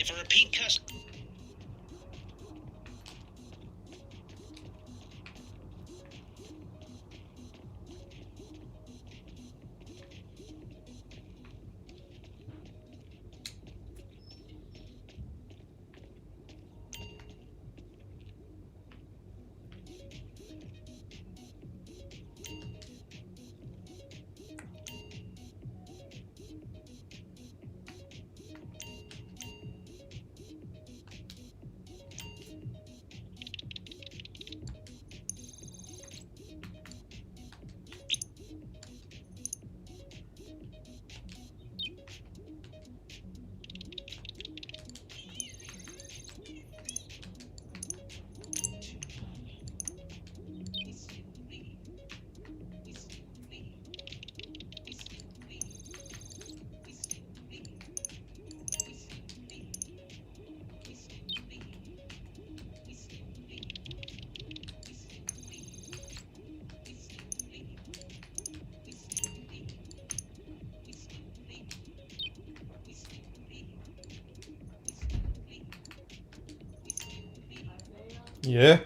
If a repeat customer... Yeah.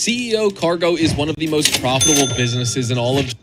CEO Cargo is one of the most profitable businesses in all of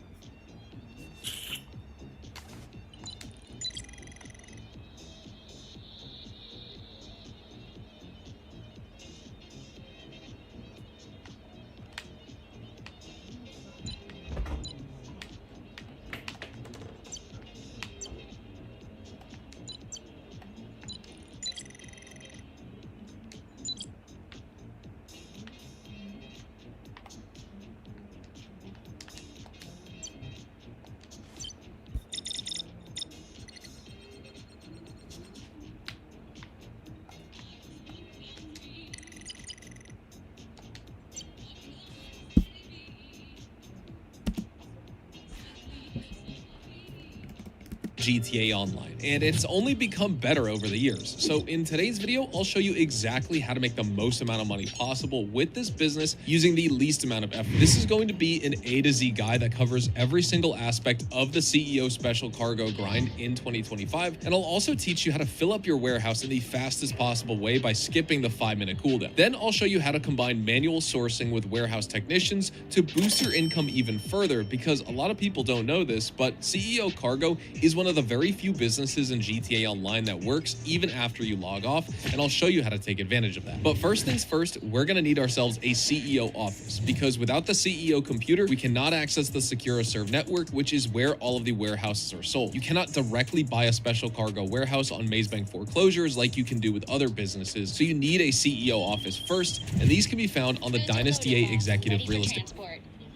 GTA Online, and it's only become better over the years. So in today's video, I'll show you exactly how to make the most amount of money possible with this business using the least amount of effort. This is going to be an A to Z guide that covers every single aspect of the CEO Special Cargo grind in 2025, and I'll also teach you how to fill up your warehouse in the fastest possible way by skipping the 5-minute cooldown. Then I'll show you how to combine manual sourcing with warehouse technicians to boost your income even further, because a lot of people don't know this, but CEO Cargo is one of the very few businesses in GTA Online that works even after you log off, and I'll show you how to take advantage of that. But first things first, we're going to need ourselves a CEO office, because without the CEO computer, we cannot access the SecuroServe network, which is where all of the warehouses are sold. You cannot directly buy a Special Cargo warehouse on Maze Bank foreclosures like you can do with other businesses, so you need a CEO office first, and these can be found on the Dynasty A Executive Real Estate.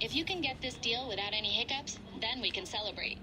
If you can get this deal without any hiccups, then we can celebrate.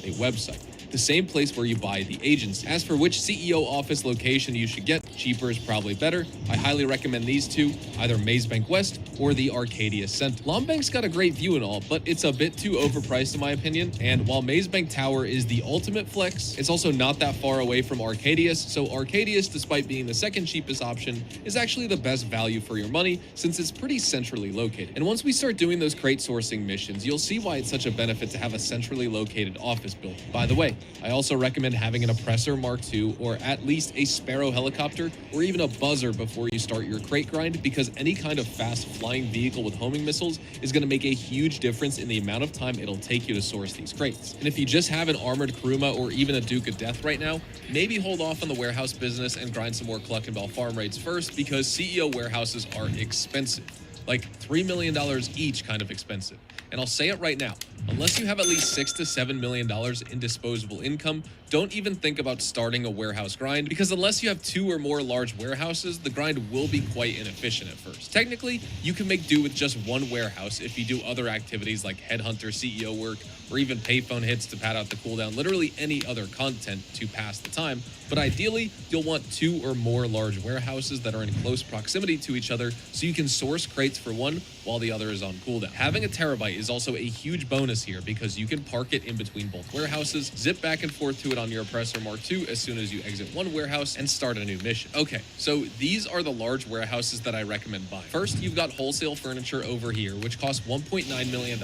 A website, the same place where you buy the agency. As for which CEO office location you should get, cheaper is probably better. I highly recommend these two, either Maze Bank West or the Arcadia Center. Lombank's got a great view and all, but it's a bit too overpriced in my opinion, and while Maze Bank Tower is the ultimate flex, it's also not that far away from Arcadius, so Arcadius, despite being the second cheapest option, is actually the best value for your money since it's pretty centrally located. And once we start doing those crate sourcing missions, you'll see why it's such a benefit to have a centrally located office building. By the way, I also recommend having an Oppressor Mark II or at least a Sparrow helicopter or even a buzzer before you start your crate grind, because any kind of fast flying vehicle with homing missiles is going to make a huge difference in the amount of time it'll take you to source these crates. And if you just have an armored Kuruma or even a Duke of Death right now, maybe hold off on the warehouse business and grind some more Cluck and Bell farm raids first, because CEO warehouses are expensive. Like $3 million each kind of expensive. And I'll say it right now, unless you have at least $6 to $7 million in disposable income, don't even think about starting a warehouse grind, because unless you have 2 or more large warehouses, the grind will be quite inefficient at first. Technically, you can make do with just one warehouse if you do other activities like headhunter CEO work, or even payphone hits to pad out the cooldown, literally any other content to pass the time. But ideally, you'll want 2 or more large warehouses that are in close proximity to each other so you can source crates for one while the other is on cooldown. Having a terabyte is also a huge bonus here, because you can park it in between both warehouses, zip back and forth to it on your Oppressor Mark II as soon as you exit one warehouse, and start a new mission. Okay, so these are the large warehouses that I recommend buying. First, you've got wholesale furniture over here, which costs $1.9 million.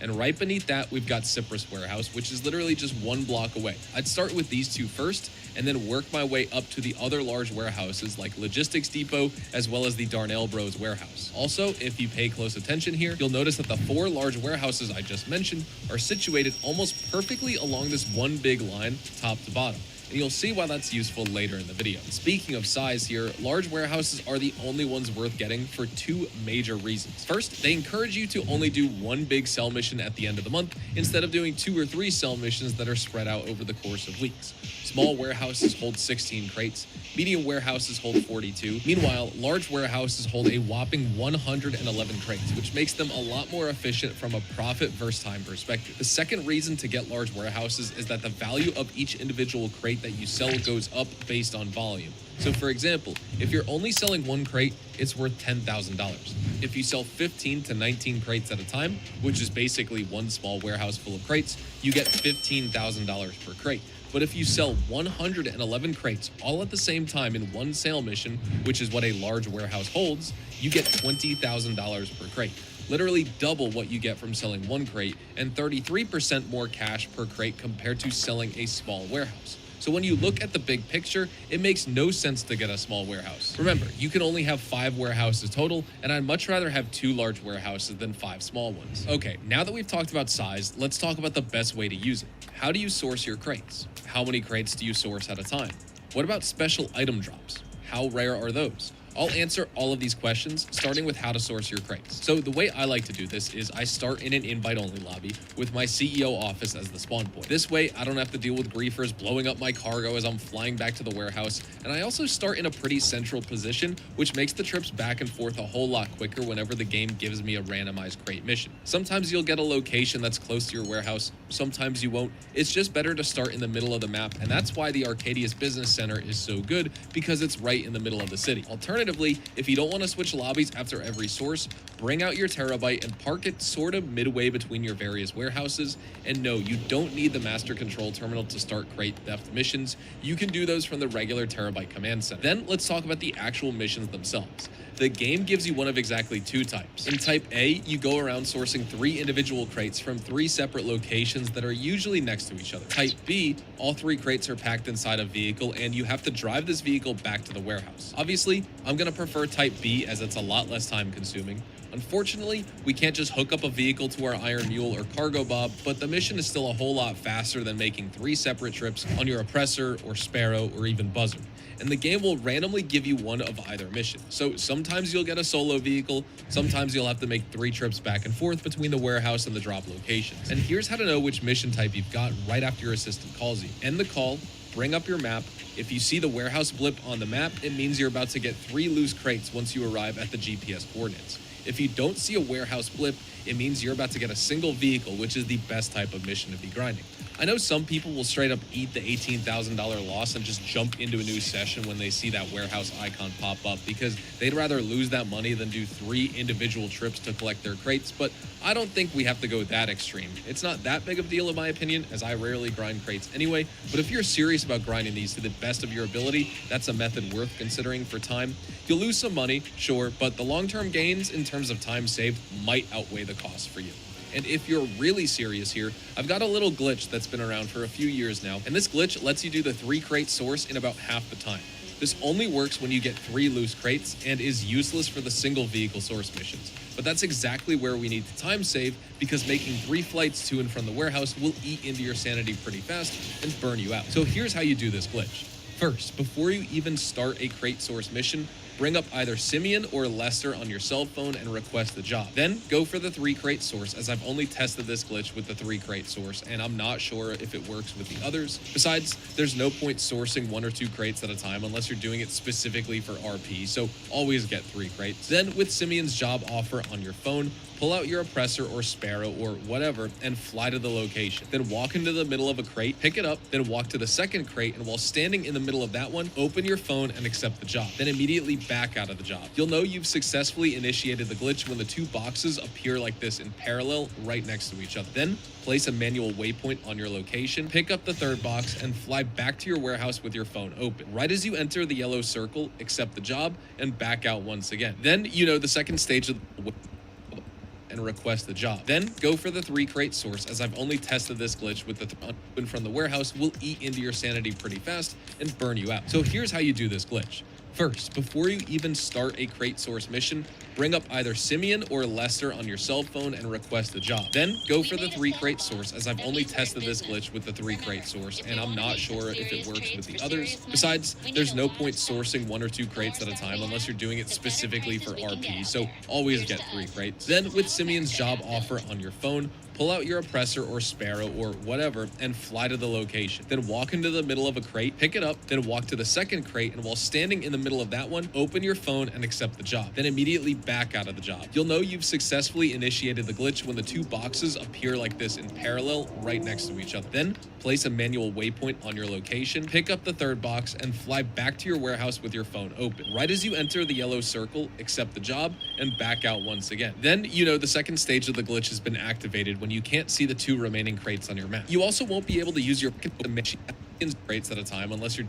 And right beneath that, we've got Cypress Warehouse, which is literally just 1 block away. I'd start with these two first, and then work my way up to the other large warehouses like Logistics Depot, as well as the Darnell Bros warehouse. Also, if you pay close attention here, you'll notice that the 4 large warehouses I just mentioned are situated almost perfectly along this one big line, top to bottom. And you'll see why that's useful later in the video. And speaking of size here, large warehouses are the only ones worth getting for 2 major reasons. First, they encourage you to only do 1 big sell mission at the end of the month, instead of doing 2 or 3 sell missions that are spread out over the course of weeks. Small warehouses hold 16 crates, medium warehouses hold 42. Meanwhile, large warehouses hold a whopping 111 crates, which makes them a lot more efficient from a profit versus time perspective. The second reason to get large warehouses is that the value of each individual crate that you sell goes up based on volume. So for example, if you're only selling 1 crate, it's worth $10,000. If you sell 15 to 19 crates at a time, which is basically 1 small warehouse full of crates, you get $15,000 per crate. But if you sell 111 crates all at the same time in 1 sale mission, which is what a large warehouse holds, you get $20,000 per crate. literally double what you get from selling one crate, and 33% more cash per crate compared to selling a small warehouse. So when you look at the big picture, it makes no sense to get a small warehouse. Remember, you can only have 5 warehouses total, and I'd much rather have 2 large warehouses than 5 small ones. Okay, now that we've talked about size, let's talk about the best way to use it. How do you source your crates? How many crates do you source at a time? What about special item drops? How rare are those? I'll answer all of these questions, starting with how to source your crates. So the way I like to do this is I start in an invite-only lobby with my CEO office as the spawn point. This way, I don't have to deal with griefers blowing up my cargo as I'm flying back to the warehouse, and I also start in a pretty central position, which makes the trips back and forth a whole lot quicker whenever the game gives me a randomized crate mission. Sometimes you'll get a location that's close to your warehouse, sometimes you won't. It's just better to start in the middle of the map, and that's why the Arcadius Business Center is so good, because it's right in the middle of the city. Alternatively, if you don't want to switch lobbies after every source, bring out your terabyte and park it sort of midway between your various warehouses. And no, you don't need the master control terminal to start crate theft missions. You can do those from the regular terabyte command center. Then let's talk about the actual missions themselves. The game gives you one of exactly 2 types. In Type A, you go around sourcing 3 individual crates from 3 separate locations that are usually next to each other. Type B, all 3 crates are packed inside a vehicle, and you have to drive this vehicle back to the warehouse. Obviously, I'm going to prefer Type B as it's a lot less time consuming. Unfortunately, we can't just hook up a vehicle to our Iron Mule or Cargo Bob, but the mission is still a whole lot faster than making 3 separate trips on your Oppressor or Sparrow or even Buzzard. And the game will randomly give you one of either mission. So sometimes you'll get a solo vehicle, sometimes you'll have to make 3 trips back and forth between the warehouse and the drop locations. And here's how to know which mission type you've got right after your assistant calls you. End the call, bring up your map. If you see the warehouse blip on the map, it means you're about to get 3 loose crates once you arrive at the GPS coordinates. If you don't see a warehouse blip, it means you're about to get a single vehicle, which is the best type of mission to be grinding. I know some people will straight up eat the $18,000 loss and just jump into a new session when they see that warehouse icon pop up because they'd rather lose that money than do 3 individual trips to collect their crates, but I don't think we have to go that extreme. It's not that big of a deal in my opinion, as I rarely grind crates anyway, but if you're serious about grinding these to the best of your ability, that's a method worth considering for time. You'll lose some money, sure, but the long-term gains in terms of time saved might outweigh the cost for you. And if you're really serious here, I've got a little glitch that's been around for a few years now, and this glitch lets you do the 3 crate source in about half the time. This only works when you get 3 loose crates and is useless for the single vehicle source missions. But that's exactly where we need to time save, because making 3 flights to and from the warehouse will eat into your sanity pretty fast and burn you out. So here's how you do this glitch. First, before you even start a crate source mission, bring up either Simeon or Lester on your cell phone and request the job. Then go for the 3 crate source, as I've only tested this glitch with the 3 crate source and I'm not sure if it works with the others. Besides, there's no point sourcing 1 or 2 crates at a time unless you're doing it specifically for RP, so always get 3 crates. Then with Simeon's job offer on your phone, pull out your Oppressor or Sparrow or whatever and fly to the location. Then walk into the middle of a crate, pick it up, then walk to the second crate, and while standing in the middle of that one, open your phone and accept the job. Then immediately back out of the job. You'll know you've successfully initiated the glitch when the 2 boxes appear like this in parallel right next to each other. Then place a manual waypoint on your location, pick up the 3rd box, and fly back to your warehouse with your phone open. Right as you enter the yellow circle, accept the job, and back out once again. Then you know the second stage of the and request the job. Then go for the 3 crate source, as I've only tested this glitch with the open from the warehouse will eat into your sanity pretty fast and burn you out. So here's how you do this glitch. First, before you even start a crate source mission, bring up either Simeon or Lester on your cell phone and request the job. Then go for the 3 crate source, as I've only tested this glitch with the 3 crate source and I'm not sure if it works with the others. Besides, there's no point sourcing 1 or 2 crates at a time unless you're doing it specifically for RP, so always get 3 crates. Then with Simeon's job offer on your phone, pull out your Oppressor or Sparrow or whatever and fly to the location. Then walk into the middle of a crate, pick it up, then walk to the second crate, and while standing in the middle of that one, open your phone and accept the job. Then immediately back out of the job. You'll know you've successfully initiated the glitch when the 2 boxes appear like this in parallel right next to each other. Then place a manual waypoint on your location, pick up the 3rd box, and fly back to your warehouse with your phone open. Right as you enter the yellow circle, accept the job, and back out once again. Then you know the second stage of the glitch has been activated when you can't see the 2 remaining crates on your map. You also won't be able to use your crates at a time unless you're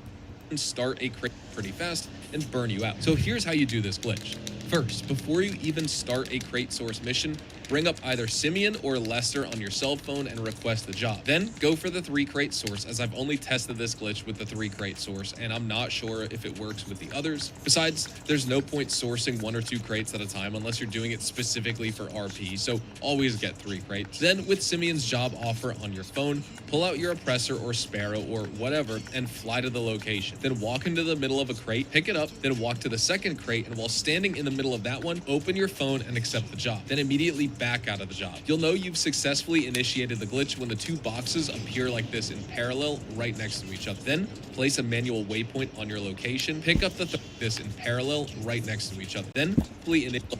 start a crate pretty fast and burn you out. So here's how you do this glitch. First, before you even start a crate source mission, Bring up either Simeon or Lester on your cell phone and request the job. Then go for the 3 crate source, as I've only tested this glitch with the 3 crate source and I'm not sure if it works with the others. Besides, there's no point sourcing 1 or 2 crates at a time unless you're doing it specifically for RP, so always get 3 crates. Then with Simeon's job offer on your phone, pull out your oppressor or sparrow or whatever and fly to the location. Then walk into the middle of a crate, pick it up, then walk to the second crate, and while standing in the middle of that one, open your phone and accept the job. Then immediately back out of the job. You'll know you've successfully initiated the glitch when the 2 boxes appear like this in parallel right next to each other. Then place a manual waypoint on your location, pick up this in parallel right next to each other. Then complete enable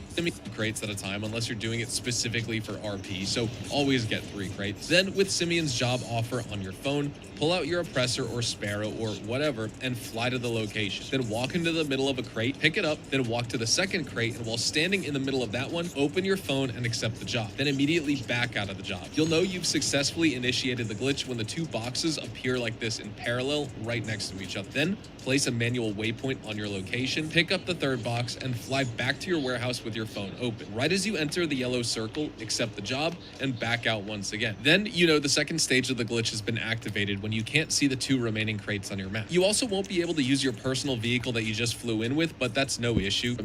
crates at a time unless you're doing it specifically for RP, so always get 3 crates. Then with Simeon's job offer on your phone, pull out your oppressor or sparrow or whatever and fly to the location. Then walk into the middle of a crate, pick it up, then walk to the second crate, and while standing in the middle of that one, open your phone and accept the job. Then immediately back out of the job. You'll know you've successfully initiated the glitch when the 2 boxes appear like this in parallel right next to each other. Then place a manual waypoint on your location, pick up the 3rd box, and fly back to your warehouse with your phone open. Right as you enter the yellow circle, accept the job, and back out once again. Then you know the second stage of the glitch has been activated when you can't see the 2 remaining crates on your map. You also won't be able to use your personal vehicle that you just flew in with, but that's no issue.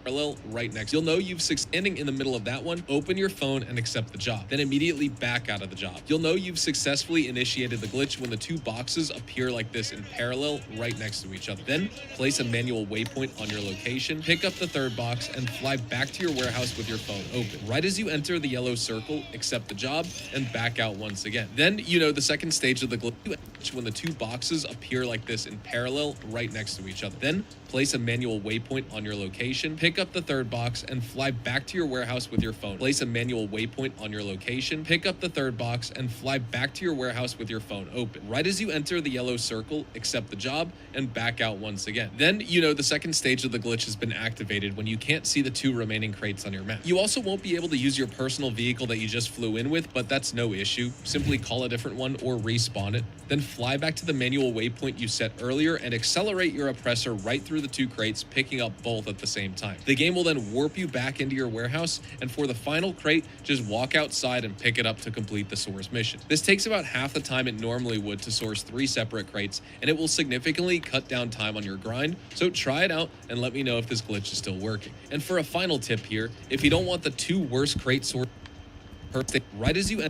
Parallel right next. You'll know you've standing in the middle of that one, open your phone and accept the job. Then immediately back out of the job. You'll know you've successfully initiated the glitch when the 2 boxes appear like this in parallel right next to each other. Then place a manual waypoint on your location, pick up the 3rd box, and fly back to your warehouse with your phone open. Right as you enter the yellow circle, accept the job, and back out once again. Then you know the second stage of the glitch when the 2 boxes appear like this in parallel right next to each other. Then place a manual waypoint on your location, pick up the 3rd box, and fly back to your warehouse with your phone. Place a manual waypoint on your location, pick up the 3rd box, and fly back to your warehouse with your phone open. Right as you enter the yellow circle, accept the job, and back out once again. Then you know the second stage of the glitch has been activated when you can't see the 2 remaining crates on your map. You also won't be able to use your personal vehicle that you just flew in with, but that's no issue. Simply call a different one or respawn it. Then fly back to the manual waypoint you set earlier and accelerate your oppressor right through the 2 crates, picking up both at the same time. The game will then warp you back into your warehouse, and for the final crate, just walk outside and pick it up to complete the source mission. This takes about half the time it normally would to source 3 separate crates, and it will significantly cut down time on your grind, so try it out and let me know if this glitch is still working. And for a final tip here, if you don't want the 2 worst crate source right as you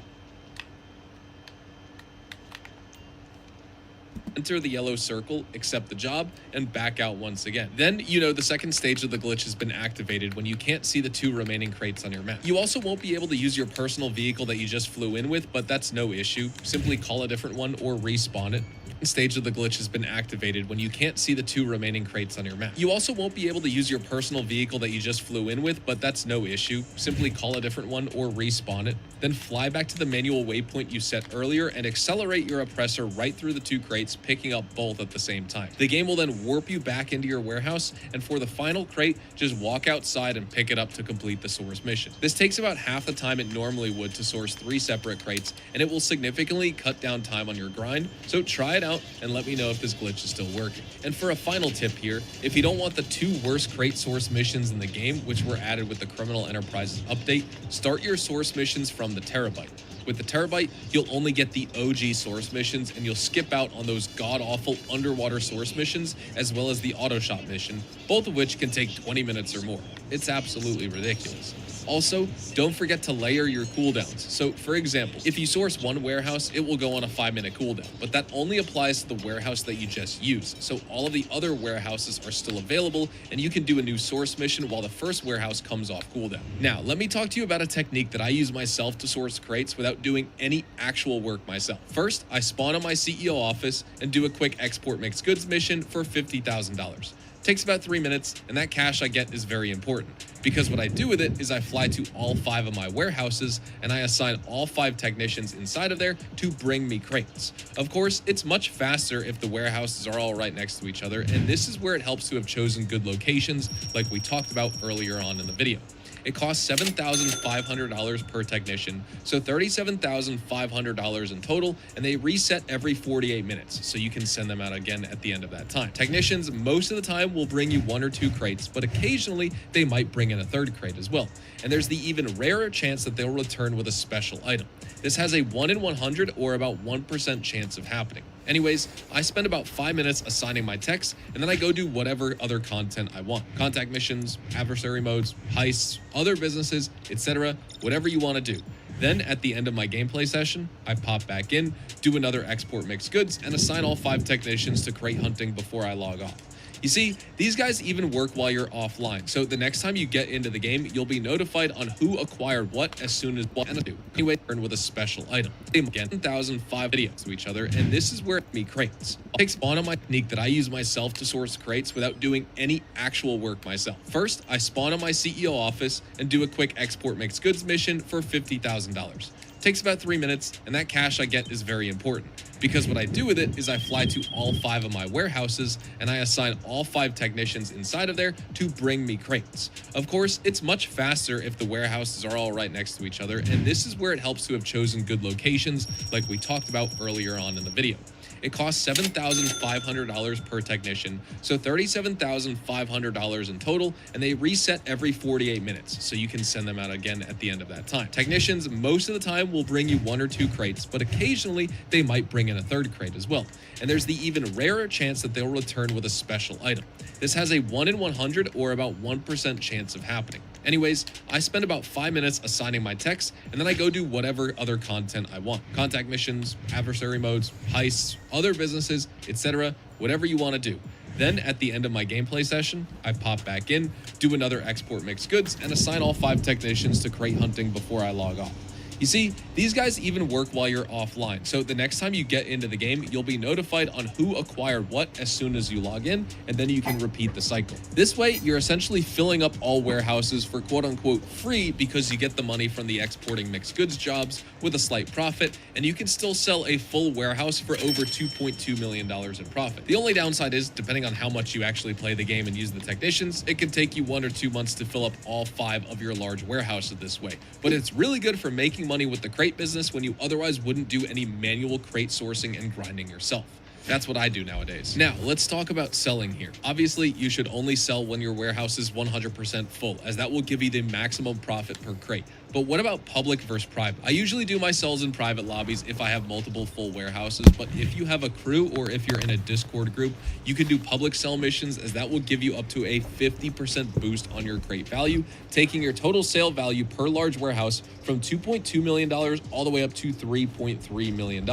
enter the yellow circle, accept the job, and back out once again. Then you know the second stage of the glitch has been activated when you can't see the 2 remaining crates on your map. You also won't be able to use your personal vehicle that you just flew in with, but that's no issue. Simply call a different one or respawn it. Stage of the glitch has been activated when you can't see the 2 remaining crates on your map. You also won't be able to use your personal vehicle that you just flew in with, but that's no issue. Simply call a different one or respawn it. Then fly back to the manual waypoint you set earlier and accelerate your oppressor right through the 2 crates, picking up both at the same time. The game will then warp you back into your warehouse, and for the final crate, just walk outside and pick it up to complete the source mission. This takes about half the time it normally would to source 3 separate crates, and it will significantly cut down time on your grind, so try it out and let me know if this glitch is still working. And for a final tip here, if you don't want the 2 worst crate source missions in the game, which were added with the Criminal Enterprises update, start your source missions from the Terabyte. With the Terabyte, you'll only get the OG source missions, and you'll skip out on those god-awful underwater source missions, as well as the auto shop mission, both of which can take 20 minutes or more. It's absolutely ridiculous. Also, don't forget to layer your cooldowns. So, for example, if you source one warehouse, it will go on a 5-minute cooldown, but that only applies to the warehouse that you just used. So all of the other warehouses are still available, and you can do a new source mission while the first warehouse comes off cooldown. Now, let me talk to you about a technique that I use myself to source crates without doing any actual work myself. First, I spawn on my CEO office and do a quick export mixed goods mission for $50,000. Takes about 3 minutes, and that cash I get is very important, because what I do with it is I fly to all 5 of my warehouses and I assign all 5 technicians inside of there to bring me crates. Of course, it's much faster if the warehouses are all right next to each other, and this is where it helps to have chosen good locations like we talked about earlier on in the video. It costs $7,500 per technician, so $37,500 in total, and they reset every 48 minutes, so you can send them out again at the end of that time. Technicians most of the time will bring you 1 or 2 crates, but occasionally they might bring in a 3rd crate as well. And there's the even rarer chance that they'll return with a special item. This has a 1 in 100 or about 1% chance of happening. Anyways, I spend about 5 minutes assigning my techs, and then I go do whatever other content I want. Contact missions, adversary modes, heists, other businesses, etc., whatever you want to do. Then, at the end of my gameplay session, I pop back in, do another export mixed goods, and assign all 5 technicians to crate hunting before I log off. You see, these guys even work while you're offline, so the next time you get into the game, you'll be notified on who acquired what as soon as what and do. Anyway, turn with a special item. Again, 1,005 videos to each other, and this is where me crates. I'll take spawn on my technique that I use myself to source crates without doing any actual work myself. First, I spawn on my CEO office and do a quick export mixed goods mission for $50,000. Takes about 3 minutes, and that cash I get is very important, because what I do with it is I fly to all 5 of my warehouses and I assign all 5 technicians inside of there to bring me crates. Of course, it's much faster if the warehouses are all right next to each other, and this is where it helps to have chosen good locations like we talked about earlier on in the video. It costs $7,500 per technician, so $37,500 in total, and they reset every 48 minutes, so you can send them out again at the end of that time. Technicians most of the time will bring you 1 or 2 crates, but occasionally they might bring in a 3rd crate as well. And there's the even rarer chance that they'll return with a special item. This has a 1 in 100 or about 1% chance of happening. Anyways, I spend about 5 minutes assigning my techs, and then I go do whatever other content I want. Contact missions, adversary modes, heists, other businesses, etc., whatever you want to do. Then, at the end of my gameplay session, I pop back in, do another export mixed goods, and assign all 5 technicians to crate hunting before I log off. You see, these guys even work while you're offline, so the next time you get into the game, you'll be notified on who acquired what as soon as you log in, and then you can repeat the cycle. This way, you're essentially filling up all warehouses for quote-unquote free because you get the money from the exporting mixed goods jobs with a slight profit, and you can still sell a full warehouse for over $2.2 million in profit. The only downside is, depending on how much you actually play the game and use the technicians, it can take you 1 or 2 months to fill up all 5 of your large warehouses this way. But it's really good for making money with the crate business when you otherwise wouldn't do any manual crate sourcing and grinding yourself. That's what I do nowadays. Now, let's talk about selling here. Obviously, you should only sell when your warehouse is 100% full, as that will give you the maximum profit per crate. But what about public versus private? I usually do my sells in private lobbies if I have multiple full warehouses, but if you have a crew or if you're in a Discord group, you can do public sell missions, as that will give you up to a 50% boost on your crate value, taking your total sale value per large warehouse from $2.2 million all the way up to $3.3 million.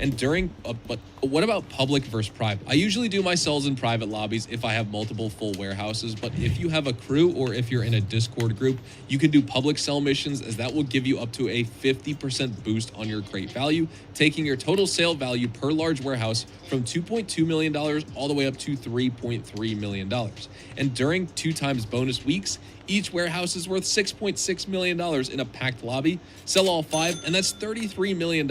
And but what about public versus private? I usually do my sells in private lobbies if I have multiple full warehouses, but if you have a crew or if you're in a Discord group, you can do public sell missions, as that will give you up to a 50% boost on your crate value, taking your total sale value per large warehouse from $2.2 million all the way up to $3.3 million. And during 2 times bonus weeks, each warehouse is worth $6.6 million in a packed lobby. Sell all 5, and that's $33 million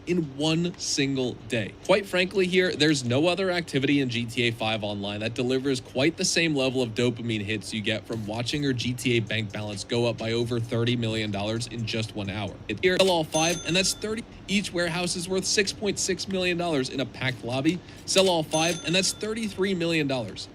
in 1 single day. Quite frankly here, there's no other activity in GTA 5 Online that delivers quite the same level of dopamine hits you get from watching your GTA bank balance go up by over $30 million in just 1 hour. Here, sell all 5, and that's 30. Each warehouse is worth $6.6 million in a packed lobby. Sell all 5, and that's $33 million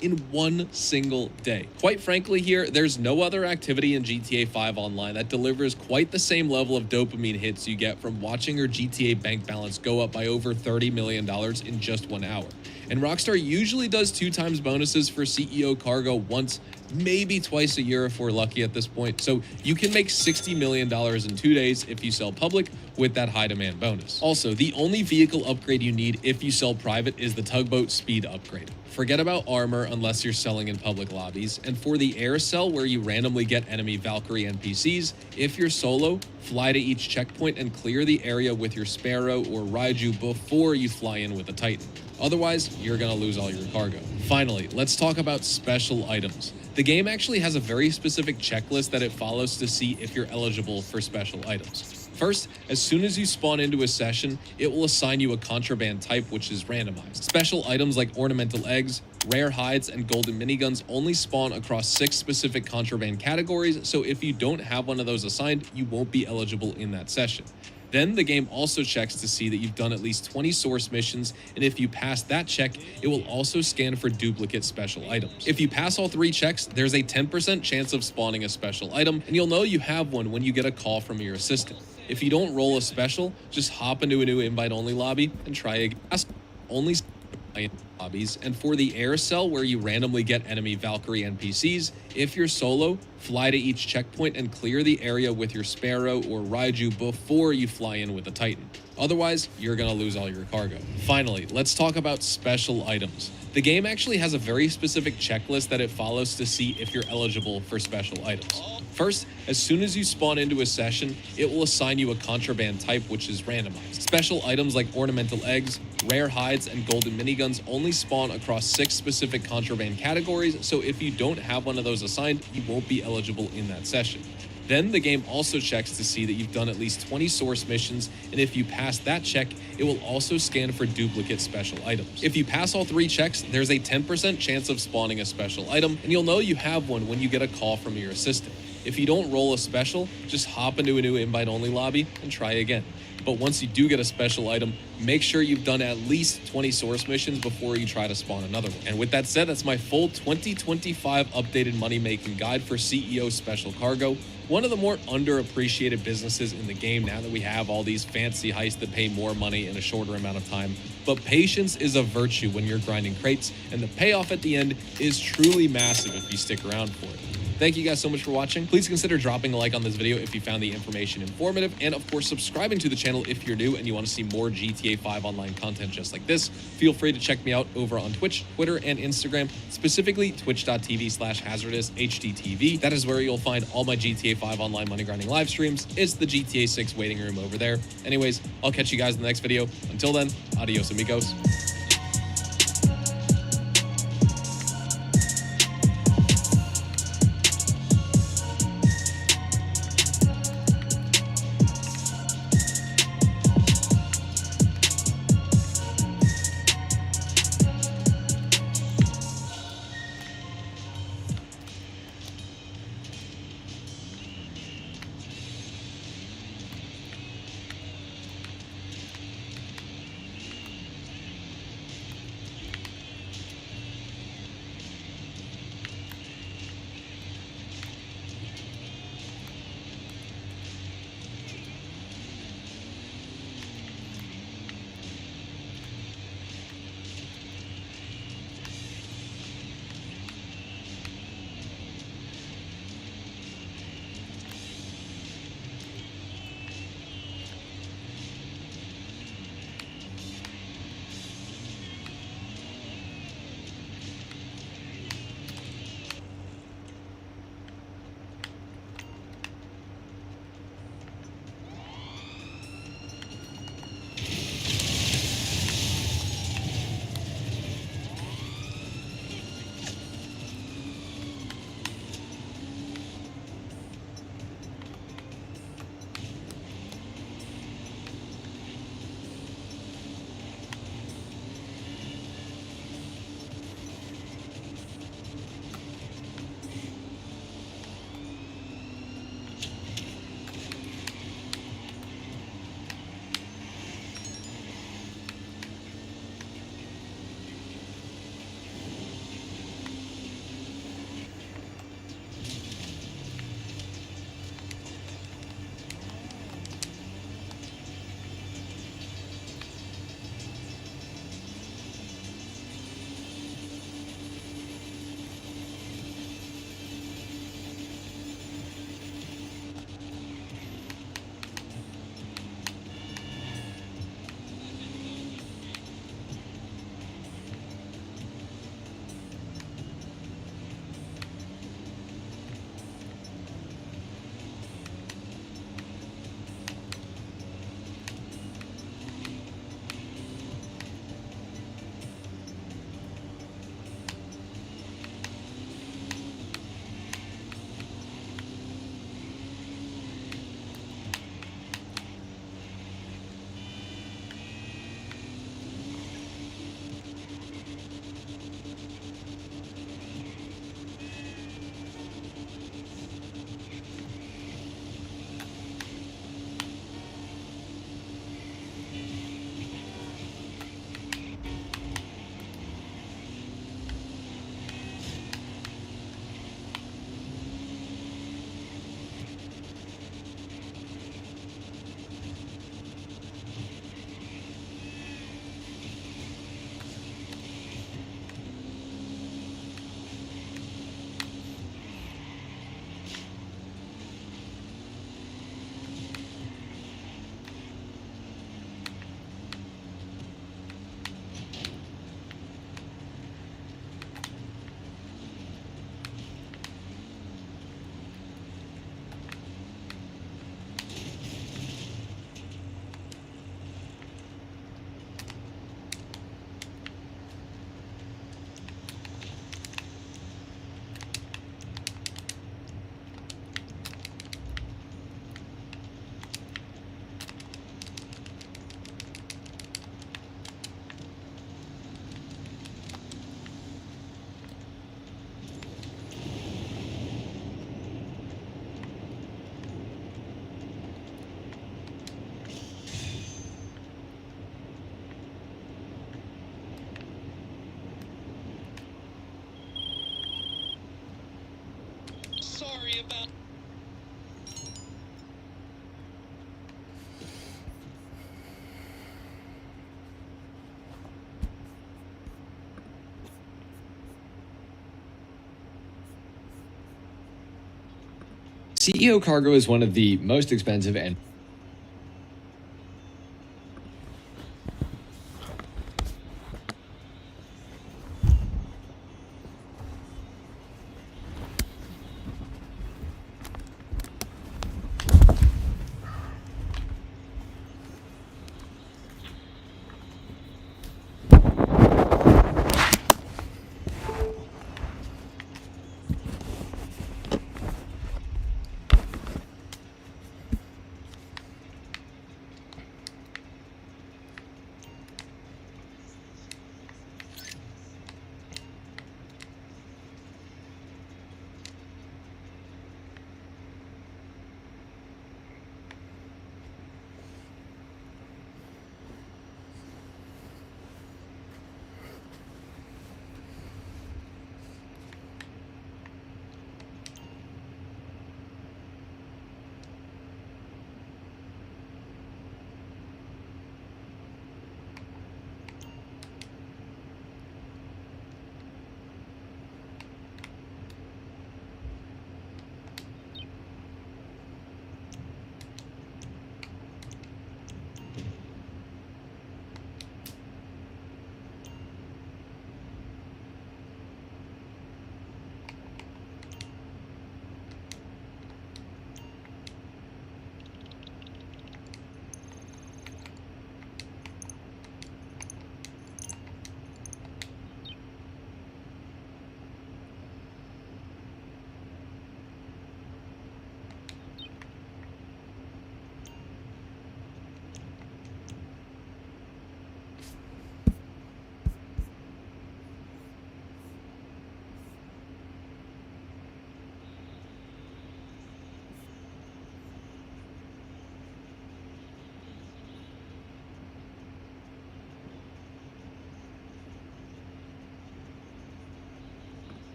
in 1 single day. Quite frankly here, there's no other activity in GTA 5 Online that delivers quite the same level of dopamine hits you get from watching your GTA bank balance go up by over $30 million in just 1 hour. And Rockstar usually does 2 times bonuses for CEO cargo once, maybe twice a year if we're lucky at this point. So you can make $60 million in 2 days if you sell public with that high demand bonus. Also, the only vehicle upgrade you need if you sell private is the tugboat speed upgrade. Forget about armor unless you're selling in public lobbies. And for the air cell, where you randomly get enemy Valkyrie NPCs, if you're solo, fly to each checkpoint and clear the area with your Sparrow or Raiju before you fly in with a Titan. Otherwise, you're gonna lose all your cargo. Finally, let's talk about special items. The game actually has a very specific checklist that it follows to see if you're eligible for special items. First, as soon as you spawn into a session, it will assign you a contraband type, which is randomized. Special items like ornamental eggs, rare hides, and golden miniguns only spawn across 6 specific contraband categories, so if you don't have one of those assigned, you won't be eligible in that session. Then the game also checks to see that you've done at least 20 source missions, and if you pass that check, it will also scan for duplicate special items. If you pass all 3 checks, there's a 10% chance of spawning a special item, and you'll know you have one when you get a call from your assistant. If you don't roll a special, just hop into a new invite-only lobby and try again. Only lobbies, and for the air cell where you randomly get enemy Valkyrie NPCs, if you're solo, fly to each checkpoint and clear the area with your Sparrow or Raiju before you fly in with a Titan. Otherwise, you're gonna lose all your cargo. Finally, let's talk about special items. The game actually has a very specific checklist that it follows to see if you're eligible for special items. First, as soon as you spawn into a session, it will assign you a contraband type, which is randomized. Special items like ornamental eggs, rare hides, and golden miniguns only spawn across 6 specific contraband categories, so if you don't have one of those assigned, you won't be eligible in that session. Then the game also checks to see that you've done at least 20 source missions, and if you pass that check, it will also scan for duplicate special items. If you pass all 3 checks, there's a 10% chance of spawning a special item, and you'll know you have one when you get a call from your assistant. If you don't roll a special, just hop into a new invite-only lobby and try again. But once you do get a special item, make sure you've done at least 20 source missions before you try to spawn another one. And with that said, that's my full 2025 updated money-making guide for CEO Special Cargo. One of the more underappreciated businesses in the game now that we have all these fancy heists that pay more money in a shorter amount of time. But patience is a virtue when you're grinding crates, and the payoff at the end is truly massive if you stick around for it. Thank you guys so much for watching. Please consider dropping a like on this video if you found the information informative, and of course subscribing to the channel if you're new and you want to see more GTA 5 online content just like this. Feel free to check me out over on Twitch, Twitter, and Instagram, specifically twitch.tv/HazardousHDTV. That is where you'll find all my GTA 5 online money grinding live streams. It's the GTA 6 waiting room over there. Anyways, I'll catch you guys in the next video. Until then, adios amigos. worry about. CEO cargo is one of the most expensive and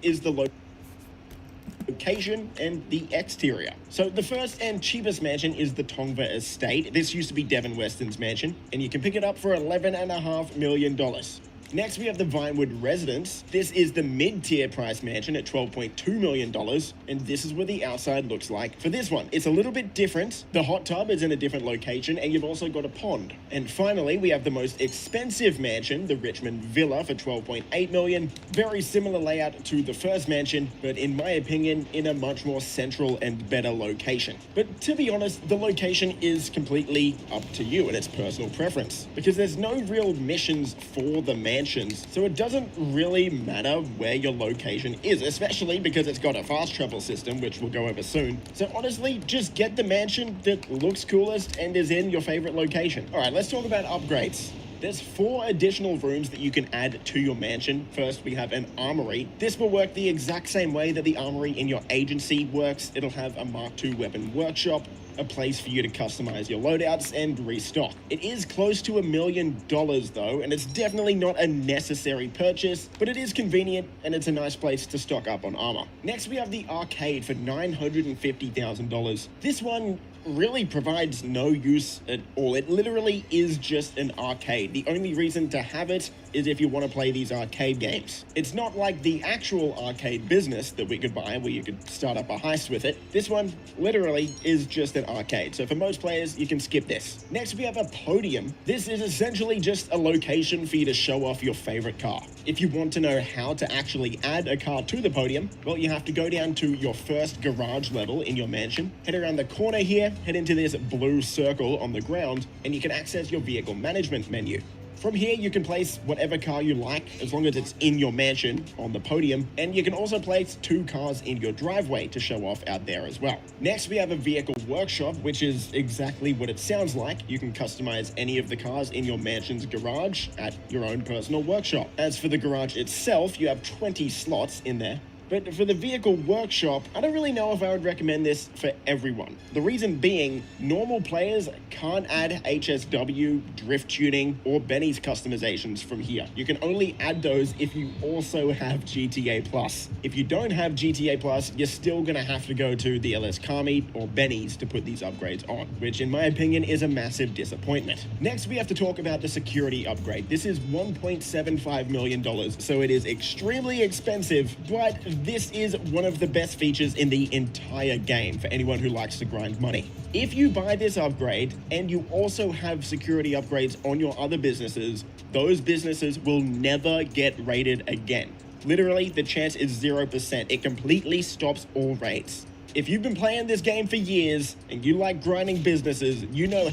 is the location and the exterior. So the first and cheapest mansion is the Tongva Estate. This used to be Devon Weston's mansion, and you can pick it up for $11.5 million. Next, we have the Vinewood Residence. This is the mid-tier price mansion at $12.2 million, and this is what the outside looks like for this one. It's a little bit different. The hot tub is in a different location, and you've also got a pond. And finally, we have the most expensive mansion, the Richmond Villa, for $12.8 million. Very similar layout to the first mansion, but in my opinion, in a much more central and better location. But to be honest, the location is completely up to you, and it's personal preference, because there's no real missions for the mansion. So it doesn't really matter where your location is, especially because it's got a fast travel system, which we'll go over soon. So honestly, just get the mansion that looks coolest and is in your favorite location. All right, let's talk about upgrades. There's 4 additional rooms that you can add to your mansion. First, we have an armory. This will work the exact same way that the armory in your agency works. It'll have a Mark II weapon workshop, a place for you to customize your loadouts and restock. It is close to $1 million though, and it's definitely not a necessary purchase, but it is convenient and it's a nice place to stock up on armor. Next, we have the arcade for $950,000. This one really provides no use at all. It literally is just an arcade. The only reason to have it is if you want to play these arcade games. It's not like the actual arcade business that we could buy where you could start up a heist with it. This one literally is just an arcade. So for most players, you can skip this. Next, we have a podium. This is essentially just a location for you to show off your favorite car. If you want to know how to actually add a car to the podium, well, you have to go down to your first garage level in your mansion, head around the corner here, head into this blue circle on the ground, and you can access your vehicle management menu. From here, you can place whatever car you like, as long as it's in your mansion on the podium, and you can also place 2 cars in your driveway to show off out there as well. Next, we have a vehicle workshop, which is exactly what it sounds like. You can customize any of the cars in your mansion's garage at your own personal workshop. As for the garage itself, you have 20 slots in there, But for the vehicle workshop, I don't really know if I would recommend this for everyone. The reason being, normal players can't add HSW, drift tuning, or Benny's customizations from here. You can only add those if you also have GTA Plus. If you don't have GTA Plus, you're still gonna have to go to the LS Car Meet or Benny's to put these upgrades on, which in my opinion is a massive disappointment. Next, we have to talk about the security upgrade. This is $1.75 million, so it is extremely expensive, but this is one of the best features in the entire game for anyone who likes to grind money. If you buy this upgrade and you also have security upgrades on your other businesses, those businesses will never get raided again. Literally, the chance is 0%. It completely stops all raids. If you've been playing this game for years and you like grinding businesses, you know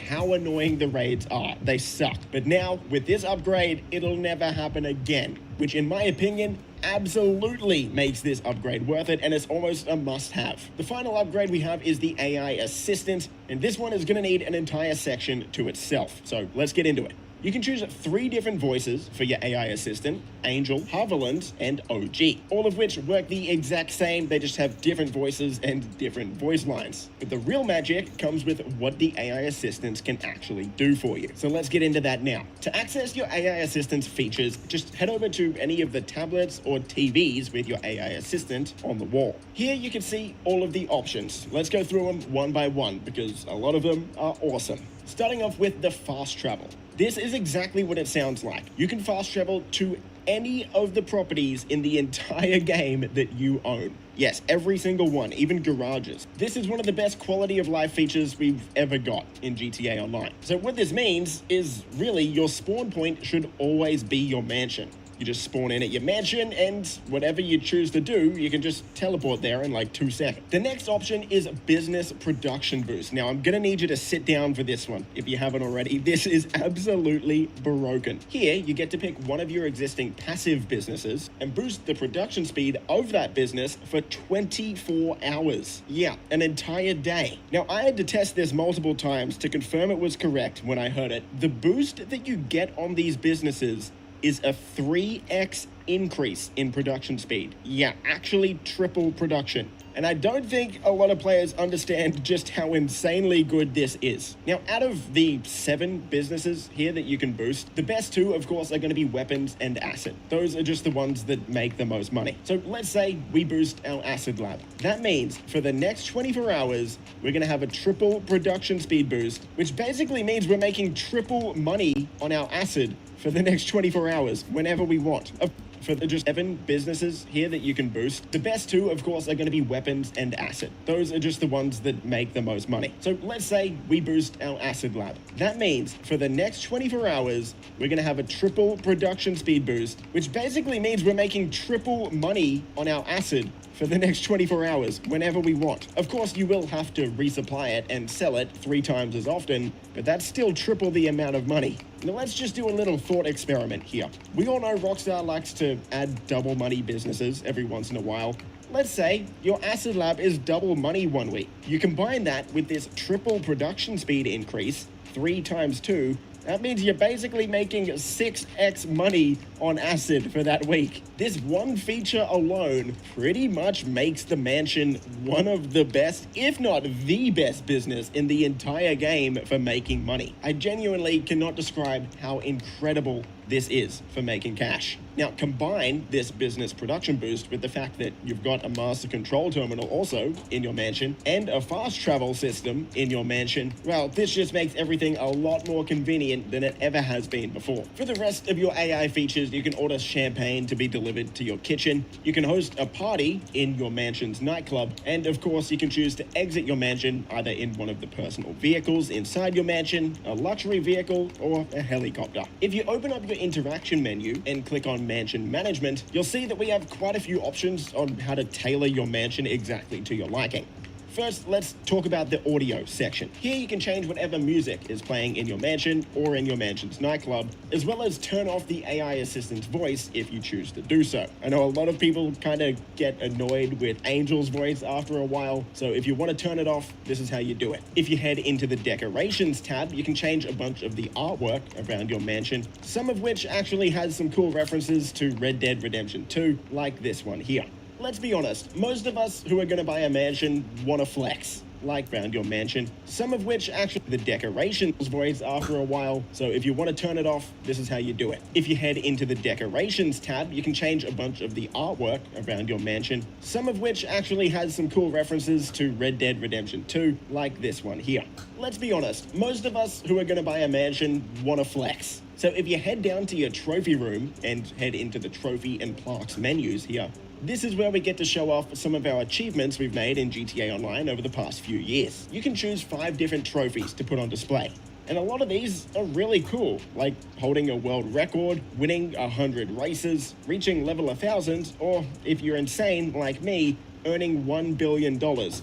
how annoying the raids are. They suck. But now, with this upgrade, it'll never happen again, which in my opinion, absolutely makes this upgrade worth it, and it's almost a must-have. The final upgrade we have is the AI assistant, and this one is going to need an entire section to itself. So let's get into it. You can choose 3 different voices for your AI assistant: Angel, Haviland, and OG, all of which work the exact same. They just have different voices and different voice lines. But the real magic comes with what the AI assistants can actually do for you. So let's get into that now. To access your AI assistant's features, just head over to any of the tablets or TVs with your AI assistant on the wall. Here you can see all of the options. Let's go through them one by one because a lot of them are awesome. Starting off with the fast travel. This is exactly what it sounds like. You can fast travel to any of the properties in the entire game that you own. Yes, every single one, even garages. This is one of the best quality of life features we've ever got in GTA Online. So what this means is really your spawn point should always be your mansion. You just spawn in at your mansion, and whatever you choose to do, you can just teleport there in like 2 seconds. The next option is business production boost. Now, I'm gonna need you to sit down for this one if you haven't already. This is absolutely broken. Here, you get to pick one of your existing passive businesses and boost the production speed of that business for 24 hours. Yeah, an entire day. Now, I had to test this multiple times to confirm it was correct when I heard it. The boost that you get on these businesses is a 3x increase in production speed. Yeah, actually triple production. And I don't think a lot of players understand just how insanely good this is. Now, out of the 7 businesses here that you can boost, the best 2, of course, are going to be weapons and acid. Those are just the ones that make the most money. So let's say we boost our acid lab. That means for the next 24 hours, we're going to have a triple production speed boost, which basically means we're making triple money on our acid for the next 24 hours, whenever we want. For the just 7 businesses here that you can boost, the best 2, of course, are going to be weapons and acid. Those are just the ones that make the most money. So let's say we boost our acid lab. That means for the next 24 hours, we're going to have a triple production speed boost, which basically means we're making triple money on our acid for the next 24 hours, whenever we want. Of course, you will have to resupply it and sell it 3 times as often, but that's still triple the amount of money. Now let's just do a little thought experiment here. We all know Rockstar likes to add double money businesses every once in a while. Let's say your acid lab is double money one week. You combine that with this triple production speed increase, 3 times 2, that means you're basically making 6x money on acid for that week. This one feature alone pretty much makes the mansion one of the best, if not the best business in the entire game for making money. I genuinely cannot describe how incredible this is for making cash. Now, combine this business production boost with the fact that you've got a master control terminal also in your mansion and a fast travel system in your mansion. Well, this just makes everything a lot more convenient than it ever has been before. For the rest of your AI features, you can order champagne to be delivered to your kitchen. You can host a party in your mansion's nightclub. And of course, you can choose to exit your mansion either in one of the personal vehicles inside your mansion, a luxury vehicle, or a helicopter. If you open up your interaction menu and click on mansion management, you'll see that we have quite a few options on how to tailor your mansion exactly to your liking. First, let's talk about the audio section. Here you can change whatever music is playing in your mansion or in your mansion's nightclub, as well as turn off the AI assistant's voice if you choose to do so. I know a lot of people kind of get annoyed with Angel's voice after a while, so if you want to turn it off, this is how you do it. If you head into the decorations tab, you can change a bunch of the artwork around your mansion, some of which actually has some cool references to Red Dead Redemption 2, like this one here. Let's be honest, most of us who are going to buy a mansion want to flex, like around your mansion, some of which actually the decorations voice after a while, so if you want to turn it off, this is how you do it. If you head into the decorations tab, you can change a bunch of the artwork around your mansion, some of which actually has some cool references to Red Dead Redemption 2, like this one here. Let's be honest, most of us who are going to buy a mansion want to flex. So if you head down to your trophy room and head into the trophy and plaques menus here, this is where we get to show off some of our achievements we've made in GTA Online over the past few years. You can choose 5 different trophies to put on display. And a lot of these are really cool, like holding a world record, winning 100 races, reaching level 1000, or if you're insane like me, earning $1 billion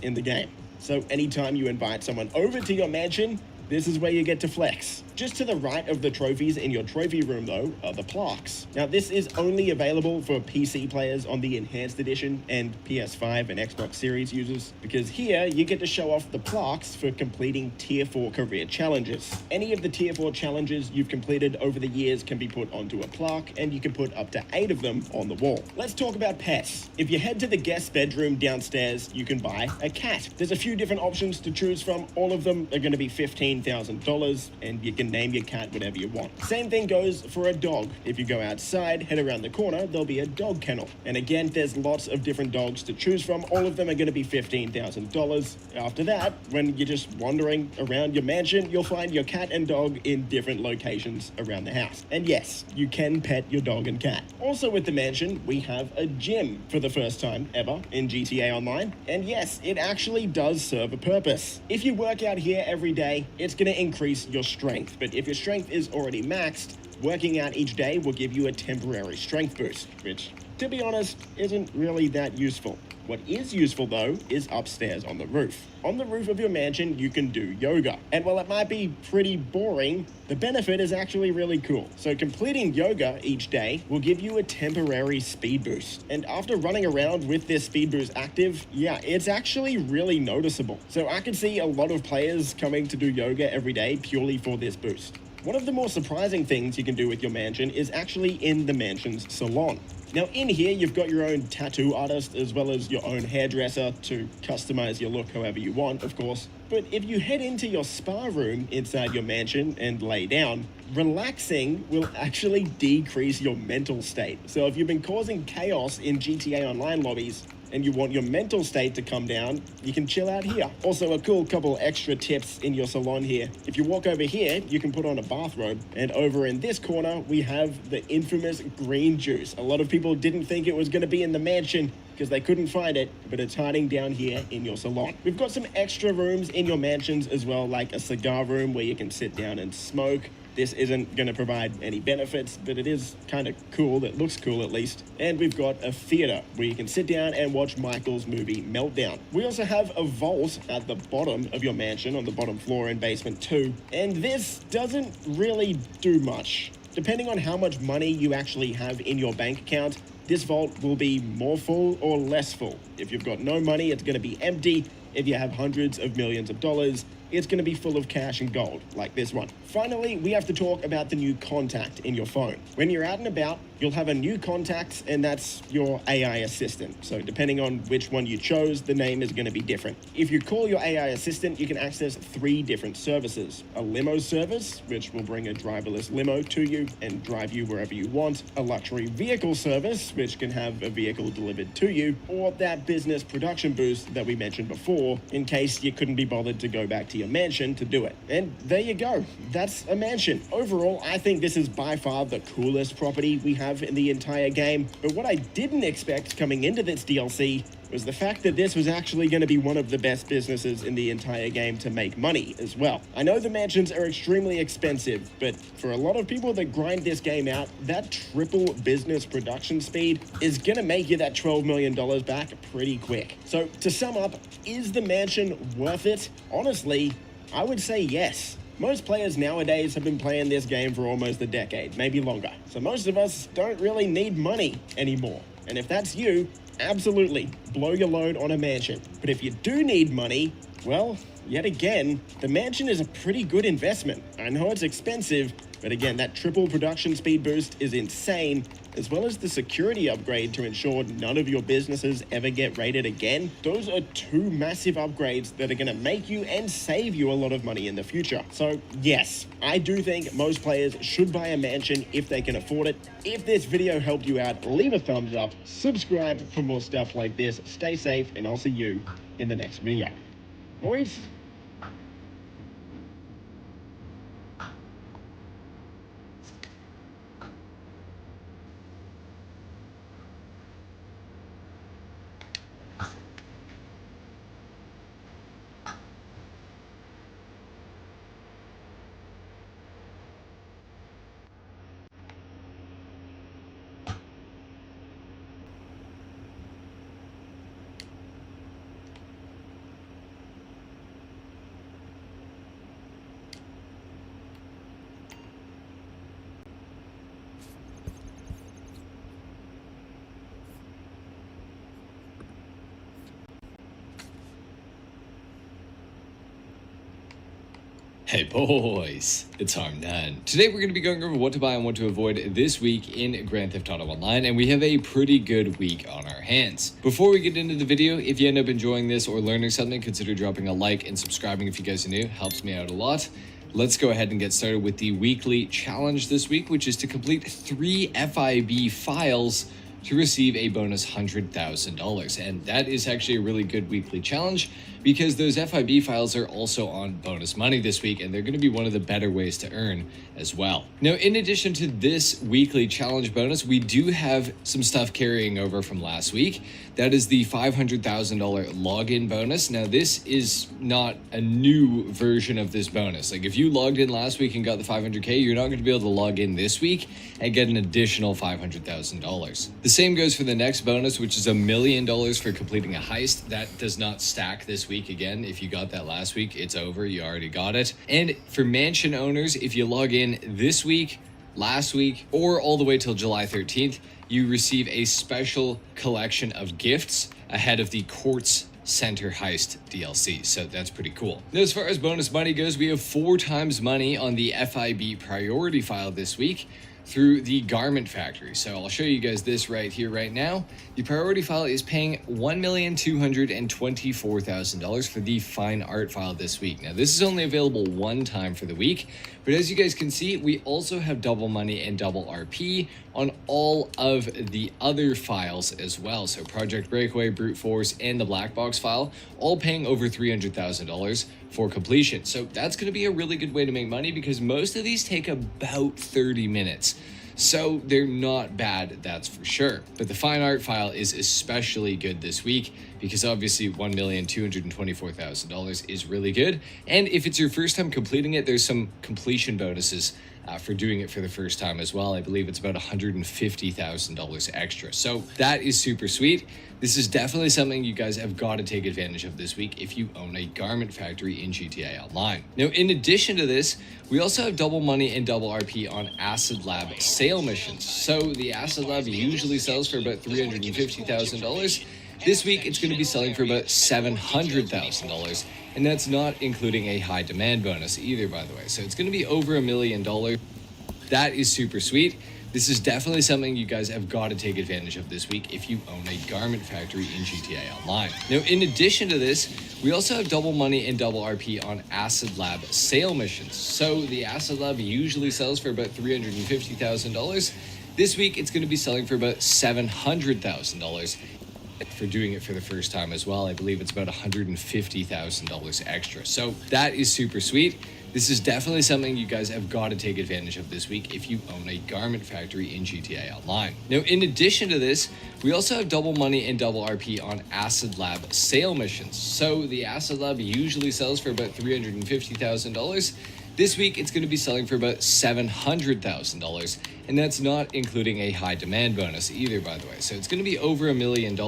in the game. So anytime you invite someone over to your mansion, this is where you get to flex. Just to the right of the trophies in your trophy room, though, are the plaques. Now, this is only available for PC players on the Enhanced Edition and PS5 and Xbox Series users, because here you get to show off the plaques for completing Tier 4 career challenges. Any of the Tier 4 challenges you've completed over the years can be put onto a plaque, and you can put up to 8 of them on the wall. Let's talk about pets. If you head to the guest bedroom downstairs, you can buy a cat. There's a few different options to choose from. All of them are going to be $15,000, and you can name your cat whatever you want. Same thing goes for a dog. If you go outside, head around the corner, there'll be a dog kennel. And again, there's lots of different dogs to choose from. All of them are going to be $15,000. After that, when you're just wandering around your mansion, you'll find your cat and dog in different locations around the house. And yes, you can pet your dog and cat. Also with the mansion, we have a gym for the first time ever in GTA Online. And yes, it actually does serve a purpose. If you work out here every day, it's going to increase your strength. But if your strength is already maxed, working out each day will give you a temporary strength boost, which, to be honest, isn't really that useful. What is useful, though, is upstairs on the roof. On the roof of your mansion, you can do yoga. And while it might be pretty boring, the benefit is actually really cool. So completing yoga each day will give you a temporary speed boost. And after running around with this speed boost active, yeah, it's actually really noticeable. So I can see a lot of players coming to do yoga every day purely for this boost. One of the more surprising things you can do with your mansion is actually in the mansion's salon. Now in here, you've got your own tattoo artist as well as your own hairdresser to customize your look however you want, of course. But if you head into your spa room inside your mansion and lay down, relaxing will actually decrease your mental state. So if you've been causing chaos in GTA Online lobbies, and you want your mental state to come down, you can chill out here. Also, a cool couple extra tips in your salon here. If you walk over here, you can put on a bathrobe. And over in this corner, we have the infamous green juice. A lot of people didn't think it was going to be in the mansion because they couldn't find it, but it's hiding down here in your salon. We've got some extra rooms in your mansions as well, like a cigar room where you can sit down and smoke. This isn't going to provide any benefits, but it is kind of cool. It looks cool, at least. And we've got a theater where you can sit down and watch Michael's movie Meltdown. We also have a vault at the bottom of your mansion on the bottom floor in basement 2. And this doesn't really do much. Depending on how much money you actually have in your bank account, this vault will be more full or less full. If you've got no money, it's going to be empty. if you have hundreds of millions of dollars, it's going to be full of cash and gold, like this one. Finally, we have to talk about the new contact in your phone. When you're out and about, you'll have a new contact, and that's your AI assistant. So depending on which one you chose, the name is going to be different. If you call your AI assistant, you can access 3 different services. A limo service, which will bring a driverless limo to you and drive you wherever you want. A luxury vehicle service, which can have a vehicle delivered to you. Or that business production boost that we mentioned before, in case you couldn't be bothered to go back to your mansion to do it. And there you go. That's a mansion. Overall, I think this is by far the coolest property we have in the entire game. But what I didn't expect coming into this DLC was the fact that this was actually going to be one of the best businesses in the entire game to make money as well. I know the mansions are extremely expensive, but for a lot of people that grind this game out, that triple business production speed is going to make you that $12 million back pretty quick. So to sum up, is the mansion worth it? Honestly, I would say yes. Most players nowadays have been playing this game for almost a decade, maybe longer. So most of us don't really need money anymore. And if that's you, absolutely, blow your load on a mansion. But if you do need money, well, yet again, the mansion is a pretty good investment. I know it's expensive, but again, that triple production speed boost is insane, as well as the security upgrade to ensure none of your businesses ever get raided again. Those are 2 massive upgrades that are going to make you and save you a lot of money in the future. So yes, I do think most players should buy a mansion if they can afford it. If this video helped you out, leave a thumbs up, subscribe for more stuff like this, stay safe, and I'll see you in the next video. Boys. Hey boys, it's Harm9. Today we're going to be going over what to buy and what to avoid this week in Grand Theft Auto Online, and we have a pretty good week on our hands. Before we get into the video, if you end up enjoying this or learning something, consider dropping a like and subscribing if you guys are new. Helps me out a lot. Let's go ahead and get started with the weekly challenge this week, which is to complete 3 FIB files to receive a bonus $100,000. And that is actually a really good weekly challenge because those FIB files are also on bonus money this week, and they're going to be one of the better ways to earn as well. Now, in addition to this weekly challenge bonus, we do have some stuff carrying over from last week. That is the $500,000 login bonus. Now, this is not a new version of this bonus. Like, if you logged in last week and got the 500K, you're not going to be able to log in this week and get an additional $500,000. The same goes for the next bonus, which is $1 million for completing a heist. That does not stack this week again. If you got that last week, it's over. You already got it. And for mansion owners, if you log in this week, last week, or all the way till July 13th, you receive a special collection of gifts ahead of the Quartz Center Heist DLC, so that's pretty cool. Now, as far as bonus money goes, we have 4 times money on the FIB priority file this week through the garment factory. So I'll show you guys this right here, right now. The priority file is paying $1,224,000 for the fine art file this week. Now, this is only available 1 time for the week, but as you guys can see, we also have double money and double RP on all of the other files as well. So Project Breakaway, Brute Force, and the Black Box file, all paying over $300,000 for completion. So that's going to be a really good way to make money because most of these take about 30 minutes. So they're not bad, that's for sure. But the fine art file is especially good this week because obviously $1,224,000 is really good. And if it's your first time completing it, there's some completion bonuses for doing it for the first time as well. I believe it's about $150,000 extra. So that is super sweet. This is definitely something you guys have got to take advantage of this week if you own a garment factory in GTA Online. Now, in addition to this, we also have double money and double RP on Acid Lab sale missions. So the Acid Lab usually sells for about $350,000. This week, it's going to be selling for about $700,000, and that's not including a high demand bonus either, by the way. So it's going to be over $1 million. That is super sweet. This is definitely something you guys have got to take advantage of this week if you own a garment factory in GTA Online. Now, in addition to this, we also have double money and double RP on Acid Lab sale missions. So the Acid Lab usually sells for about $350,000. This week, it's going to be selling for about $700,000. For doing it for the first time as well, I believe it's about $150,000 extra. So that is super sweet. This is definitely something you guys have got to take advantage of this week if you own a garment factory in GTA Online. Now, in addition to this, we also have double money and double RP on Acid Lab sale missions. So the Acid Lab usually sells for about $350,000. This week, it's going to be selling for about $700,000, and that's not including a high demand bonus either, by the way. So it's going to be over $1 million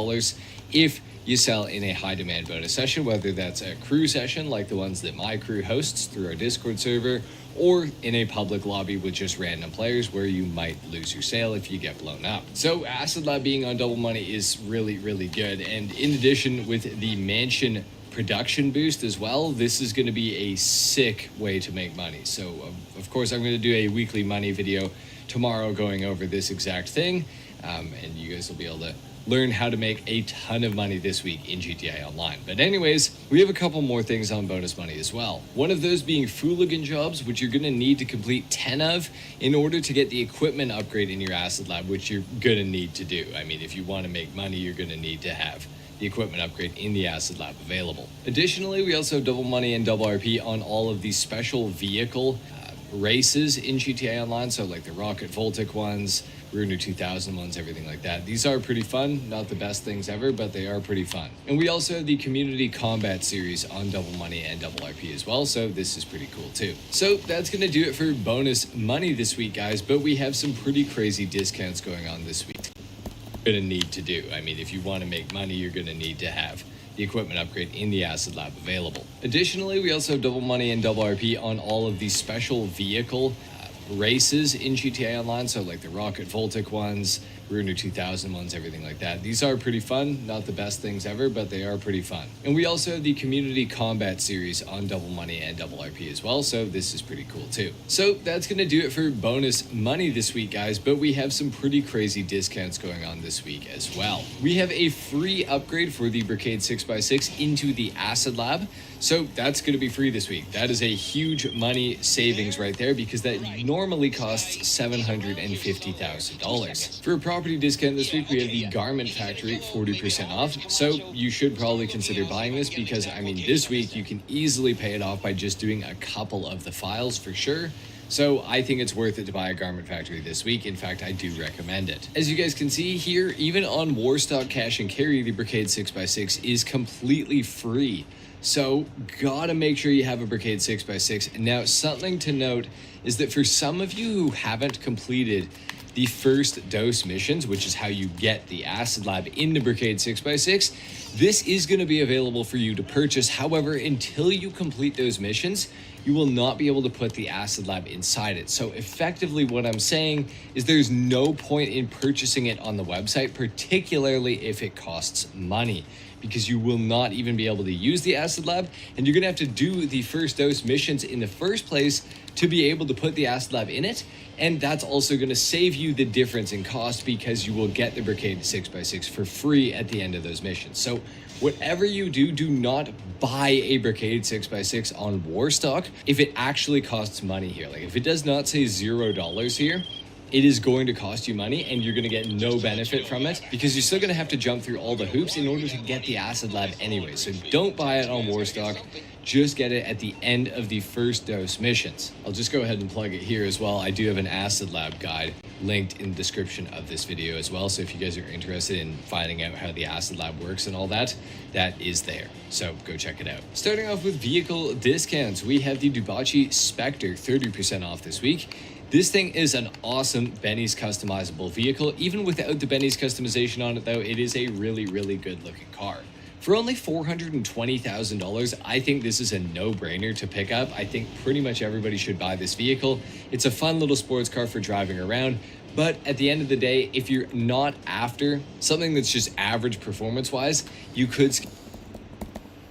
if you sell in a high demand bonus session, whether that's a crew session like the ones that my crew hosts through our Discord server, or in a public lobby with just random players where you might lose your sale if you get blown up. So Acid Lab being on double money is really, really good. And in addition, with the mansion production boost as well, this is going to be a sick way to make money. So of course, I'm going to do a weekly money video tomorrow going over this exact thing, and you guys will be able to learn how to make a ton of money this week in GTA Online. But anyways, we have a couple more things on bonus money as well. One of those being Fooligan jobs, which you're going to need to complete 10 of in order to get the equipment upgrade in your Acid Lab, which you're going to need to do. I mean, if you want to make money, you're going to need to have the equipment upgrade in the Acid Lab available. Additionally, we also have double money and double RP on all of these special vehicle races in GTA Online, so like the Rocket Voltic ones, Ruiner 2000 ones, everything like that. These are pretty fun, not the best things ever, but they are pretty fun. And we also have the Community Combat series on double money and double RP as well, so this is pretty cool too. So that's going to do it for bonus money this week, guys, but we have some pretty crazy discounts going on this week. Going to need to do. I mean, if you want to make money, you're going to need to have the equipment upgrade in the Acid Lab available. Additionally, we also have double money and double RP on all of these special vehicle races in GTA Online, so like the Rocket Voltic ones, Ruiner 2000 ones, everything like that. These are pretty fun, not the best things ever, but they are pretty fun. And we also have the Community Combat series on double money and double RP as well, so this is pretty cool too. So that's going to do it for bonus money this week, guys, but we have some pretty crazy discounts going on this week as well. We have a free upgrade for the Brigade 6x6 into the Acid Lab, so that's going to be free this week. That is a huge money savings right there, because that normally costs $750,000. For a property discount this week, we have the Garment Factory 40% off, so you should probably consider buying this, because I mean, this week you can easily pay it off by just doing a couple of the files for sure. So I think it's worth it to buy a Garment Factory this week. In fact, I do recommend it. As you guys can see here, even on Warstock Cash and Carry, the Brigade 6x6 is completely free. So gotta make sure you have a Brigade 6x6. Now, something to note is that for some of you who haven't completed the first dose missions, which is how you get the Acid Lab in the Brigade 6x6, this is going to be available for you to purchase. However, until you complete those missions, you will not be able to put the Acid Lab inside it. So effectively what I'm saying is there's no point in purchasing it on the website, particularly if it costs money, because you will not even be able to use the Acid Lab, and you're going to have to do the first dose missions in the first place to be able to put the Acid Lab in it. And that's also going to save you the difference in cost, because you will get the Brigade 6x6 for free at the end of those missions. So whatever you do, do not buy a Brigade 6x6 on Warstock if it actually costs money here. Like if it does not say $0 here, it is going to cost you money, and you're going to get no benefit from it, because you're still going to have to jump through all the hoops in order to get the Acid Lab anyway. So don't buy it on Warstock. Just get it at the end of the first dose missions. I'll just go ahead and plug it here as well. I do have an Acid Lab guide linked in the description of this video as well. So if you guys are interested in finding out how the Acid Lab works and all that, that is there. So go check it out. Starting off with vehicle discounts, we have the Dubachi Spectre 30% off this week. This thing is an awesome Benny's customizable vehicle. Even without the Benny's customization on it though, it is a really, really good looking car. For only $420,000, I think this is a no-brainer to pick up. I think pretty much everybody should buy this vehicle. It's a fun little sports car for driving around, But at the end of the day, if you're not after something that's just average performance-wise, you could skip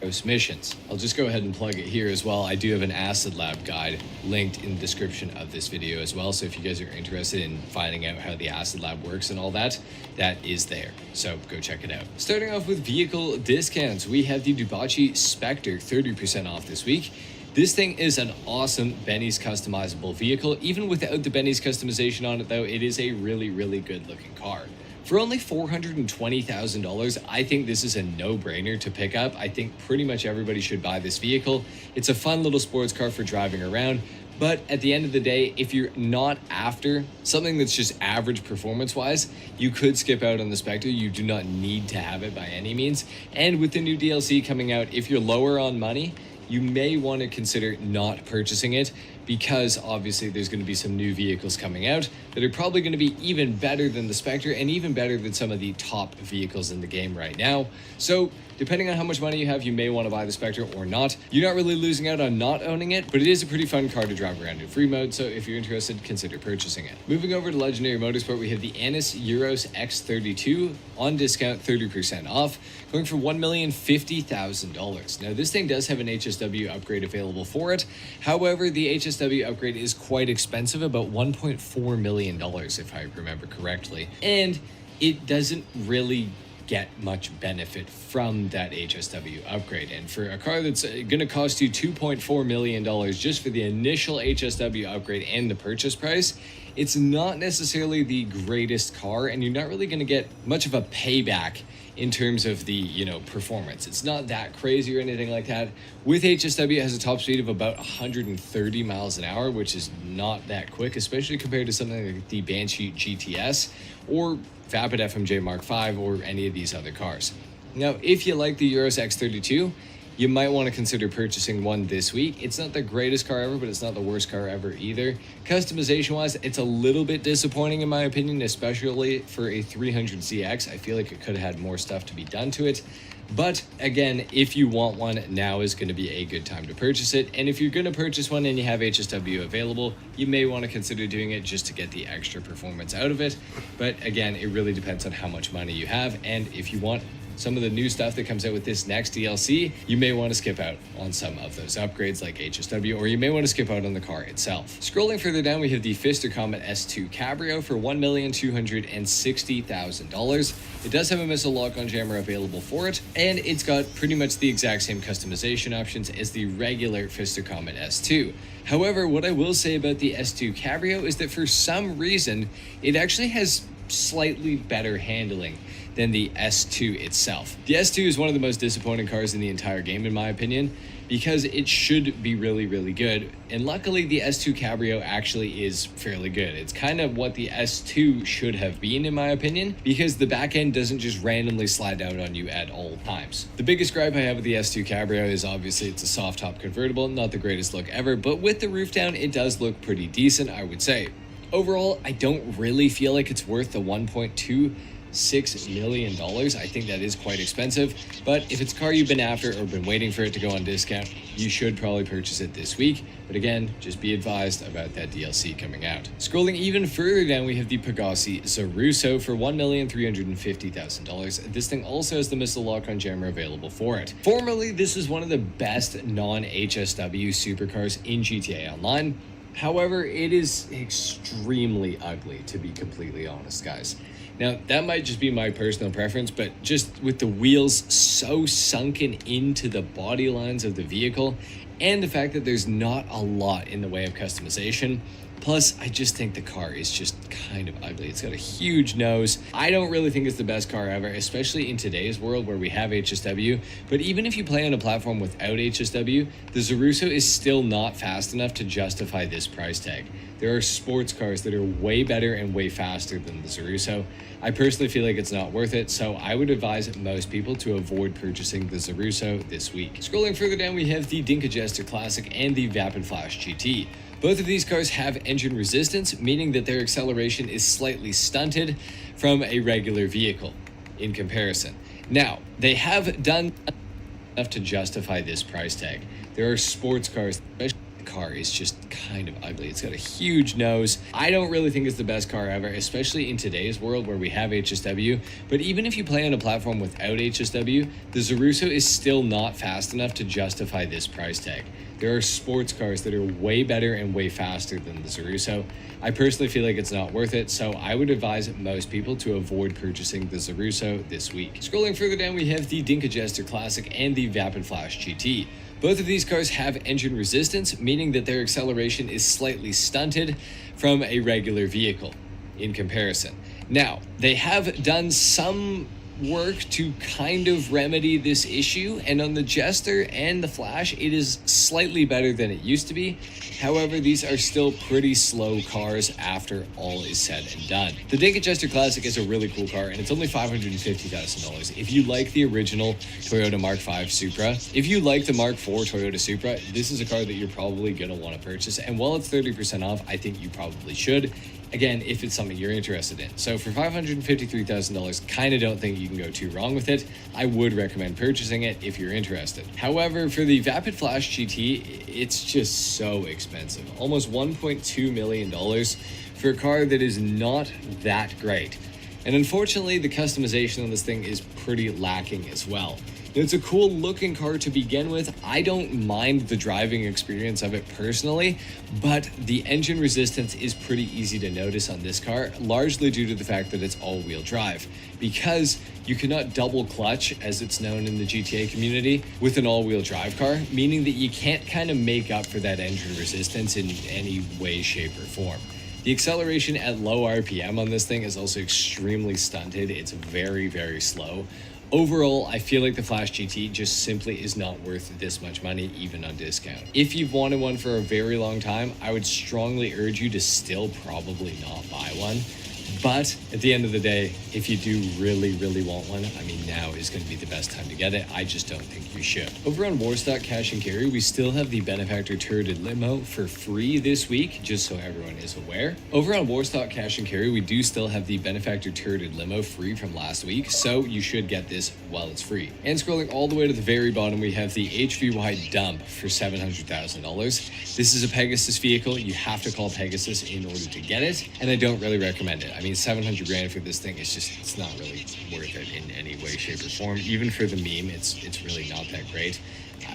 those missions. I'll just go ahead and plug it here as well. I do have an Acid Lab guide linked in the description of this video as well. So if you guys are interested in finding out how the Acid Lab works and all that, that is there. So go check it out. Starting off with vehicle discounts, we have the Dubachi Spectre 30% off this week. This thing is an awesome Benny's customizable vehicle. Even without the Benny's customization on it though, it is a really, really good looking car. For only $420,000, I think this is a no-brainer to pick up. I think pretty much everybody should buy this vehicle. It's a fun little sports car for driving around, but at the end of the day, if you're not after something that's just average performance-wise, you could skip out on the Spectre. You do not need to have it by any means. And with the new DLC coming out, if you're lower on money, you may want to consider not purchasing it, because obviously there's going to be some new vehicles coming out that are probably going to be even better than the Spectre and even better than some of the top vehicles in the game right now. So depending on how much money you have, you may want to buy the Spectre or not. You're not really losing out on not owning it, but it is a pretty fun car to drive around in free mode, so if you're interested, consider purchasing it. Moving over to Legendary Motorsport, we have the Annis Euros X32 on discount, 30% off, going for $1,050,000. Now this thing does have an HSW upgrade available for it. However, the HSW upgrade is quite expensive, about $1.4 million if I remember correctly, and it doesn't really get much benefit from that HSW upgrade. And for a car that's going to cost you $2.4 million just for the initial HSW upgrade and the purchase price, it's not necessarily the greatest car, and you're not really going to get much of a payback in terms of the, performance. It's not that crazy or anything like that. With HSW, it has a top speed of about 130 miles an hour, which is not that quick, especially compared to something like the Banshee GTS or Vapid FMJ Mark V or any of these other cars. Now, if you like the Euros X32, you might want to consider purchasing one this week. It's not the greatest car ever, but it's not the worst car ever either. Customization-wise, it's a little bit disappointing in my opinion, especially for a 300ZX. I feel like it could have had more stuff to be done to it. But again, if you want one, now is going to be a good time to purchase it. And if you're going to purchase one and you have HSW available, you may want to consider doing it just to get the extra performance out of it. But again, it really depends on how much money you have. And if you want some of the new stuff that comes out with this next DLC, you may want to skip out on some of those upgrades like HSW, or you may want to skip out on the car itself. Scrolling further down, we have the Pfister Comet S2 Cabrio for $1,260,000. It does have a missile lock-on jammer available for it, and it's got pretty much the exact same customization options as the regular Pfister Comet S2. However, what I will say about the S2 Cabrio is that for some reason, it actually has slightly better handling than the S2 itself. The S2 is one of the most disappointing cars in the entire game, in my opinion, because it should be really, really good. And luckily, the S2 Cabrio actually is fairly good. It's kind of what the S2 should have been, in my opinion, because the back end doesn't just randomly slide out on you at all times. The biggest gripe I have with the S2 Cabrio is obviously it's a soft top convertible, not the greatest look ever, but with the roof down, it does look pretty decent, I would say. Overall, I don't really feel like it's worth the $1.26 million. I think that is quite expensive, but if it's a car you've been after or been waiting for it to go on discount, you should probably purchase it this week. But again, just be advised about that DLC coming out. Scrolling even further down, we have the Pegassi Zaruso for $1,350,000. This thing also has the missile lock-on jammer available for it. Formerly, this is one of the best non-HSW supercars in GTA Online. However, it is extremely ugly, to be completely honest, guys. Now, that might just be my personal preference, but just with the wheels so sunken into the body lines of the vehicle, and the fact that there's not a lot in the way of customization, plus I just think the car is just kind of ugly. It's got a huge nose. I don't really think it's the best car ever, especially in today's world where we have HSW, but even if you play on a platform without HSW, the Zaruso is still not fast enough to justify this price tag. There are sports cars that are way better and way faster than the Zaruso. I personally feel like it's not worth it, so I would advise most people to avoid purchasing the Zaruso this week. Scrolling further down, we have the Dinka Jester Classic and the Vapid Flash GT. Both of these cars have engine resistance, meaning that their acceleration is slightly stunted from a regular vehicle in comparison. Now, they have done enough to justify this price tag. There are sports cars, especially car is just kind of ugly. It's got a huge nose. I don't really think it's the best car ever, especially in today's world where we have HSW. But even if you play on a platform without HSW, the Zaruso is still not fast enough to justify this price tag. There are sports cars that are way better and way faster than the Zaruso. I personally feel like it's not worth it, so I would advise most people to avoid purchasing the Zaruso this week. Scrolling further down, we have the Dinka Jester Classic and the Vapid Flash GT. Both of these cars have engine resistance, meaning that their acceleration is slightly stunted from a regular vehicle in comparison. Now, they have done some work to kind of remedy this issue, and on the Jester and the Flash it is slightly better than it used to be. However, these are still pretty slow cars after all is said and done. The Dinka Jester Classic is a really cool car, and it's only $550,000. If you like the original Toyota Mark V Supra, if you like the Mark IV Toyota Supra, this is a car that you're probably going to want to purchase, and while it's 30% off, I think you probably should. Again, if it's something you're interested in. So for $553,000, kind of don't think you can go too wrong with it. I would recommend purchasing it if you're interested. However, for the Vapid Flash GT, it's just so expensive. Almost $1.2 million for a car that is not that great. And unfortunately, the customization on this thing is pretty lacking as well. It's a cool looking car to begin with. I don't mind the driving experience of it personally, but the engine resistance is pretty easy to notice on this car, largely due to the fact that it's all-wheel drive, because you cannot double clutch, as it's known in the GTA community, with an all-wheel drive car, meaning that you can't kind of make up for that engine resistance in any way, shape, or form. The acceleration at low RPM on this thing is also extremely stunted. It's very, very slow. Overall, I feel like the Flash GT just simply is not worth this much money, even on discount. If you've wanted one for a very long time, I would strongly urge you to still probably not buy one. But at the end of the day, if you do really, really want one, I mean, now is going to be the best time to get it. I just don't think you should. Over on Warstock Cash and Carry, we still have the Benefactor Turreted Limo for free this week, just so everyone is aware. Over on Warstock Cash and Carry, we do still have the Benefactor Turreted Limo free from last week, so you should get this while it's free. And scrolling all the way to the very bottom, we have the HVY Dump for $700,000. This is a Pegasus vehicle. You have to call Pegasus in order to get it, and I don't really recommend it. I mean, 700 grand for this thing is just, it's not really worth it in any way, shape, or form. Even for the meme, it's really not that great.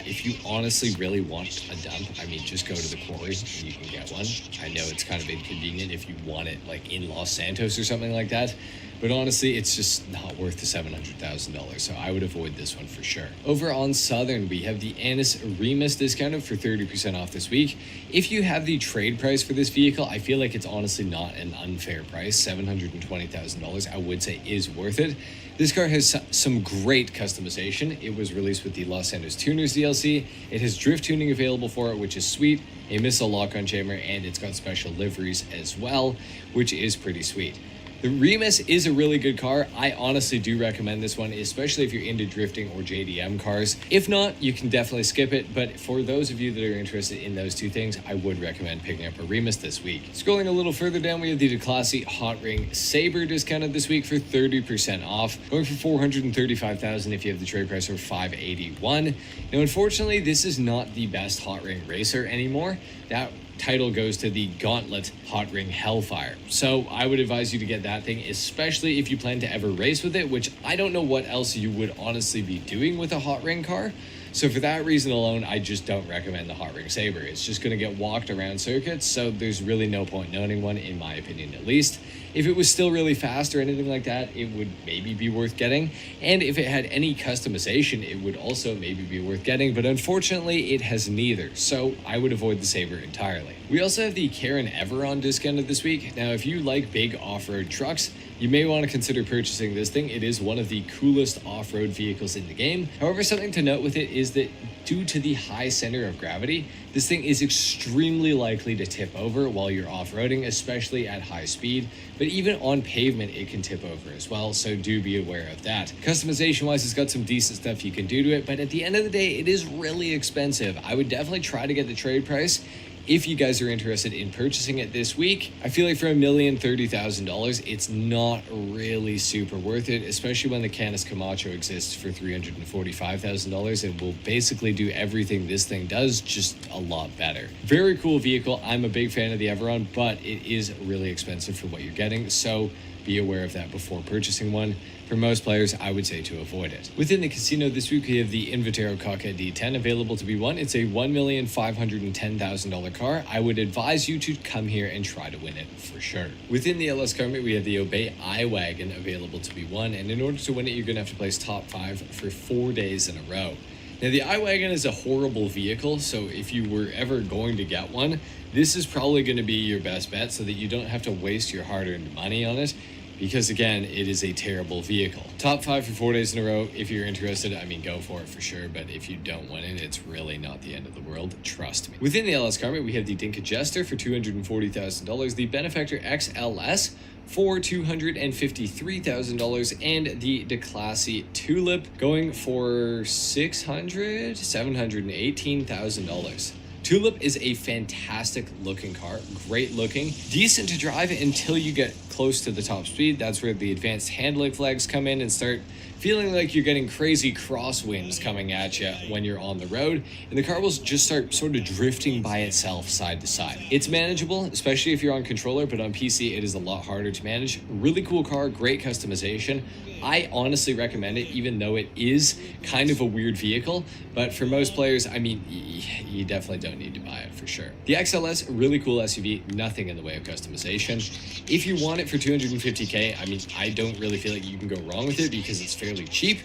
If you honestly really want a dump, I mean, just go to the quarry and you can get one. I know it's kind of inconvenient if you want it like in Los Santos or something like that, but honestly, it's just not worth the $700,000, so I would avoid this one for sure. Over on Southern, we have the Annis Remus discounted for 30% off this week. If you have the trade price for this vehicle, I feel like it's honestly not an unfair price. $720,000, I would say, is worth it. This car has some great customization. It was released with the Los Santos Tuners DLC. It has drift tuning available for it, which is sweet, a missile lock-on chamber, and it's got special liveries as well, which is pretty sweet. The Remus is a really good car. I honestly do recommend this one, especially if you're into drifting or JDM cars. If not, you can definitely skip it, but for those of you that are interested in those two things, I would recommend picking up a Remus this week. Scrolling a little further down, we have the Declassy Hot Ring Sabre discounted this week for 30% off, going for $435,000 if you have the trade price of $581. Now, unfortunately, this is not the best Hot Ring racer anymore. That title goes to the Gauntlet Hot Ring Hellfire. So I would advise you to get that thing, especially if you plan to ever race with it, which I don't know what else you would honestly be doing with a Hot Ring car. So for that reason alone, I just don't recommend the Hot Ring Sabre. It's just going to get walked around circuits, so there's really no point in owning one, in my opinion at least. If it was still really fast or anything like that, it would maybe be worth getting. And if it had any customization, it would also maybe be worth getting, but unfortunately it has neither, so I would avoid the Sabre entirely. We also have the Karen Everon discounted this week. Now, if you like big off-road trucks, you may want to consider purchasing this thing. It is one of the coolest off-road vehicles in the game. However, something to note with it is that due to the high center of gravity, this thing is extremely likely to tip over while you're off-roading, especially at high speed. But even on pavement, it can tip over as well, so do be aware of that. Customization-wise, it's got some decent stuff you can do to it, but at the end of the day, it is really expensive. I would definitely try to get the trade price. if you guys are interested in purchasing it this week, I feel like for $1,030,000, it's not really super worth it, especially when the Canis Camacho exists for $345,000 and will basically do everything this thing does, just a lot better. Very cool vehicle. I'm a big fan of the Everon, but it is really expensive for what you're getting, so be aware of that before purchasing one. For most players, I would say to avoid it. Within the casino this week, we have the Invitero Coquette D10 available to be won. It's a $1,510,000 car. I would advise you to come here and try to win it for sure. Within the LS car meet, we have the Obey iWagon available to be won, and in order to win it, you're going to have to place top 5 for 4 days in a row. Now, the iWagon is a horrible vehicle, so if you were ever going to get one, this is probably going to be your best bet so that you don't have to waste your hard-earned money on it, because again, it is a terrible vehicle. Top 5 for 4 days in a row. If you're interested, I mean, go for it for sure, but if you don't win it, it's really not the end of the world, trust me. Within the LS car meet, we have the Dinka Jester for $240,000, the Benefactor XLS for $253,000, and the DeClassy Tulip going for $718,000. Tulip is a fantastic looking car, great looking, decent to drive until you get close to the top speed. That's where the advanced handling flags come in and start feeling like you're getting crazy crosswinds coming at you when you're on the road, and the car will just start sort of drifting by itself side to side. It's manageable, especially if you're on controller, but on PC it is a lot harder to manage. Really cool car, great customization. I honestly recommend it, even though it is kind of a weird vehicle, but for most players, I mean, you definitely don't need to buy it for sure. The XLS, really cool SUV, nothing in the way of customization. If you want it for $250K, I mean, I don't really feel like you can go wrong with it because it's fairly cheap,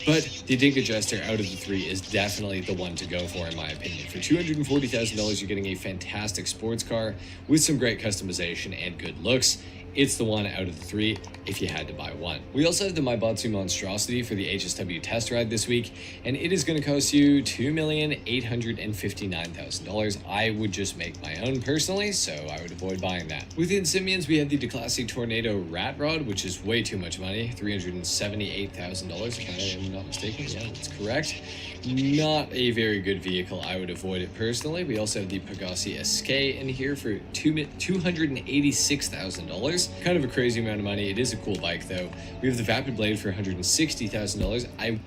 but the Dinka Jester out of the 3 is definitely the one to go for in my opinion. For $240,000, you're getting a fantastic sports car with some great customization and good looks. It's the one out of the 3 if you had to buy one. We also have the Maibatsu Monstrosity for the HSW test ride this week, and it is going to cost you $2,859,000. I would just make my own personally, so I would avoid buying that. Within Simeon's, we have the DeClassy Tornado Rat Rod, which is way too much money, $378,000 if I am not mistaken. Yeah, that's correct. Not a very good vehicle. I would avoid it personally. We also have the Pegassi Escape in here for $286,000. Kind of a crazy amount of money. It is a cool bike though. We have the Vapid Blade for $160,000. I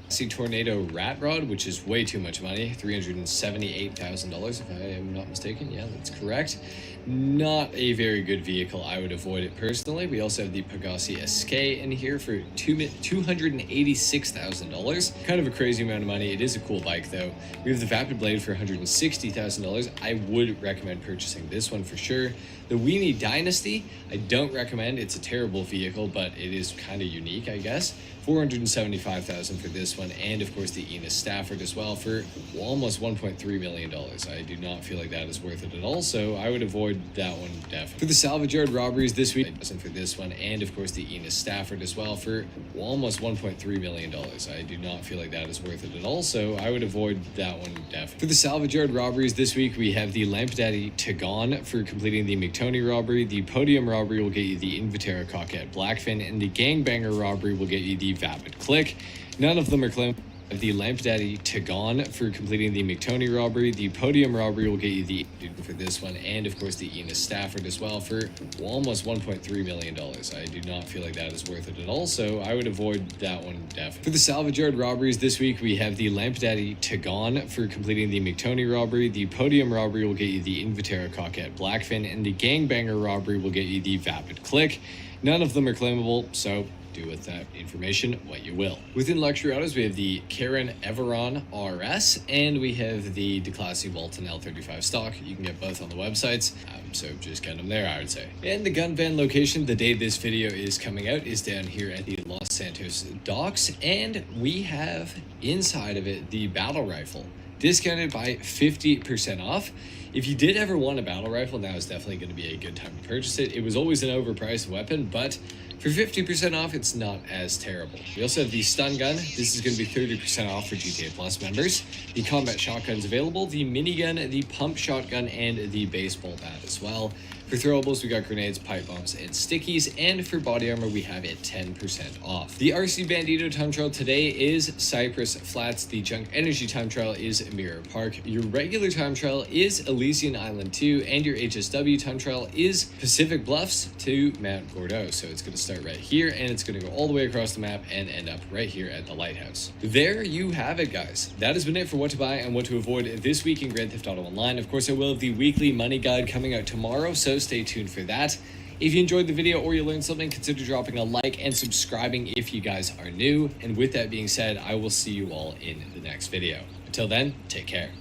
see Tornado Rat Rod, which is way too much money, $378,000 if I am not mistaken. Yeah, that's correct. Not a very good vehicle. I would avoid it personally. We also have the Pegassi Escape in here for $286,000. Kind of a crazy amount of money. It is a cool bike though. We have the Vapid Blade for $160,000. I would recommend purchasing this one for sure. The Weenie Dynasty, I don't recommend. It's a terrible vehicle, but it is kind of unique, I guess. $475,000 for this one, and of course the Enos Stafford as well for almost $1.3 million. I do not feel like that is worth it at all, so I would avoid that one definitely. For the salvage yard robberies this week, for this one, and of course the Enos Stafford as well for almost $1.3 million. I do not feel like that is worth it at all, so I would avoid that one definitely. For the salvage yard robberies this week, we have the Lamp Daddy Tagon for completing the McTony robbery. The Podium robbery will get you the Invitero Coquette Blackfin, and the Gangbanger robbery will get you the Vapid Click. None of them are claimed. The Lamp Daddy Tagon for completing the McTony robbery. The Podium robbery will get you the for this one, and of course the Enos Stafford as well for almost $1.3 million. I do not feel like that is worth it at all, so I would avoid that one definitely. For the salvage yard robberies this week, we have the Lamp Daddy Tagon for completing the McTony robbery. The Podium robbery will get you the Invitero Coquette Blackfin, and the Gangbanger robbery will get you the Vapid Click. None of them are claimable, so do with that information what you will. Within luxury autos, we have the Karen Everon RS, and we have the DeClassy Walton L35 stock. You can get both on the websites, so just get them there, I would say. And the gun van location, the day this video is coming out, is down here at the Los Santos docks, and we have inside of it the battle rifle, discounted by 50% off. If you did ever want a battle rifle, now is definitely going to be a good time to purchase it. It was always an overpriced weapon, but for 50% off, it's not as terrible. We also have the stun gun. This is going to be 30% off for GTA Plus members. The combat shotgun's available, the minigun, the pump shotgun, and the baseball bat as well For throwables, we got grenades, pipe bombs, and stickies, and for body armor, we have it 10% off. The RC Bandito time trial today is Cypress Flats. The Junk Energy time trial is Mirror Park. Your regular time trial is Elysian Island 2, and your HSW time trial is Pacific Bluffs to Mount Gordeau. So it's going to start right here, and it's going to go all the way across the map and end up right here at the lighthouse. There you have it, guys. That has been it for what to buy and what to avoid this week in Grand Theft Auto Online. Of course, I will have the weekly money guide coming out tomorrow, so stay tuned for that. If you enjoyed the video or you learned something, consider dropping a like and subscribing if you guys are new. And with that being said, I will see you all in the next video. Until then, take care.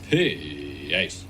Peace.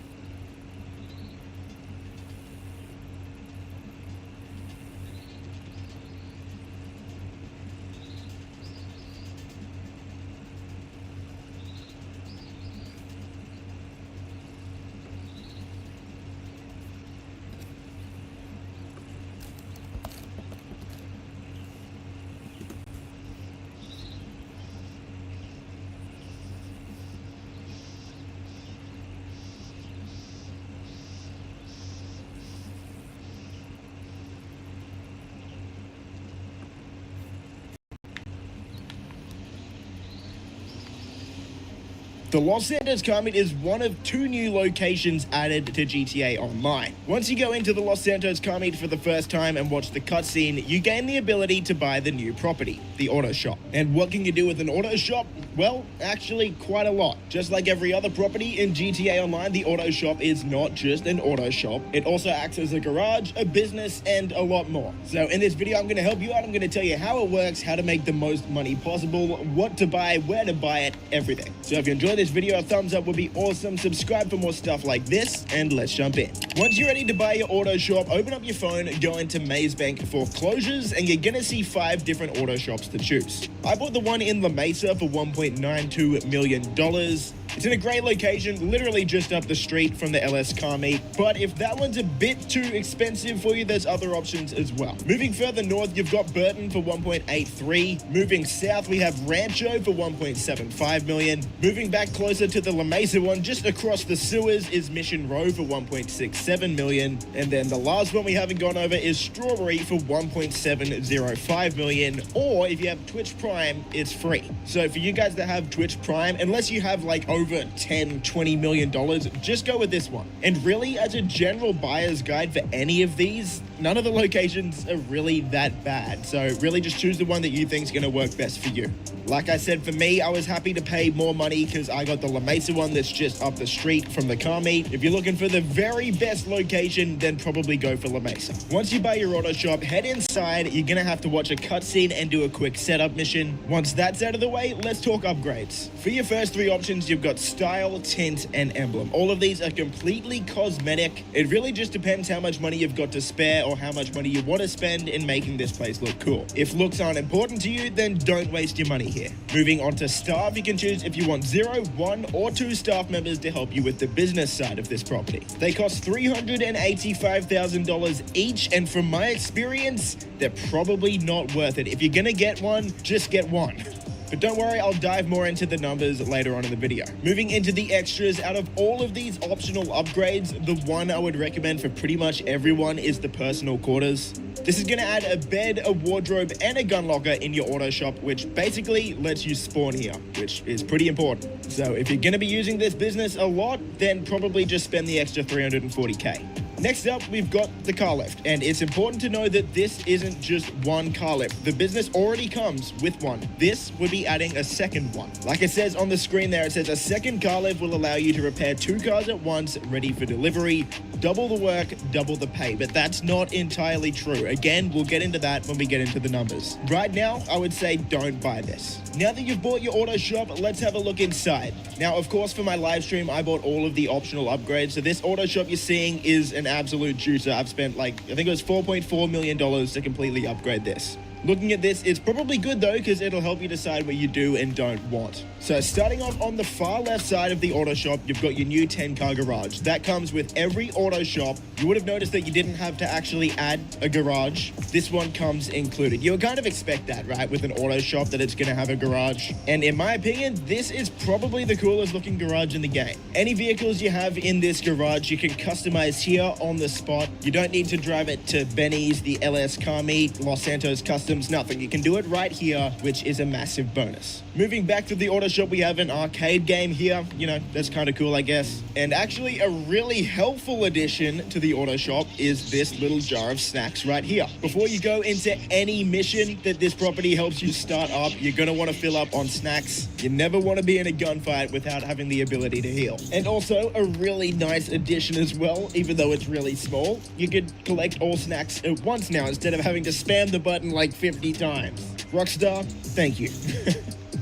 The Los Santos car meet is one of 2 new locations added to GTA Online. Once you go into the Los Santos car meet for the first time and watch the cutscene, you gain the ability to buy the new property, the auto shop. And what can you do with an auto shop? Well, actually quite a lot. Just like every other property in GTA Online, the auto shop is not just an auto shop. It also acts as a garage, a business, and a lot more. So in this video, I'm going to help you out. I'm going to tell you how it works, how to make the most money possible, what to buy, where to buy it, everything. So if you enjoyed this video, a thumbs up would be awesome. Subscribe for more stuff like this, and let's jump in. Once you're ready to buy your auto shop, open up your phone, go into Maze Bank foreclosures, and you're gonna see 5 different auto shops to choose. I bought the one in La Mesa for $1.92 million. It's in a great location, literally just up the street from the LS car meet. But if that one's a bit too expensive for you, there's other options as well. Moving further north, you've got Burton for $1.83. Moving south, we have Rancho for $1.75 million. Moving back closer to the La Mesa one, just across the sewers, is Mission Row for $1.67 million. And then the last one we haven't gone over is Strawberry for $1.705 million. Or if you have Twitch Prime, it's free. So for you guys that have Twitch Prime, unless you have like over $10-20 million, just go with this one. And really, as a general buyer's guide for any of these, none of the locations are really that bad. So really just choose the one that you think is going to work best for you. Like I said, for me, I was happy to pay more money because I got the La Mesa one that's just up the street from the car meet. If you're looking for the very best location, then probably go for La Mesa. Once you buy your auto shop, head inside. You're going to have to watch a cutscene and do a quick setup mission. Once that's out of the way, let's talk upgrades. For your first 3 options, you've got Style, Tint, and Emblem. All of these are completely cosmetic. It really just depends how much money you've got to spare or how much money you want to spend in making this place look cool. If looks aren't important to you, then don't waste your money here. Moving on to staff, you can choose if you want 0, 1, or 2 staff members to help you with the business side of this property. They cost $385,000 each, and from my experience, they're probably not worth it. If you're gonna get one, just get one. But don't worry, I'll dive more into the numbers later on in the video. Moving into the extras, out of all of these optional upgrades, the one I would recommend for pretty much everyone is the personal quarters. This is going to add a bed, a wardrobe, and a gun locker in your auto shop, which basically lets you spawn here, which is pretty important. So if you're going to be using this business a lot, then probably just spend the extra $340K. Next up, we've got the car lift, and it's important to know that this isn't just one car lift. The business already comes with one. This would be adding a second one. Like it says on the screen there, it says a second car lift will allow you to repair 2 cars at once, ready for delivery. Double the work, double the pay, but that's not entirely true. Again, we'll get into that when we get into the numbers. Right now, I would say don't buy this. Now that you've bought your auto shop, let's have a look inside. Now, of course, for my live stream, I bought all of the optional upgrades. So this auto shop you're seeing is an absolute juicer. I've spent I think it was $4.4 million to completely upgrade this. Looking at this is probably good though, because it'll help you decide what you do and don't want. So starting off on the far left side of the auto shop, you've got your new 10-car garage. That comes with every auto shop. You would have noticed that you didn't have to actually add a garage. This one comes included. You would kind of expect that, right? With an auto shop, that it's going to have a garage. And in my opinion, this is probably the coolest looking garage in the game. Any vehicles you have in this garage, you can customize here on the spot. You don't need to drive it to Benny's, the LS Car Meet, Los Santos Customs, nothing. You can do it right here, which is a massive bonus. Moving back to the auto shop, we have an arcade game here. You know, that's kind of cool, I guess. And actually, a really helpful addition to the auto shop is this little jar of snacks right here. Before you go into any mission that this property helps you start up, you're going to want to fill up on snacks. You never want to be in a gunfight without having the ability to heal. And also, a really nice addition as well, even though it's really small. You could collect all snacks at once now instead of having to spam the button like 50 times. Rockstar, thank you.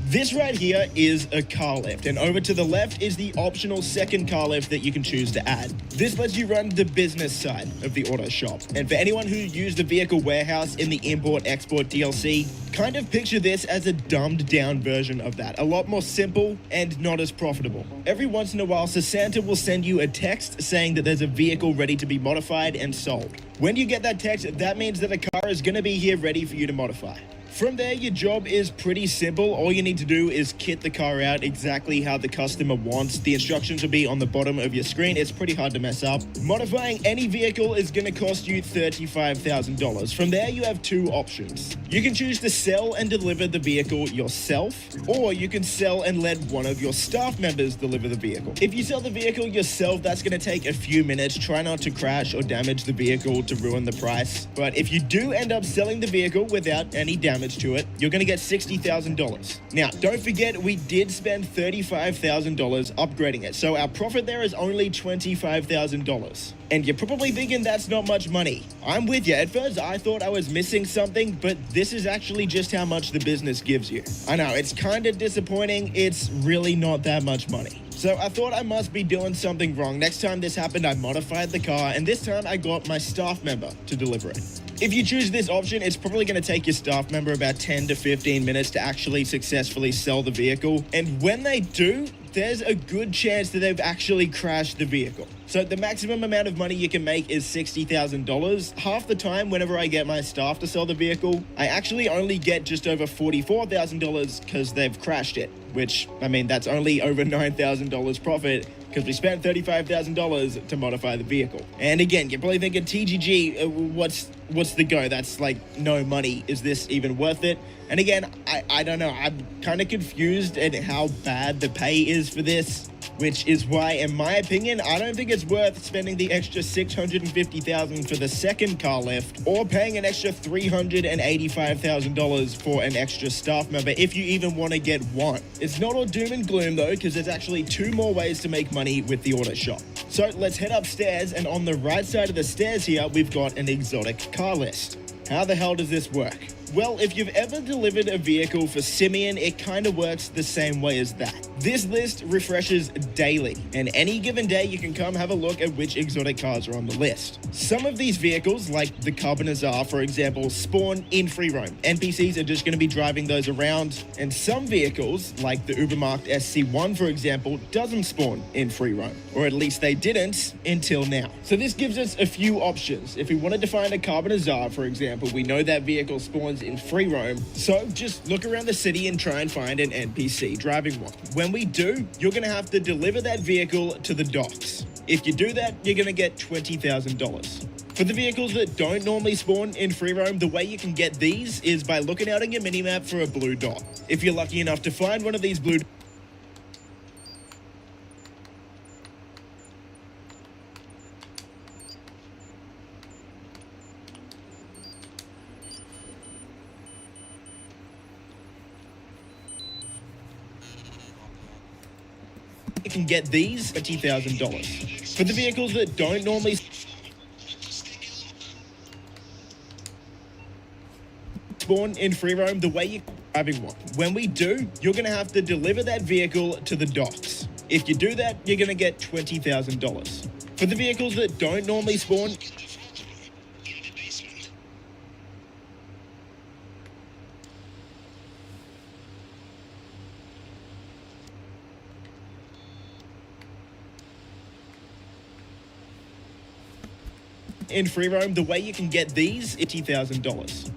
This right here is a car lift, and over to the left is the optional second car lift that you can choose to add. This lets you run the business side of the auto shop. And for anyone who used the vehicle warehouse in the import-export DLC, kind of picture this as a dumbed down version of that. A lot more simple and not as profitable. Every once in a while, Santa will send you a text saying that there's a vehicle ready to be modified and sold. When you get that text, that means that a car is going to be here ready for you to modify. From there, your job is pretty simple. All you need to do is kit the car out exactly how the customer wants. The instructions will be on the bottom of your screen. It's pretty hard to mess up. Modifying any vehicle is going to cost you $35,000. From there, you have two options. You can choose to sell and deliver the vehicle yourself, or you can sell and let one of your staff members deliver the vehicle. If you sell the vehicle yourself, that's going to take a few minutes. Try not to crash or damage the vehicle to ruin the price. But if you do end up selling the vehicle without any damage to it, you're going to get $60,000. Now, don't forget, we did spend $35,000 upgrading it, so our profit there is only $25,000. And you're probably thinking that's not much money. I'm with you. At first, I thought I was missing something, but this is actually just how much the business gives you. I know, it's kind of disappointing. It's really not that much money. So I thought I must be doing something wrong. Next time this happened, I modified the car, and this time I got my staff member to deliver it. If you choose this option, it's probably going to take your staff member about 10 to 15 minutes to actually successfully sell the vehicle. And when they do, there's a good chance that they've actually crashed the vehicle. So the maximum amount of money you can make is $60,000. Half the time, whenever I get my staff to sell the vehicle, I actually only get just over $44,000 because they've crashed it, which, I mean, that's only over $9,000 profit because we spent $35,000 to modify the vehicle. And again, you're probably thinking, TGG, what's the go? That's like no money. Is this even worth it? And again, I don't know. I'm kind of confused at how bad the pay is for this, which is why, in my opinion, I don't think it's worth spending the extra $650,000 for the second car lift, or paying an extra $385,000 for an extra staff member if you even want to get one. It's not all doom and gloom though, because there's actually two more ways to make money with the auto shop. So let's head upstairs, and on the right side of the stairs here, we've got an exotic car list. How the hell does this work? Well, if you've ever delivered a vehicle for Simeon, it kind of works the same way as that. This list refreshes daily, and any given day you can come have a look at which exotic cars are on the list. Some of these vehicles, like the Carbonazar, for example, spawn in free roam. NPCs are just going to be driving those around, and some vehicles, like the Ubermarkt SC1, for example, doesn't spawn in free roam, or at least they didn't until now. So this gives us a few options. If we wanted to find a Carbonazar, for example, we know that vehicle spawns in free roam, so just look around the city and try and find an NPC driving one. When we do, you're going to have to deliver that vehicle to the docks. If you do that, you're going to get $20,000. For the vehicles that don't normally spawn in free roam, the way you can get these is by looking out on your minimap for a blue dot. If you're lucky enough to find one of these blue dots, you can get these $20,000. For the vehicles that don't normally spawn in free roam, the way you're driving one. When we do, you're going to have to deliver that vehicle to the docks. If you do that, you're going to get $20,000. For the vehicles that don't normally spawn in free roam, the way you can get these is $80,000.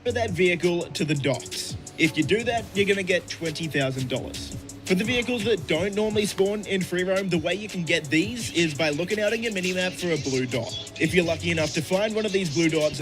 For that vehicle to the docks. If you do that, you're going to get $20,000. For the vehicles that don't normally spawn in free roam, the way you can get these is by looking out on your minimap for a blue dot. If you're lucky enough to find one of these blue dots,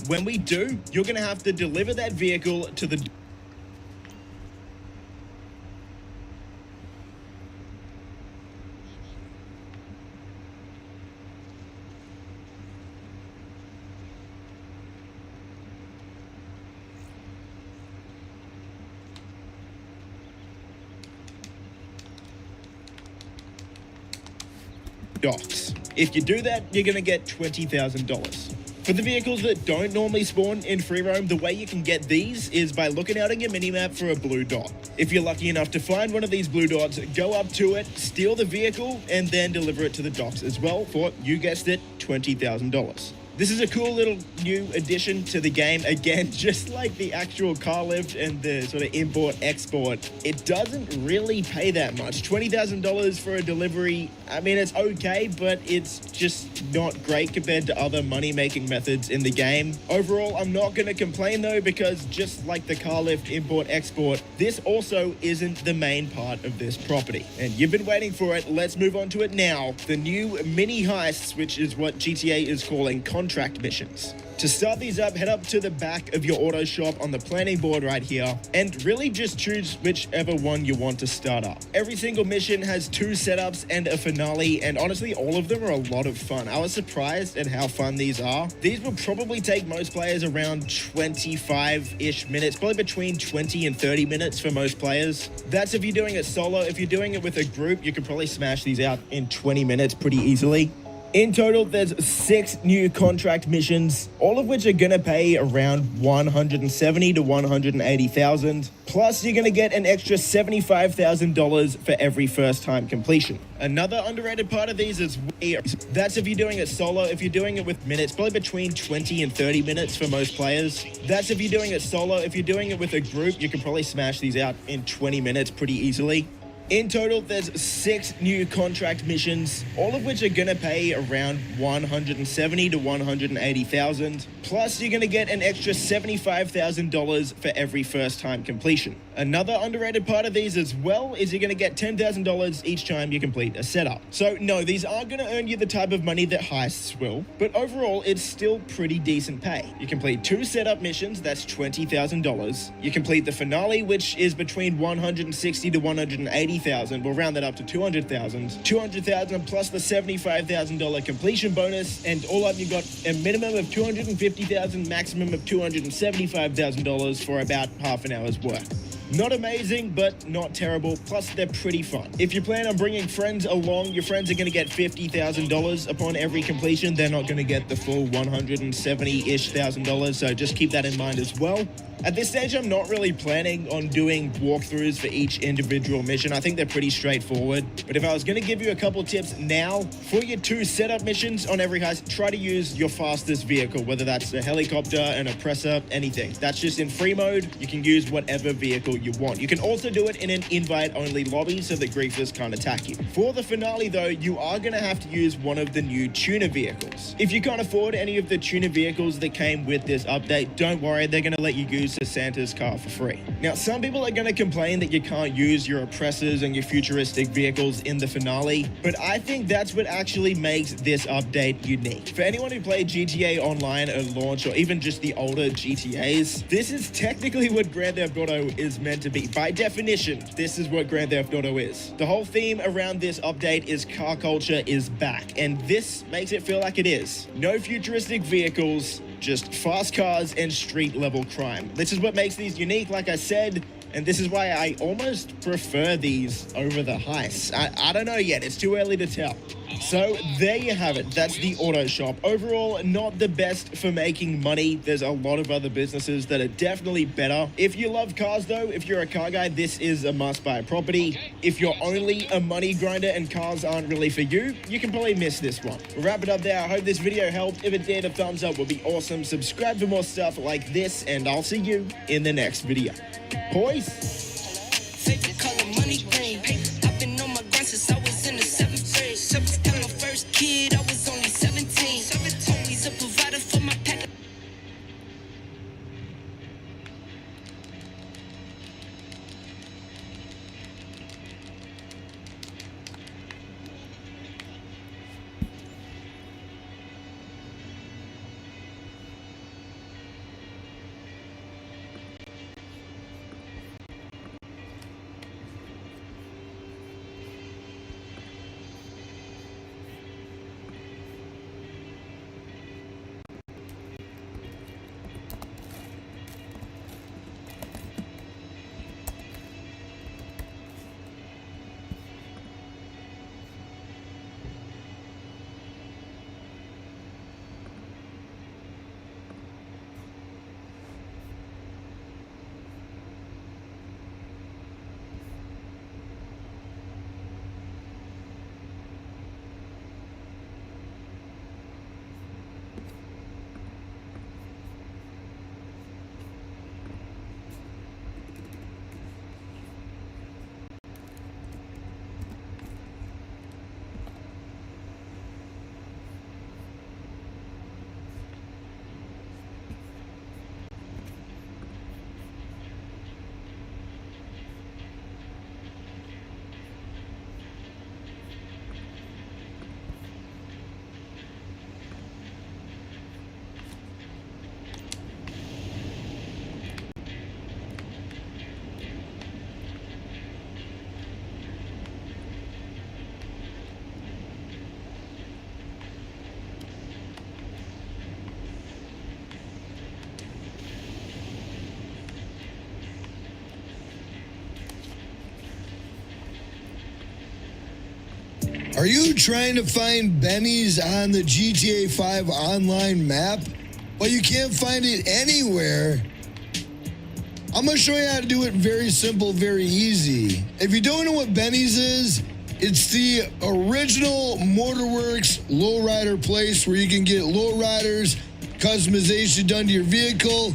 when we do, you're going to have to deliver that vehicle to the docks. If you do that, you're going to get $20,000. For the vehicles that don't normally spawn in free roam, the way you can get these is by looking out on your minimap for a blue dot. If you're lucky enough to find one of these blue dots, go up to it, steal the vehicle, and then deliver it to the docks as well for, you guessed it, $20,000. This is a cool little new addition to the game. Again, just like the actual car lift and the sort of import-export, it doesn't really pay that much. $20,000 for a delivery, I mean, it's okay, but it's just not great compared to other money-making methods in the game. Overall, I'm not going to complain though, because just like the car lift, import-export, this also isn't the main part of this property. And you've been waiting for it, let's move on to it now. The new mini heists, which is what GTA is calling contract missions. To start these up, head up to the back of your auto shop on the planning board right here, and really just choose whichever one you want to start up. Every single mission has 2 setups and a finale, and honestly, all of them are a lot of fun. I was surprised at how fun these are. These will probably take most players around 25-ish minutes, probably between 20 and 30 minutes for most players. That's if you're doing it solo. If you're doing it with a group, you can probably smash these out in 20 minutes pretty easily. In total, there's 6 new contract missions, all of which are gonna pay around $170,000 to $180,000. Plus, you're gonna get an extra $75,000 for every first-time completion. Another underrated part of these is that's if you're doing it solo. If you're doing it with minutes, probably between 20 and 30 minutes for most players. That's if you're doing it solo. If you're doing it with a group, you can probably smash these out in 20 minutes pretty easily. In total, there's 6 new contract missions, all of which are gonna pay around $170,000 to $180,000. Plus, you're gonna get an extra $75,000 for every first-time completion. Another underrated part of these as well is you're gonna get $10,000 each time you complete a setup. So no, these aren't gonna earn you the type of money that heists will, but overall, it's still pretty decent pay. You complete 2 setup missions, that's $20,000. You complete the finale, which is between $160,000 to $180,000. We'll round that up to $200,000. $200,000 plus the $75,000 completion bonus, and all up you got a minimum of $250,000, maximum of $275,000 for about half an hour's work. Not amazing, but not terrible. Plus, they're pretty fun. If you plan on bringing friends along, your friends are going to get $50,000 upon every completion. They're not going to get the full $170,000, so just keep that in mind as well. At this stage, I'm not really planning on doing walkthroughs for each individual mission. I think they're pretty straightforward. But if I was going to give you a couple tips now, for your 2 setup missions on every heist, try to use your fastest vehicle, whether that's a helicopter, an oppressor, anything. That's just in free mode. You can use whatever vehicle you want. You can also do it in an invite-only lobby so that griefers can't attack you. For the finale, though, you are going to have to use one of the new tuner vehicles. If you can't afford any of the tuner vehicles that came with this update, don't worry, they're going to let you use Santa's car for free. Now, some people are going to complain that you can't use your oppressors and your futuristic vehicles in the finale, but I think that's what actually makes this update unique. For anyone who played GTA Online at launch, or even just the older GTAs, this is technically what Grand Theft Auto is meant to be. By definition, this is what Grand Theft Auto is. The whole theme around this update is car culture is back, and this makes it feel like it is. No futuristic vehicles, just fast cars and street level crime. This is what makes these unique, like I said, and this is why I almost prefer these over the heists. I don't know yet, it's too early to tell. So there you have it, that's the auto shop. Overall, not the best for making money. There's a lot of other businesses that are definitely better. If you love cars though, if you're a car guy, this is a must-buy property. If you're only a money grinder and cars aren't really for you, you can probably miss this one. We'll wrap it up there. I hope this video helped. If it did, a thumbs up would be awesome. Subscribe for more stuff like this, and I'll see you in the next video. Boys. Favorite color, money green. I've been on my grind since I was in the 7th grade. I'm my first kid, I was only 17. Always a provider for my pack. Are you trying to find Benny's on the GTA 5 online map, but you can't find it anywhere? I'm going to show you how to do it very simple, very easy. If you don't know what Benny's is, it's the original Motorworks lowrider place where you can get lowriders, customization done to your vehicle,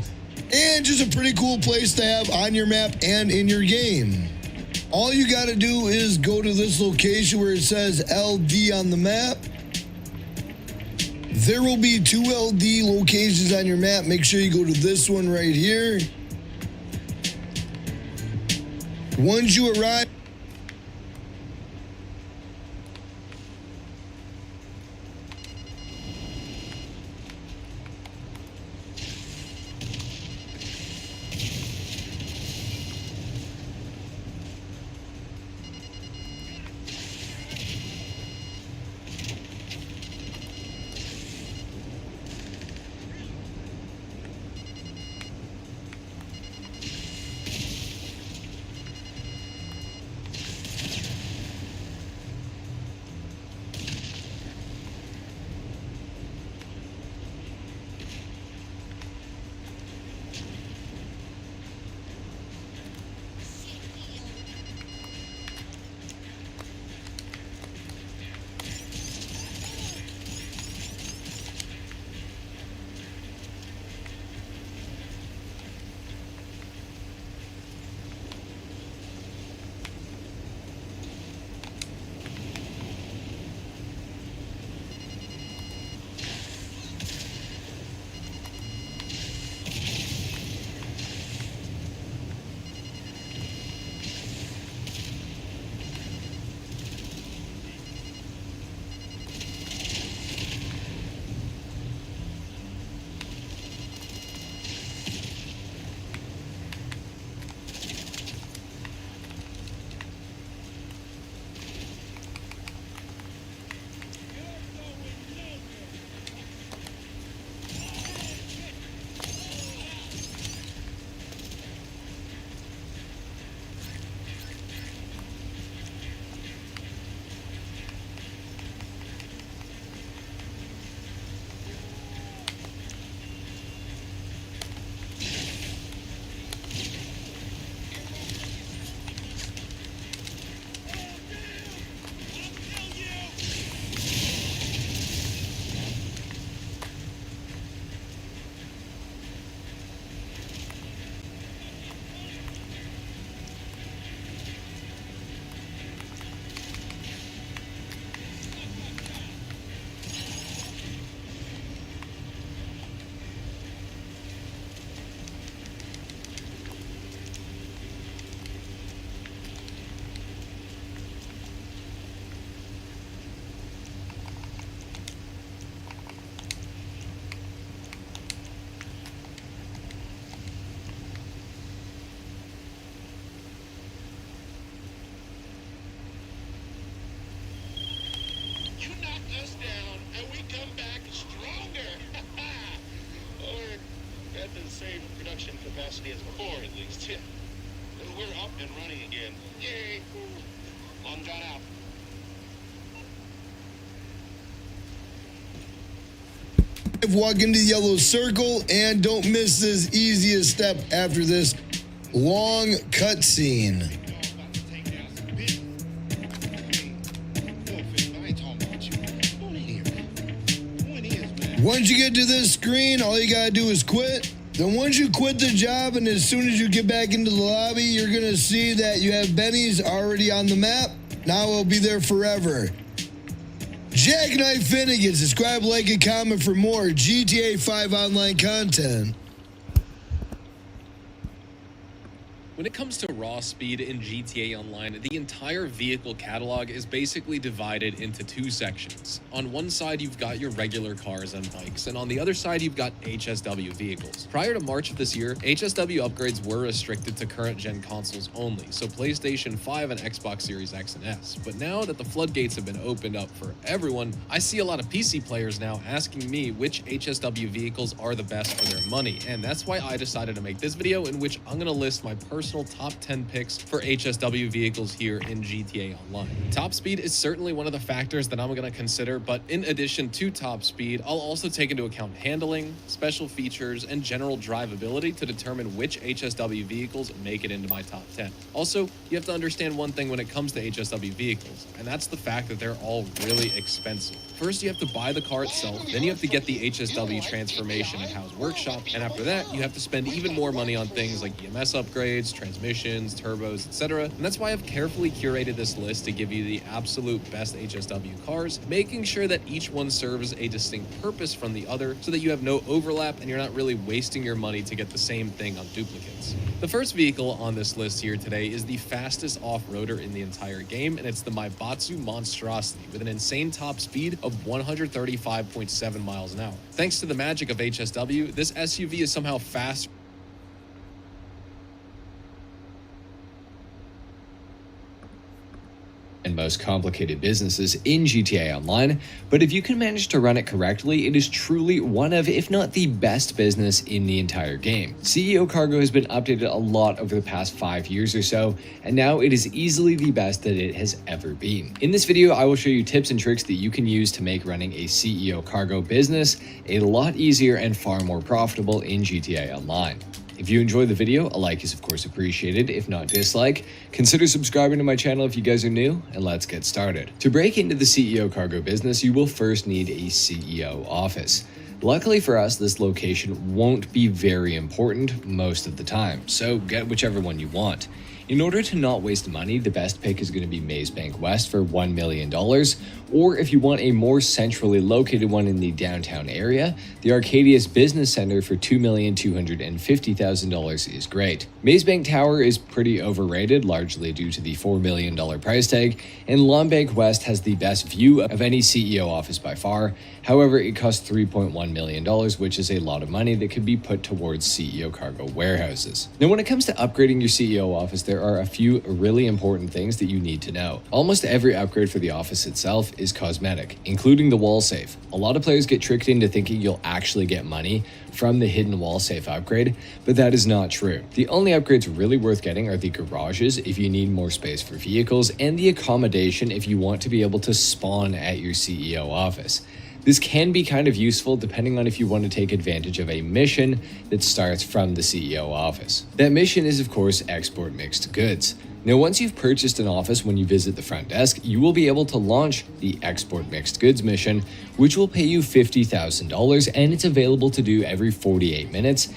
and just a pretty cool place to have on your map and in your game. All you got to do is go to this location where it says LD on the map. There will be 2 LD locations on your map. Make sure you go to this one right here. Once you arrive, same production capacity as before, at least. We're up and running again. Yay! Long John out. Walk into the yellow circle and don't miss this easiest step after this long cutscene. Once you get to this screen, all you gotta do is quit. Then once you quit the job and as soon as you get back into the lobby, you're gonna see that you have Benny's already on the map. Now it'll be there forever. Jackknife Finnegan, subscribe, like, and comment for more GTA 5 online content. When it comes to raw speed in GTA Online, the entire vehicle catalog is basically divided into two sections. On one side, you've got your regular cars and bikes, and on the other side, you've got HSW vehicles. Prior to March of this year, HSW upgrades were restricted to current-gen consoles only, so PlayStation 5 and Xbox Series X and S. But now that the floodgates have been opened up for everyone, I see a lot of PC players now asking me which HSW vehicles are the best for their money, and that's why I decided to make this video in which I'm gonna list my personal top 10 picks for HSW vehicles here in GTA Online. Top speed is certainly one of the factors that I'm going to consider, but in addition to top speed, I'll also take into account handling, special features, and general drivability to determine which HSW vehicles make it into my top 10. Also, you have to understand one thing when it comes to HSW vehicles, and that's the fact that they're all really expensive. First, you have to buy the car itself, then you have to get the HSW transformation at House Workshop, and after that, you have to spend even more money on things like EMS upgrades, transmissions, turbos, etc. And that's why I've carefully curated this list to give you the absolute best HSW cars, making sure that each one serves a distinct purpose from the other so that you have no overlap and you're not really wasting your money to get the same thing on duplicates. The first vehicle on this list here today is the fastest off-roader in the entire game, and it's the Maibatsu Monstrosity with an insane top speed of 135.7 miles an hour. Thanks to the magic of HSW, this SUV is somehow faster and most complicated businesses in GTA Online, but if you can manage to run it correctly, it is truly one of, if not the best business in the entire game. CEO Cargo has been updated a lot over the past 5 years or so, and now it is easily the best that it has ever been. In this video, I will show you tips and tricks that you can use to make running a CEO Cargo business a lot easier and far more profitable in GTA Online. If you enjoyed the video, a like is of course appreciated, if not dislike. Consider subscribing to my channel if you guys are new, and let's get started. To break into the CEO Cargo business, you will first need a CEO office. Luckily for us, this location won't be very important most of the time, so get whichever one you want. In order to not waste money, the best pick is going to be Maze Bank West for $1 million, or if you want a more centrally located one in the downtown area, the Arcadius Business Center for $2,250,000 is great. Maze Bank Tower is pretty overrated, largely due to the $4 million price tag, and Lawn Bank West has the best view of any CEO office by far. However, it costs $3.1 million, which is a lot of money that could be put towards CEO Cargo warehouses. Now, when it comes to upgrading your CEO office, there are a few really important things that you need to know. Almost every upgrade for the office itself is cosmetic, including the wall safe. A lot of players get tricked into thinking you'll actually get money from the hidden wall safe upgrade, but that is not true. The only upgrades really worth getting are the garages if you need more space for vehicles, and the accommodation if you want to be able to spawn at your CEO office. This can be kind of useful depending on if you want to take advantage of a mission that starts from the CEO office. That mission is of course export mixed goods. Now, once you've purchased an office when you visit the front desk, you will be able to launch the export mixed goods mission, which will pay you $50,000, and it's available to do every 48 minutes.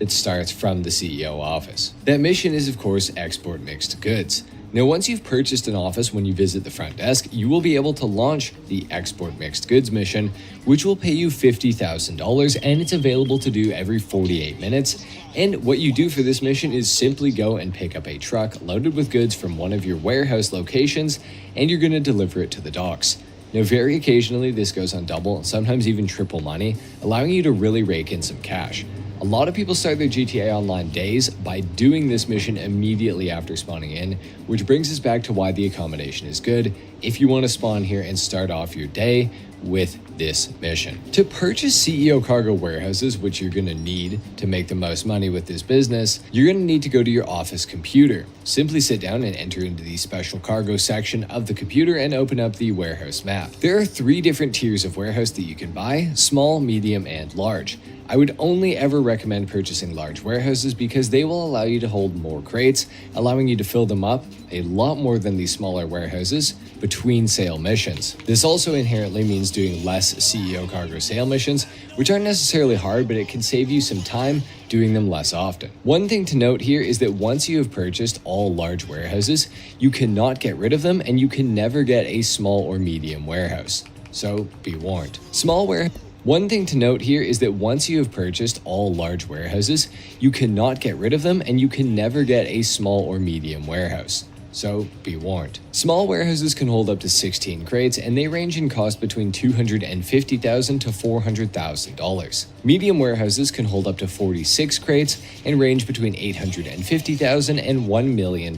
It starts from the CEO office. That mission is of course export mixed goods. Now, once you've purchased an office when you visit the front desk, you will be able to launch the export mixed goods mission, which will pay you $50,000, and it's available to do every 48 minutes. And what you do for this mission is simply go and pick up a truck loaded with goods from one of your warehouse locations, and you're going to deliver it to the docks. Now, very occasionally this goes on double, sometimes even triple money, allowing you to really rake in some cash. A lot of people start their GTA Online days by doing this mission immediately after spawning in, which brings us back to why the accommodation is good if you want to spawn here and start off your day with this mission. To purchase CEO Cargo warehouses, which you're going to need to make the most money with this business, you're going to need to go to your office computer. Simply sit down and enter into the special cargo section of the computer and open up the warehouse map. There are 3 different tiers of warehouse that you can buy: small, medium, and large. I would only ever recommend purchasing large warehouses because they will allow you to hold more crates, allowing you to fill them up a lot more than the smaller warehouses between sale missions. This also inherently means doing less CEO Cargo sale missions, which aren't necessarily hard, but it can save you some time doing them less often. One thing to note here is that once you have purchased all large warehouses, you cannot get rid of them, and you can never get a small or medium warehouse. So be warned. One thing to note here is that once you have purchased all large warehouses, you cannot get rid of them, and you can never get a small or medium warehouse. So be warned. Small warehouses can hold up to 16 crates, and they range in cost between $250,000 to $400,000. Medium warehouses can hold up to 46 crates and range between $850,000 and $1 million.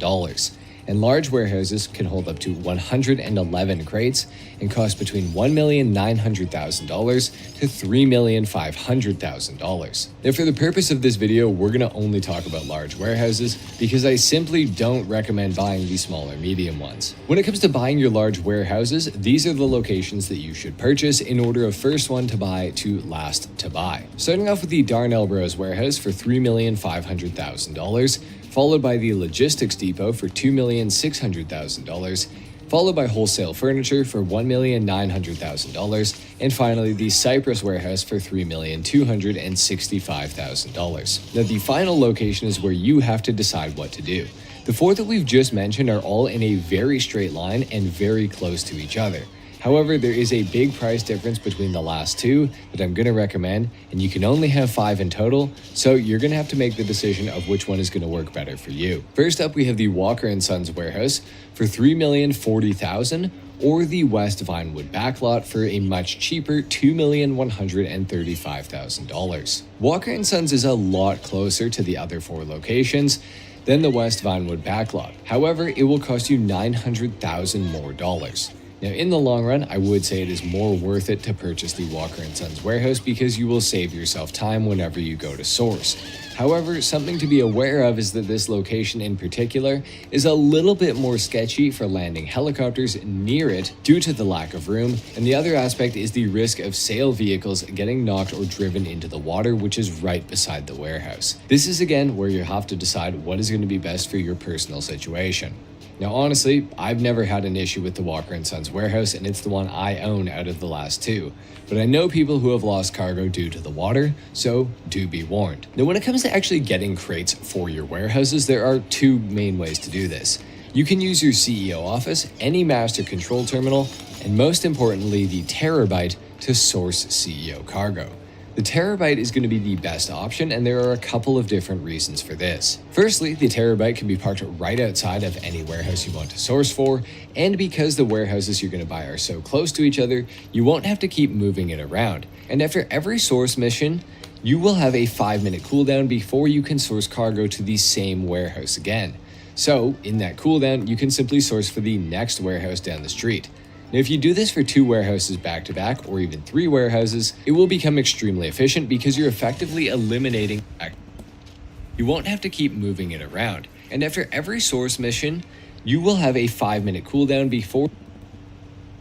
And large warehouses can hold up to 111 crates and cost between $1,900,000 to $3,500,000. Now, for the purpose of this video, we're going to only talk about large warehouses because I simply don't recommend buying the small or medium ones. When it comes to buying your large warehouses, these are the locations that you should purchase in order of first one to buy to last to buy. Starting off with the Darnell Bros warehouse for $3,500,000, followed by the Logistics Depot for $2,600,000, followed by wholesale furniture for $1,900,000, and finally the Cyprus warehouse for $3,265,000. Now the final location is where you have to decide what to do. The four that we've just mentioned are all in a very straight line and very close to each other. However, there is a big price difference between the last two that I'm going to recommend, and you can only have 5 in total, so you're going to have to make the decision of which one is going to work better for you. First up, we have the Walker & Sons warehouse for $3,040,000, or the West Vinewood backlot for a much cheaper $2,135,000. Walker & Sons is a lot closer to the other 4 locations than the West Vinewood backlot. However, it will cost you $900,000 more dollars. Now, in the long run, I would say it is more worth it to purchase the Walker & Sons warehouse because you will save yourself time whenever you go to source. However, something to be aware of is that this location in particular is a little bit more sketchy for landing helicopters near it due to the lack of room, and the other aspect is the risk of sail vehicles getting knocked or driven into the water, which is right beside the warehouse. This is again where you have to decide what is going to be best for your personal situation. Now honestly, I've never had an issue with the Walker & Sons warehouse, and it's the one I own out of the last 2. But I know people who have lost cargo due to the water, so do be warned. Now when it comes to actually getting crates for your warehouses, there are 2 main ways to do this. You can use your CEO office, any master control terminal, and most importantly the Terabyte to source CEO cargo. The Terabyte is going to be the best option, and there are a couple of different reasons for this. Firstly, the Terabyte can be parked right outside of any warehouse you want to source for, and because the warehouses you're going to buy are so close to each other, you won't have to keep moving it around. And after every source mission, you will have a 5-minute cooldown before you can source cargo to the same warehouse again. So, in that cooldown, you can simply source for the next warehouse down the street. Now, if you do this for 2 warehouses back to back, or even 3 warehouses, it will become extremely efficient because you're effectively eliminating. You won't have to keep moving it around. And after every source mission, you will have a 5-minute cooldown before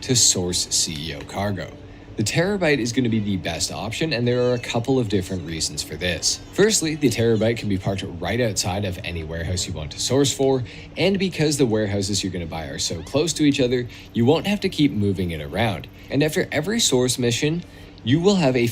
to source CEO cargo. The Terabyte is going to be the best option, and there are a couple of different reasons for this. Firstly, the Terabyte can be parked right outside of any warehouse you want to source for, and because the warehouses you're going to buy are so close to each other, you won't have to keep moving it around. And after every source mission, you will have a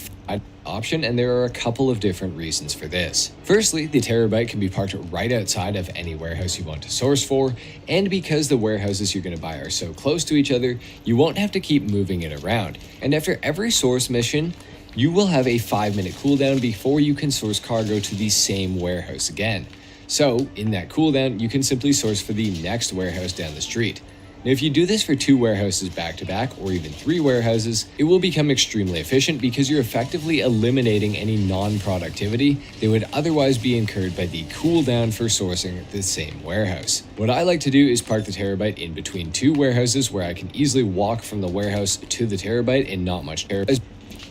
option, and there are a couple of different reasons for this. Firstly, the Terabyte can be parked right outside of any warehouse you want to source for, and because the warehouses you're going to buy are so close to each other, you won't have to keep moving it around. And after every source mission, you will have a 5-minute cooldown before you can source cargo to the same warehouse again. So, in that cooldown, you can simply source for the next warehouse down the street. Now, if you do this for 2 warehouses back to back, or even 3 warehouses, it will become extremely efficient because you're effectively eliminating any non-productivity that would otherwise be incurred by the cooldown for sourcing the same warehouse. What I like to do is park the Terabyte in between 2 warehouses where I can easily walk from the warehouse to the Terabyte in not much time.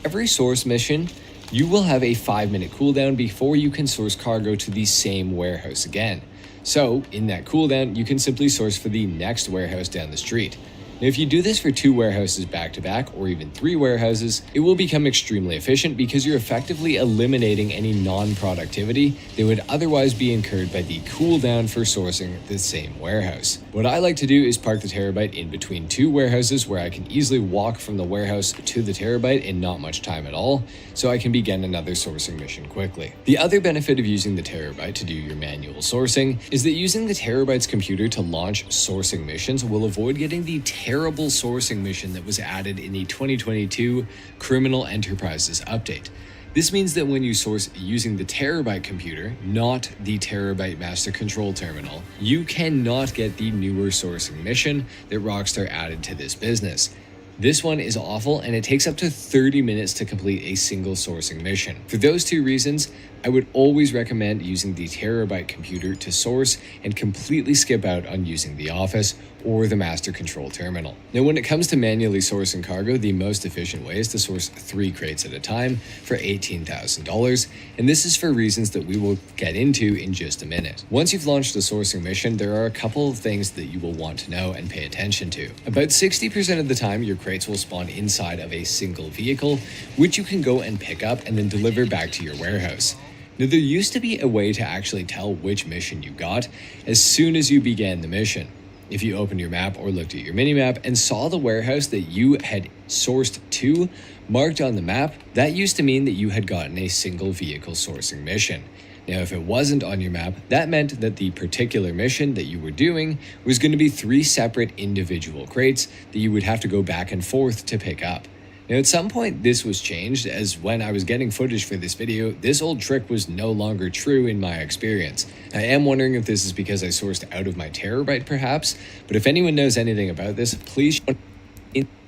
Every source mission, you will have a 5-minute cooldown before you can source cargo to the same warehouse again. So, in that cooldown, you can simply source for the next warehouse down the street. Now, if you do this for 2 warehouses back to back, or even 3 warehouses, it will become extremely efficient because you're effectively eliminating any non-productivity that would otherwise be incurred by the cooldown for sourcing the same warehouse. What I like to do is park the Terabyte in between 2 warehouses where I can easily walk from the warehouse to the Terabyte in not much time at all, so I can begin another sourcing mission quickly. The other benefit of using the Terabyte to do your manual sourcing is that using the Terabyte's computer to launch sourcing missions will avoid getting the terrible sourcing mission that was added in the 2022 Criminal Enterprises update. This means that when you source using the Terabyte computer, not the Terabyte Master Control Terminal, you cannot get the newer sourcing mission that Rockstar added to this business. This one is awful, and it takes up to 30 minutes to complete a single sourcing mission. For those 2 reasons, I would always recommend using the Terabyte computer to source and completely skip out on using the Office or the Master Control Terminal. Now, when it comes to manually sourcing cargo, the most efficient way is to source 3 crates at a time for $18,000, and this is for reasons that we will get into in just a minute. Once you've launched the sourcing mission, there are a couple of things that you will want to know and pay attention to. About 60% of the time, your crates will spawn inside of a single vehicle, which you can go and pick up and then deliver back to your warehouse. Now, there used to be a way to actually tell which mission you got as soon as you began the mission. If you opened your map or looked at your mini-map and saw the warehouse that you had sourced to marked on the map, that used to mean that you had gotten a single vehicle sourcing mission. Now, if it wasn't on your map, that meant that the particular mission that you were doing was going to be 3 separate individual crates that you would have to go back and forth to pick up. Now, at some point, this was changed, as when I was getting footage for this video, this old trick was no longer true in my experience. I am wondering if this is because I sourced out of my terabyte, perhaps, but if anyone knows anything about this, please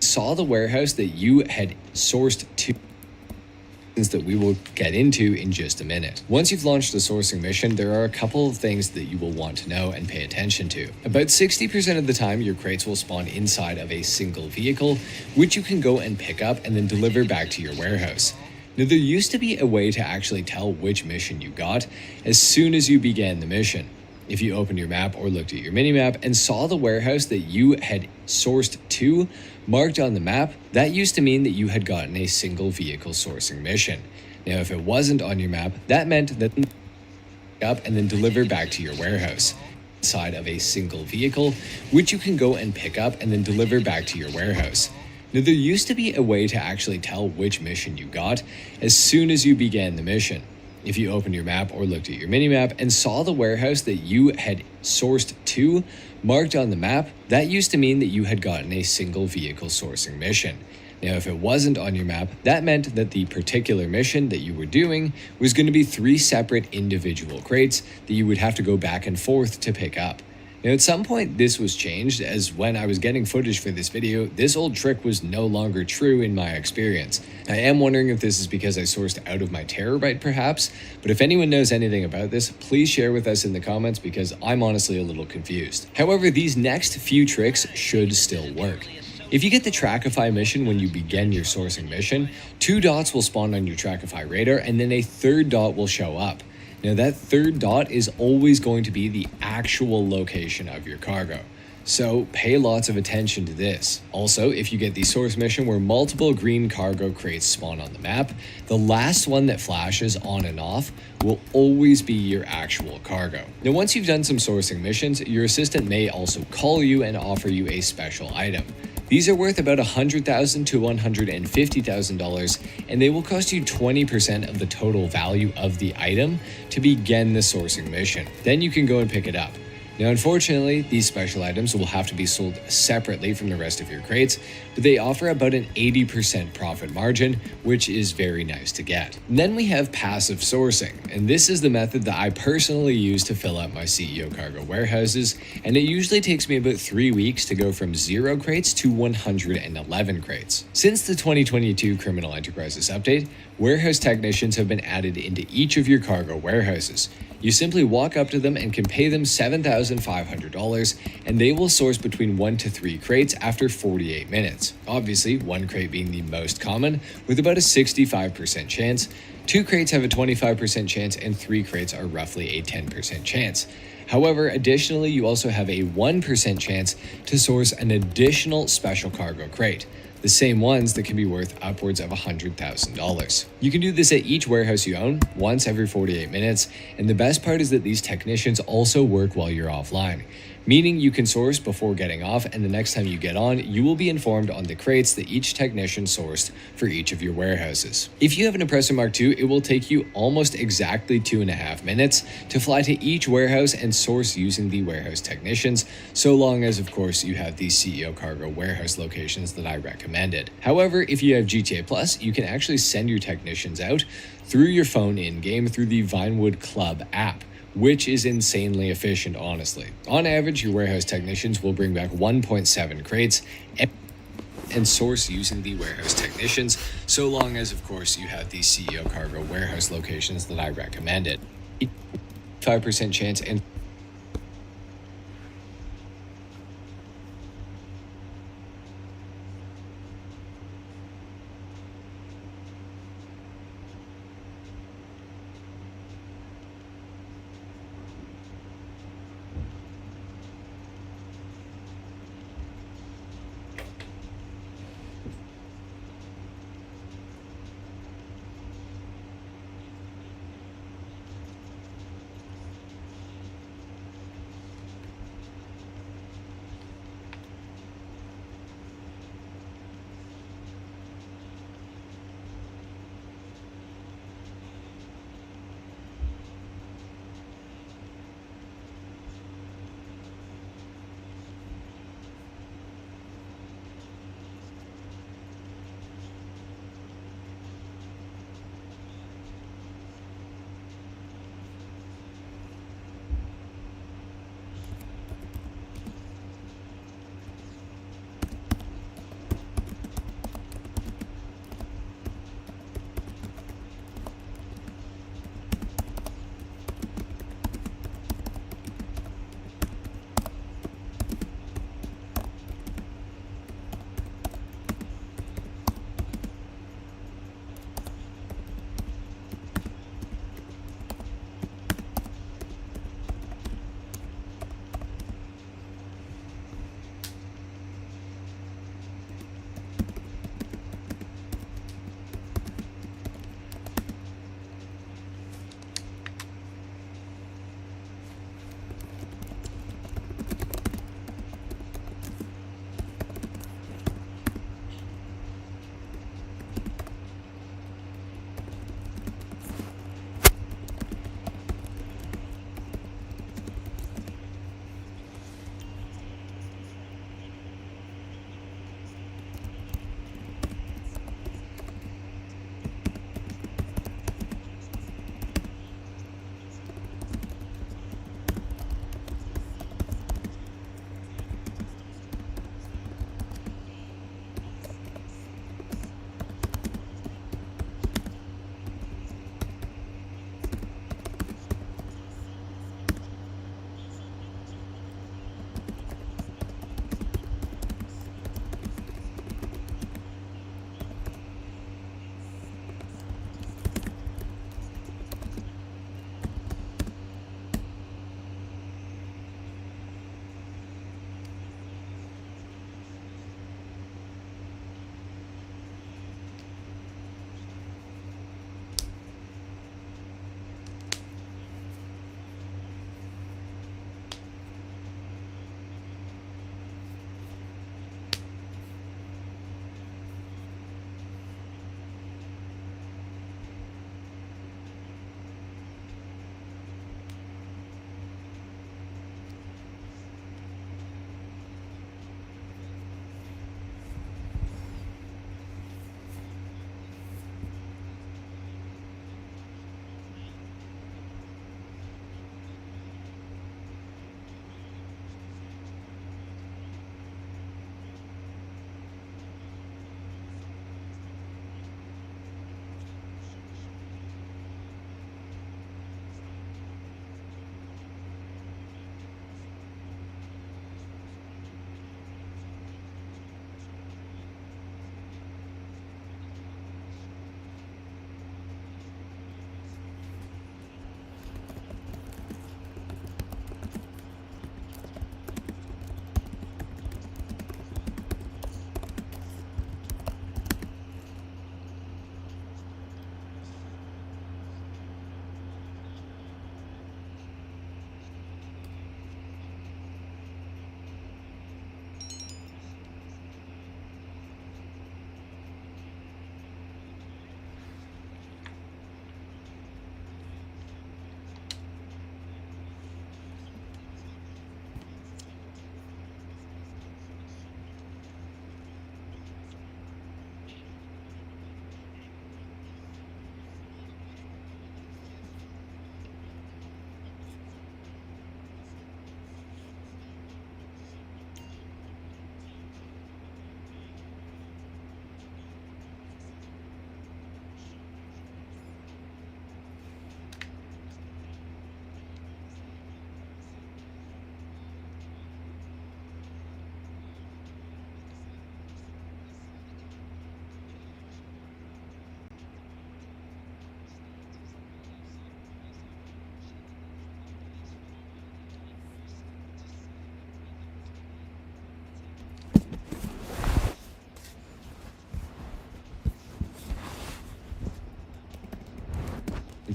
saw the warehouse that you had sourced to that we will get into in just a minute. Once you've launched a sourcing mission, there are a couple of things that you will want to know and pay attention to. About 60% of the time, your crates will spawn inside of a single vehicle, which you can go and pick up and then deliver back to your warehouse. Now, there used to be a way to actually tell which mission you got as soon as you began the mission. If you opened your map or looked at your mini-map and saw the warehouse that you had sourced to marked on the map, that used to mean that you had gotten a single vehicle sourcing mission. Now, if it wasn't on your map, that meant that up and then deliver back to your warehouse inside of a single vehicle, which you can go and pick up and then deliver back to your warehouse. Now, there used to be a way to actually tell which mission you got as soon as you began the mission. If you opened your map or looked at your mini-map and saw the warehouse that you had sourced to marked on the map, that used to mean that you had gotten a single vehicle sourcing mission. Now, if it wasn't on your map, that meant that the particular mission that you were doing was going to be 3 separate individual crates that you would have to go back and forth to pick up. Now, at some point, this was changed, as when I was getting footage for this video, this old trick was no longer true in my experience. I am wondering if this is because I sourced out of my terabyte, perhaps, but if anyone knows anything about this, please share with us in the comments, because I'm honestly a little confused. However, these next few tricks should still work. If you get the Trackify mission when you begin your sourcing mission, 2 dots will spawn on your Trackify radar, and then a 3rd dot will show up. Now, that 3rd dot is always going to be the actual location of your cargo, so pay lots of attention to this. Also, if you get the source mission where multiple green cargo crates spawn on the map, the last one that flashes on and off will always be your actual cargo. Now, once you've done some sourcing missions, your assistant may also call you and offer you a special item. These are worth about $100,000 to $150,000, and they will cost you 20% of the total value of the item to begin the sourcing mission. Then you can go and pick it up. Now, unfortunately, these special items will have to be sold separately from the rest of your crates, but they offer about an 80% profit margin, which is very nice to get. And then we have passive sourcing, and this is the method that I personally use to fill up my CEO cargo warehouses, and it usually takes me about 3 weeks to go from 0 crates to 111 crates. Since the 2022 Criminal Enterprises update, warehouse technicians have been added into each of your cargo warehouses. You simply walk up to them and can pay them $7,500, and they will source between 1 to 3 crates after 48 minutes. Obviously, 1 crate being the most common, with about a 65% chance. 2 crates have a 25% chance, and 3 crates are roughly a 10% chance. However, additionally, you also have a 1% chance to source an additional special cargo crate, the same ones that can be worth upwards of $100,000. You can do this at each warehouse you own, once every 48 minutes, and the best part is that these technicians also work while you're offline, meaning you can source before getting off, and the next time you get on, you will be informed on the crates that each technician sourced for each of your warehouses. If you have an Oppressor Mark II, it will take you almost exactly 2.5 minutes to fly to each warehouse and source using the warehouse technicians, so long as, of course, you have the CEO cargo warehouse locations that I recommended. However, if you have GTA Plus, you can actually send your technicians out through your phone in-game through the Vinewood Club app, which is insanely efficient, honestly. On average, your warehouse technicians will bring back 1.7 crates and source using the warehouse technicians, so long as, of course, you have the CEO cargo warehouse locations that I recommended. 5% chance and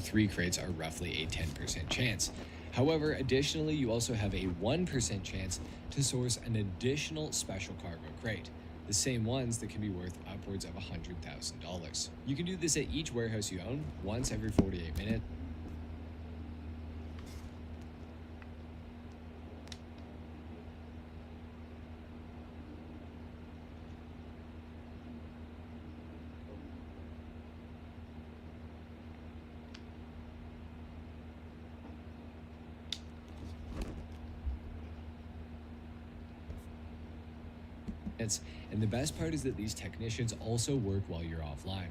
3 crates are roughly a 10% chance. However, additionally, you also have a 1% chance to source an additional special cargo crate, the same ones that can be worth upwards of $100,000. You can do this at each warehouse you own once every 48 minutes. And the best part is that these technicians also work while you're offline,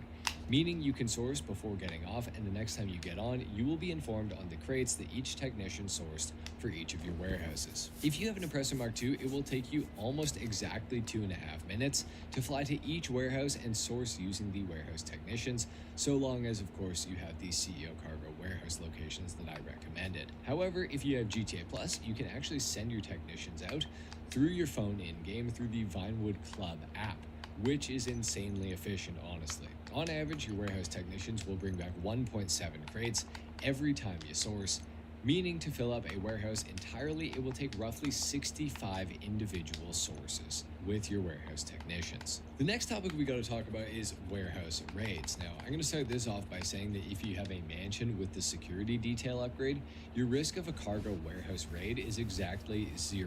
meaning you can source before getting off, and the next time you get on, you will be informed on the crates that each technician sourced for each of your warehouses. If you have an Oppressor Mark II, it will take you almost exactly 2.5 minutes to fly to each warehouse and source using the warehouse technicians, so long as, of course, you have these CEO Cargo warehouse locations that I recommended. However, if you have GTA Plus, you can actually send your technicians out through your phone in-game through the Vinewood Club app, which is insanely efficient, honestly. On average, your warehouse technicians will bring back 1.7 crates every time you source, meaning to fill up a warehouse entirely, it will take roughly 65 individual sources with your warehouse technicians. The next topic we got to talk about is warehouse raids. Now, I'm going to start this off by saying that if you have a mansion with the security detail upgrade, your risk of a cargo warehouse raid is exactly 0%,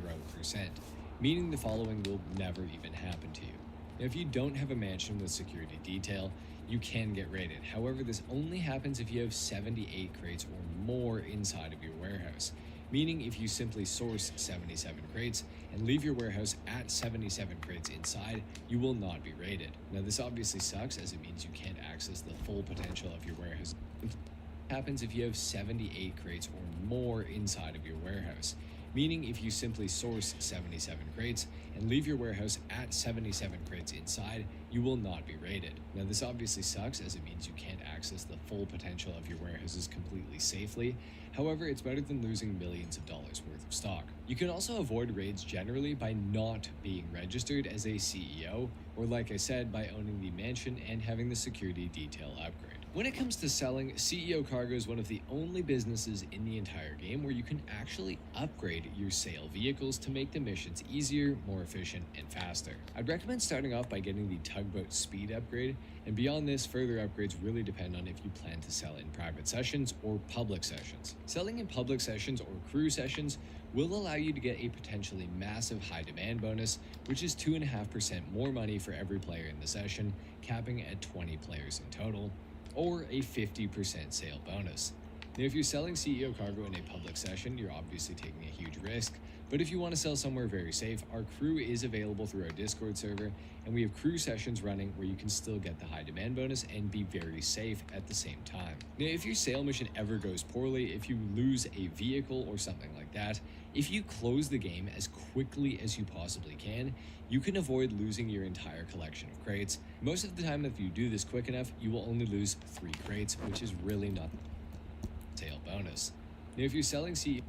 meaning the following will never even happen to you. Now, if you don't have a mansion with security detail, you can get raided. However, this only happens if you have 78 crates or more inside of your warehouse, meaning if you simply source 77 crates and leave your warehouse at 77 crates inside, you will not be raided. Now, this obviously sucks, as it means you can't access the full potential of your warehouse. It happens if you have 78 crates or more inside of your warehouse, meaning if you simply source 77 crates and leave your warehouse at 77 crates inside, you will not be raided. Now, this obviously sucks, as it means you can't access the full potential of your warehouses completely safely. However, it's better than losing millions of dollars worth of stock. You can also avoid raids generally by not being registered as a CEO, or like I said, by owning the mansion and having the security detail upgrade. When it comes to selling, CEO Cargo is one of the only businesses in the entire game where you can actually upgrade your sale vehicles to make the missions easier, more efficient, and faster. I'd recommend starting off by getting the Tugboat Speed upgrade, and beyond this, further upgrades really depend on if you plan to sell in private sessions or public sessions. Selling in public sessions or crew sessions will allow you to get a potentially massive high demand bonus, which is 2.5% more money for every player in the session, capping at 20 players in total, or a 50% sale bonus. Now, if you're selling CEO Cargo in a public session, you're obviously taking a huge risk, but if you want to sell somewhere very safe, our crew is available through our Discord server, and we have crew sessions running where you can still get the high demand bonus and be very safe at the same time. Now, if your sale mission ever goes poorly, if you lose a vehicle or something like that, if you close the game as quickly as you possibly can, you can avoid losing your entire collection of crates. Most of the time, if you do this quick enough, you will only lose 3 crates, which is really not sale bonus. Now, if you're selling CEO,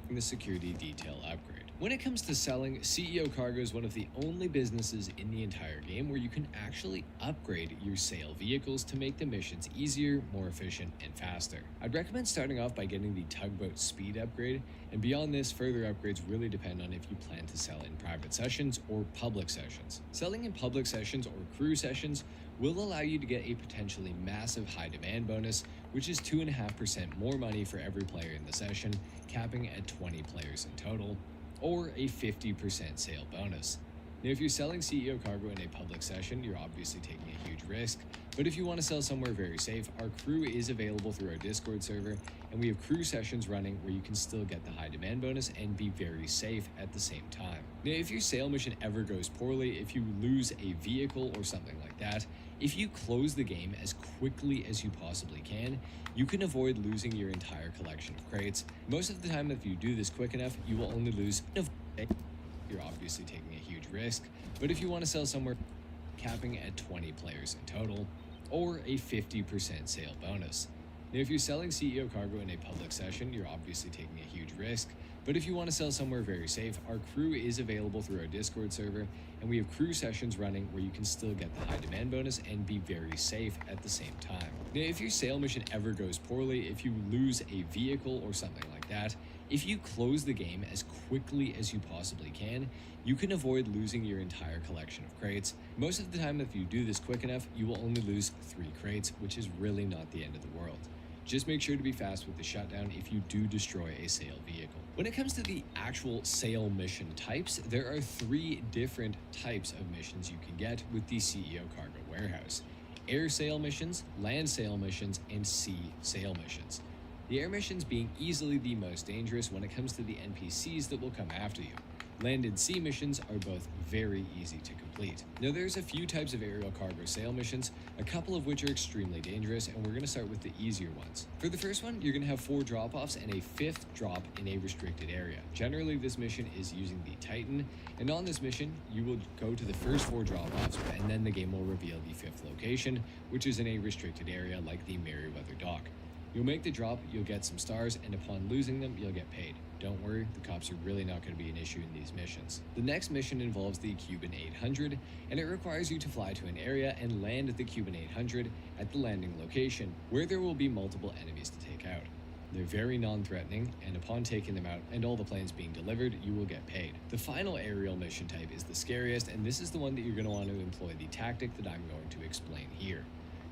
the security detail upgrade. When it comes to selling, CEO Cargo is one of the only businesses in the entire game where you can actually upgrade your sale vehicles to make the missions easier, more efficient, and faster. I'd recommend starting off by getting the Tugboat Speed upgrade, and beyond this, further upgrades really depend on if you plan to sell in private sessions or public sessions. Selling in public sessions or crew sessions will allow you to get a potentially massive high demand bonus, which is 2.5% more money for every player in the session, capping at 20 players in total, or a 50% sale bonus. Now, if you're selling CEO Cargo in a public session, you're obviously taking a huge risk, but if you want to sell somewhere very safe, our crew is available through our Discord server, and we have crew sessions running where you can still get the high demand bonus and be very safe at the same time. Now, if your sale mission ever goes poorly, if you lose a vehicle or something like that, if you close the game as quickly as you possibly can, you can avoid losing your entire collection of crates. Most of the time, if you do this quick enough, you will only lose. You're obviously taking a huge risk, but if you want to sell somewhere, capping at 20 players in total, or a 50% sale bonus. Now, if you're selling CEO Cargo in a public session, you're obviously taking a huge risk, But if you want to sell somewhere very safe, our crew is available through our Discord server, and we have crew sessions running where you can still get the high demand bonus and be very safe at the same time. Now, if your sale mission ever goes poorly, if you lose a vehicle or something like that, if you close the game as quickly as you possibly can, you can avoid losing your entire collection of crates. Most of the time, if you do this quick enough, you will only lose 3 crates, which is really not the end of the world. Just make sure to be fast with the shutdown if you do destroy a sale vehicle. When it comes to the actual sale mission types, there are 3 different types of missions you can get with the CEO Cargo Warehouse: air sale missions, land sale missions, and sea sale missions. The air missions being easily the most dangerous when it comes to the NPCs that will come after you. Land and sea missions are both very easy to complete. Now, there's a few types of aerial cargo sale missions, a couple of which are extremely dangerous, and we're going to start with the easier ones. For the first one, you're going to have 4 drop-offs and a 5th drop in a restricted area. Generally, this mission is using the Titan, and on this mission, you will go to the first 4 drop-offs, and then the game will reveal the 5th location, which is in a restricted area like the Merryweather Dock. You'll make the drop, you'll get some stars, and upon losing them, you'll get paid. Don't worry, the cops are really not going to be an issue in these missions. The next mission involves the Cuban 800, and it requires you to fly to an area and land at the Cuban 800 at the landing location, where there will be multiple enemies to take out. They're very non-threatening, and upon taking them out and all the planes being delivered, you will get paid. The final aerial mission type is the scariest, and this is the one that you're going to want to employ the tactic that I'm going to explain here.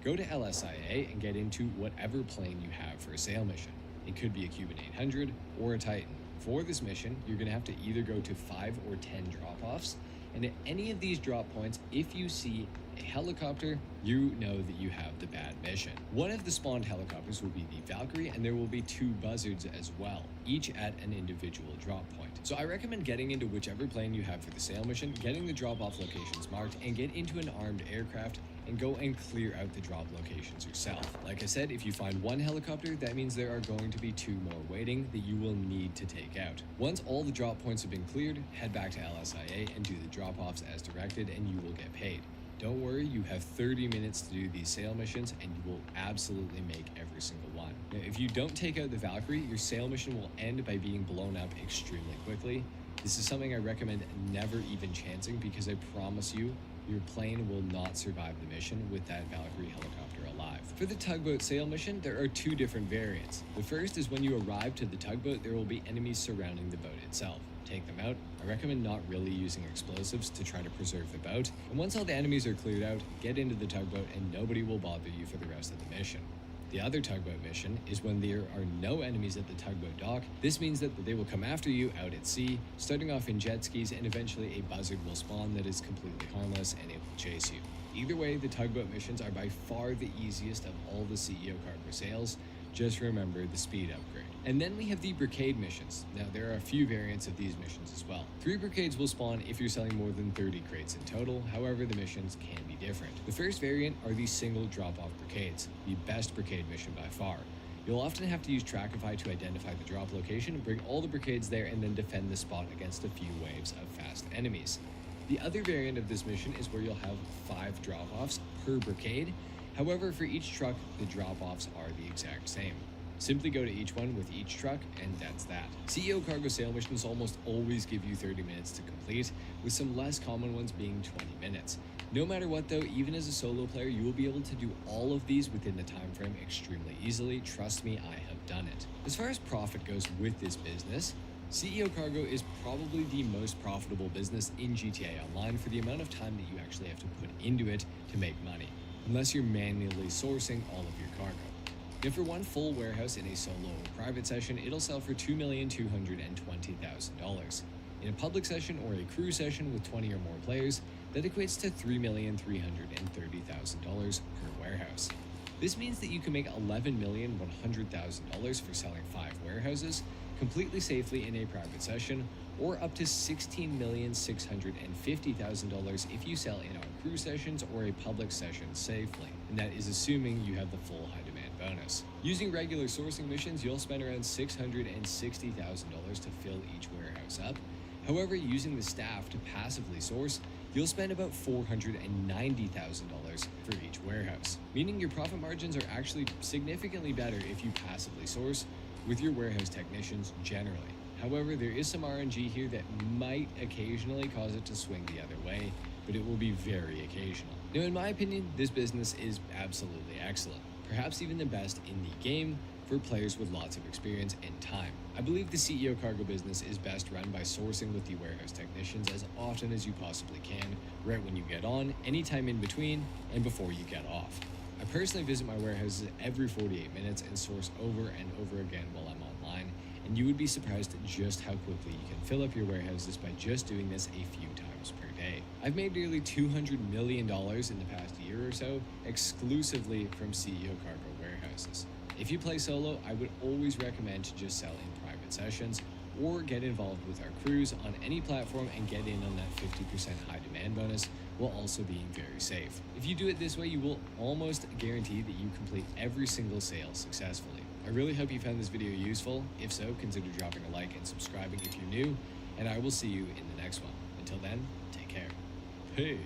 Go to LSIA and get into whatever plane you have for a sale mission. It could be a Cuban 800 or a Titan. For this mission, you're going to have to either go to 5 or 10 drop-offs, and at any of these drop points, if you see a helicopter, you know that you have the bad mission. One of the spawned helicopters will be the Valkyrie, and there will be 2 buzzards as well, each at an individual drop point. So I recommend getting into whichever plane you have for the sale mission, getting the drop-off locations marked, and get into an armed aircraft and go and clear out the drop locations yourself. Like I said, if you find 1 helicopter, that means there are going to be 2 more waiting that you will need to take out. Once all the drop points have been cleared, head back to LSIA and do the drop-offs as directed, and you will get paid. Don't worry, you have 30 minutes to do these sale missions, and you will absolutely make every single one. Now, if you don't take out the Valkyrie, your sale mission will end by being blown up extremely quickly. This is something I recommend never even chancing, because I promise you, your plane will not survive the mission with that Valkyrie helicopter alive. For the tugboat sale mission, there are 2 different variants. The first is when you arrive to the tugboat, there will be enemies surrounding the boat itself. Take them out. I recommend not really using explosives to try to preserve the boat. And once all the enemies are cleared out, get into the tugboat and nobody will bother you for the rest of the mission. The other tugboat mission is when there are no enemies at the tugboat dock. This means that they will come after you out at sea, starting off in jet skis, and eventually a buzzard will spawn that is completely harmless and it will chase you. Either way, the tugboat missions are by far the easiest of all the CEO cargo sales. Just remember the speed upgrade. And then we have the brigade missions. Now, there are a few variants of these missions as well. 3 brigades will spawn if you're selling more than 30 crates in total. However, the missions can be different. The first variant are the single drop-off brigades, the best brigade mission by far. You'll often have to use Trackify to identify the drop location, bring all the brigades there, and then defend the spot against a few waves of fast enemies. The other variant of this mission is where you'll have 5 drop-offs per brigade. However, for each truck, the drop-offs are the exact same. Simply go to each one with each truck, and that's that. CEO cargo sale missions almost always give you 30 minutes to complete, with some less common ones being 20 minutes. No matter what though, even as a solo player, you will be able to do all of these within the time frame extremely easily. Trust me, I have done it. As far as profit goes with this business, CEO Cargo is probably the most profitable business in GTA Online for the amount of time that you actually have to put into it to make money, unless you're manually sourcing all of your cargo. Now, for one full warehouse in a solo or private session, it'll sell for $2,220,000. In a public session or a crew session with 20 or more players, that equates to $3,330,000 per warehouse. This means that you can make $11,100,000 for selling 5 warehouses completely safely in a private session, or up to $16,650,000 if you sell in our crew sessions or a public session safely, and that is assuming you have the full high demand bonus. Using regular sourcing missions, you'll spend around $660,000 to fill each warehouse up. However, using the staff to passively source, you'll spend about $490,000 for each warehouse, meaning your profit margins are actually significantly better if you passively source with your warehouse technicians generally. However, there is some RNG here that might occasionally cause it to swing the other way, but it will be very occasional. Now, in my opinion, this business is absolutely excellent, perhaps even the best in the game for players with lots of experience and time. I believe the CEO cargo business is best run by sourcing with the warehouse technicians as often as you possibly can, right when you get on, anytime in between, and before you get off. I personally visit my warehouses every 48 minutes and source over and over again while I'm online, and you would be surprised at just how quickly you can fill up your warehouses by just doing this a few times per day. I've made nearly $200 million in the past year or so exclusively from CEO cargo warehouses. If you play solo, I would always recommend to just sell in private sessions or get involved with our crews on any platform and get in on that 50% high demand bonus while also being very safe. If you do it this way, you will almost guarantee that you complete every single sale successfully. I really hope you found this video useful. If so, consider dropping a like and subscribing if you're new, and I will see you in the next one. Until then, take care. Peace.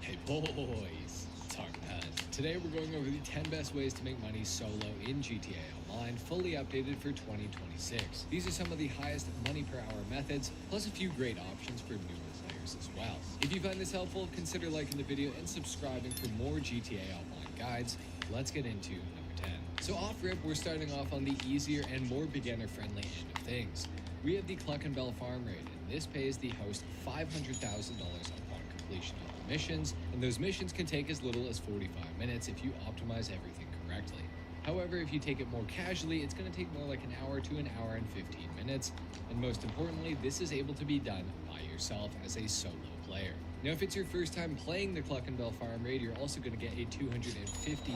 Hey boys, it's Harmon. Today we're going over the 10 best ways to make money solo in GTA Online, fully updated for 2026. These are some of the highest money per hour methods, plus a few great options for newer players as well. If you find this helpful, consider liking the video and subscribing for more GTA Online guides. Let's get into number 10. So off rip, we're starting off on the easier and more beginner-friendly end of things. We have the Cluck and Bell farm raid, and this pays the host $500,000 upon completion of the missions, and those missions can take as little as 45 minutes if you optimize everything correctly. However, if you take it more casually, it's going to take more like an hour to an hour and 15 minutes, and most importantly, this is able to be done by yourself as a solo player. Now, if it's your first time playing the Cluck and Bell Farm Raid, you're also going to get a $250,000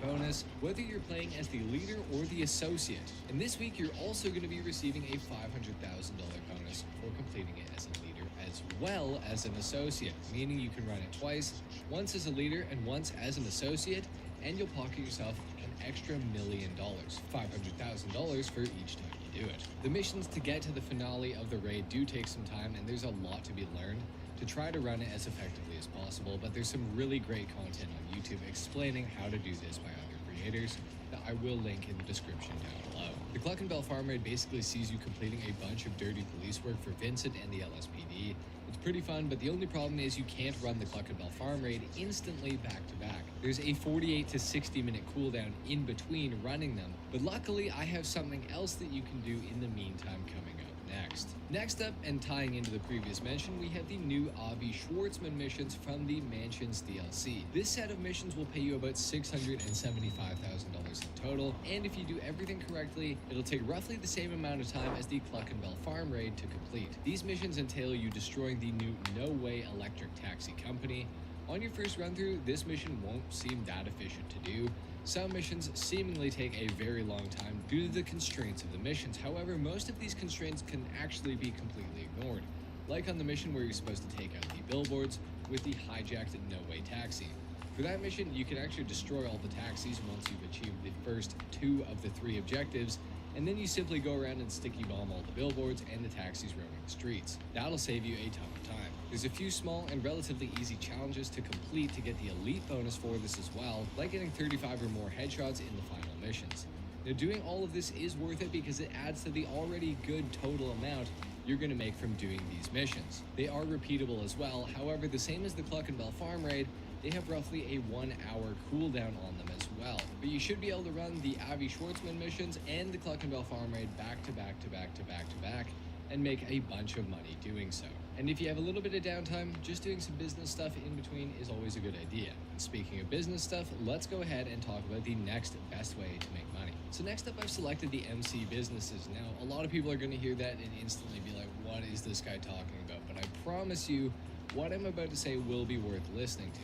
bonus, whether you're playing as the leader or the associate. And this week, you're also going to be receiving a $500,000 bonus for completing it as a leader as well as an associate, meaning you can run it twice, once as a leader and once as an associate, and you'll pocket yourself an extra $1 million, $500,000 for each time you do it. The missions to get to the finale of the raid do take some time, and there's a lot to be learned to try to run it as effectively as possible, but there's some really great content on YouTube explaining how to do this by other creators that I will link in the description down below. The Cluck and Bell Farm Raid basically sees you completing a bunch of dirty police work for Vincent and the LSPD. It's pretty fun, but the only problem is you can't run the Cluck and Bell Farm Raid instantly back to back. There's a 48 to 60 minute cooldown in between running them, but luckily I have something else that you can do in the meantime coming up next. Next up, and tying into the previous mention, we have the new Avi Schwartzman missions from the Mansions DLC. This set of missions will pay you about $675,000 in total, and if you do everything correctly, it'll take roughly the same amount of time as the Cluck and Bell Farm Raid to complete. These missions entail you destroying the new No Way electric taxi company. On your first run through, this mission won't seem that efficient to do. Some missions seemingly take a very long time due to the constraints of the missions. However, most of these constraints can actually be completely ignored, like on the mission where you're supposed to take out the billboards with the hijacked No Way taxi. For that mission, you can actually destroy all the taxis once you've achieved the first 2 of the 3 objectives, and then you simply go around and sticky bomb all the billboards and the taxis roaming the streets. That'll save you a ton of time. There's a few small and relatively easy challenges to complete to get the elite bonus for this as well, like getting 35 or more headshots in the final missions. Now, doing all of this is worth it because it adds to the already good total amount you're going to make from doing these missions. They are repeatable as well. However, the same as the Cluck and Bell Farm Raid, they have roughly a 1 hour cooldown on them as well. But you should be able to run the Avi Schwartzman missions and the Cluck and Bell Farm Raid back to back to back to back to back and make a bunch of money doing so. And if you have a little bit of downtime, just doing some business stuff in between is always a good idea. And speaking of business stuff, let's go ahead and talk about the next best way to make money. So next up, I've selected the MC businesses. Now, a lot of people are going to hear that and instantly be like, what is this guy talking about? But I promise you, what I'm about to say will be worth listening to.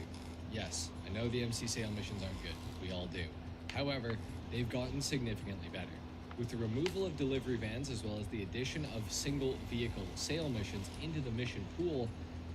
Yes, I know the MC sale missions aren't good. We all do. However, they've gotten significantly better. With the removal of delivery vans as well as the addition of single vehicle sale missions into the mission pool,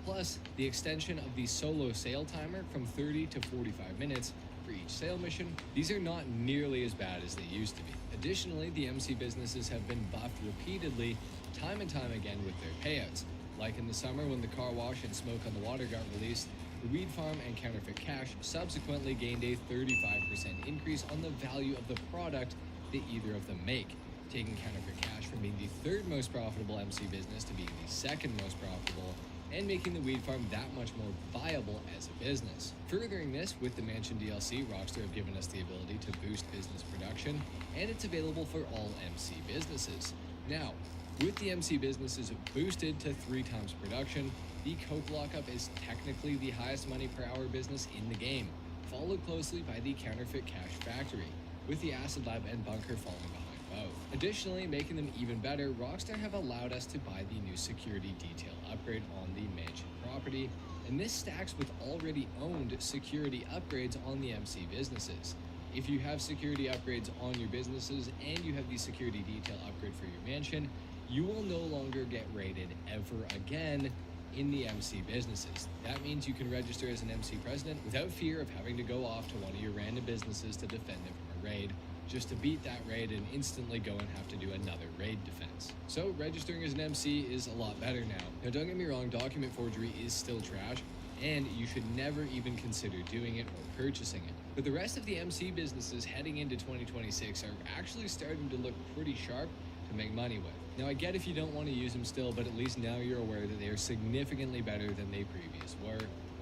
plus the extension of the solo sale timer from 30 to 45 minutes for each sale mission, these are not nearly as bad as they used to be. Additionally, the MC businesses have been buffed repeatedly, time and time again with their payouts. Like in the summer when the car wash and smoke on the water got released, the weed farm and counterfeit cash subsequently gained a 35% increase on the value of the product that either of them make, taking counterfeit cash from being the 3rd most profitable MC business to being the 2nd most profitable, and making the weed farm that much more viable as a business. Furthering this, with the Mansion DLC, Rockstar have given us the ability to boost business production, and it's available for all MC businesses. Now, with the MC businesses boosted to 3 times production, the Coke Lockup is technically the highest money per hour business in the game, followed closely by the Counterfeit Cash Factory, with the Acid Lab and Bunker falling behind both. Additionally, making them even better, Rockstar have allowed us to buy the new security detail upgrade on the Mansion property, and this stacks with already owned security upgrades on the MC businesses. If you have security upgrades on your businesses and you have the security detail upgrade for your mansion, you will no longer get raided ever again in the MC businesses. That means you can register as an MC president without fear of having to go off to one of your random businesses to defend it from a raid, just to beat that raid and instantly go and have to do another raid defense. So registering as an MC is a lot better now. Now, don't get me wrong, document forgery is still trash, and you should never even consider doing it or purchasing it. But the rest of the MC businesses heading into 2026 are actually starting to look pretty sharp to make money with. Now, I get if you don't want to use them still, but at least now you're aware that they are significantly better than they previously were,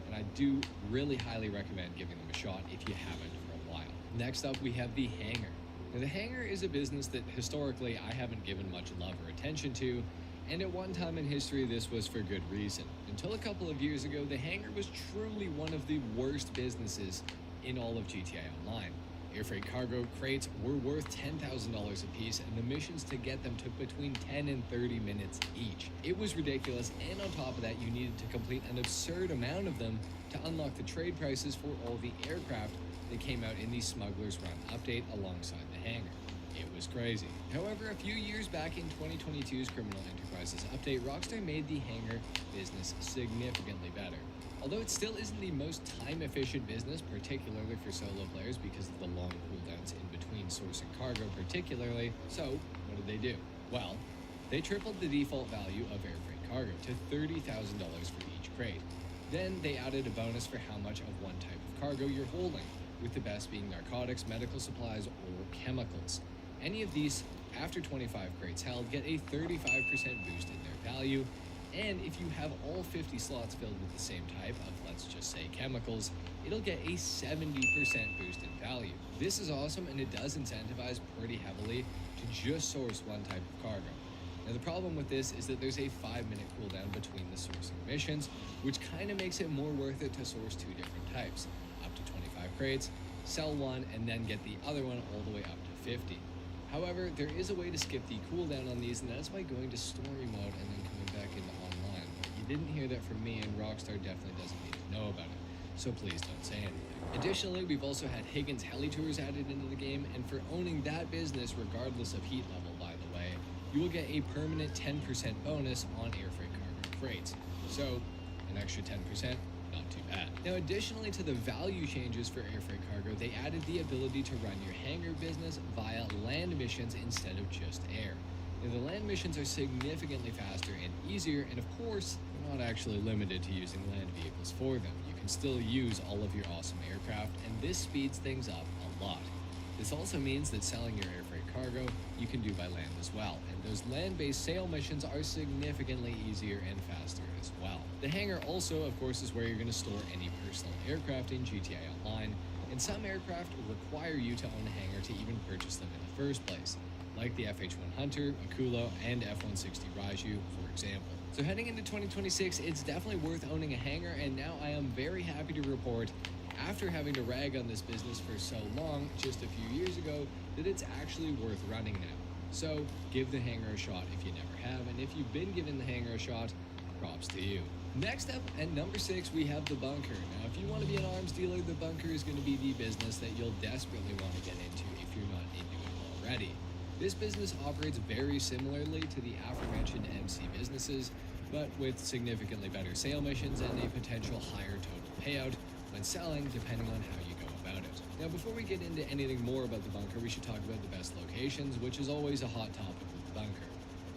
and I do really highly recommend giving them a shot if you haven't for a while. Next up, we have the Hangar. Now, the Hangar is a business that historically I haven't given much love or attention to, and at one time in history this was for good reason. Until a couple of years ago, the Hangar was truly one of the worst businesses in all of GTA Online. Air freight cargo crates were worth $10,000 a piece, and the missions to get them took between 10 and 30 minutes each. It was ridiculous, and on top of that, you needed to complete an absurd amount of them to unlock the trade prices for all the aircraft that came out in the Smuggler's Run update alongside the hangar. It was crazy. However, a few years back in 2022's Criminal Enterprises update, Rockstar made the hangar business significantly better. Although it still isn't the most time-efficient business, particularly for solo players because of the long cooldowns in between sourcing cargo particularly, so what did they do? Well, they tripled the default value of air freight cargo to $30,000 for each crate. Then they added a bonus for how much of one type of cargo you're holding, with the best being narcotics, medical supplies, or chemicals. Any of these, after 25 crates held, get a 35% boost in their value, and if you have all 50 slots filled with the same type of, let's just say, chemicals, it'll get a 70% boost in value. This is awesome, and it does incentivize pretty heavily to just source one type of cargo. Now, the problem with this is that there's a 5-minute cooldown between the sourcing missions, which kind of makes it more worth it to source 2 different types, up to 25 crates, sell one, and then get the other one all the way up to 50. However, there is a way to skip the cooldown on these, and that's by going to story mode and then coming back into online. But you didn't hear that from me, and Rockstar definitely doesn't need to know about it, so please don't say anything. Additionally, we've also had Higgins heli tours added into the game, and for owning that business, regardless of heat level, by the way, you will get a permanent 10% bonus on air freight cargo crates. So, an extra 10%. Not too bad. Now, additionally to the value changes for air freight cargo, they added the ability to run your hangar business via land missions instead of just air. Now, the land missions are significantly faster and easier, and of course, they're not actually limited to using land vehicles for them. You can still use all of your awesome aircraft, and this speeds things up a lot. This also means that selling your air freight cargo, you can do by land as well, and those land-based sale missions are significantly easier and faster as well. The hangar also, of course, is where you're going to store any personal aircraft in GTA Online, and some aircraft require you to own a hangar to even purchase them in the first place, like the FH-1 Hunter, Akulo, and F-160 Raiju, for example. So heading into 2026, it's definitely worth owning a hangar, and now I am very happy to report, after having to rag on this business for so long, just a few years ago, that it's actually worth running now. So give the hangar a shot if you never have, and if you've been given the hangar a shot, props to you. Next up, at number 6, we have the bunker. Now, if you want to be an arms dealer, the bunker is going to be the business that you'll desperately want to get into if you're not into it already. This business operates very similarly to the aforementioned MC businesses, but with significantly better sale missions and a potential higher total payout when selling, depending on how you go about it. Now, before we get into anything more about the bunker, we should talk about the best locations, which is always a hot topic with the bunker.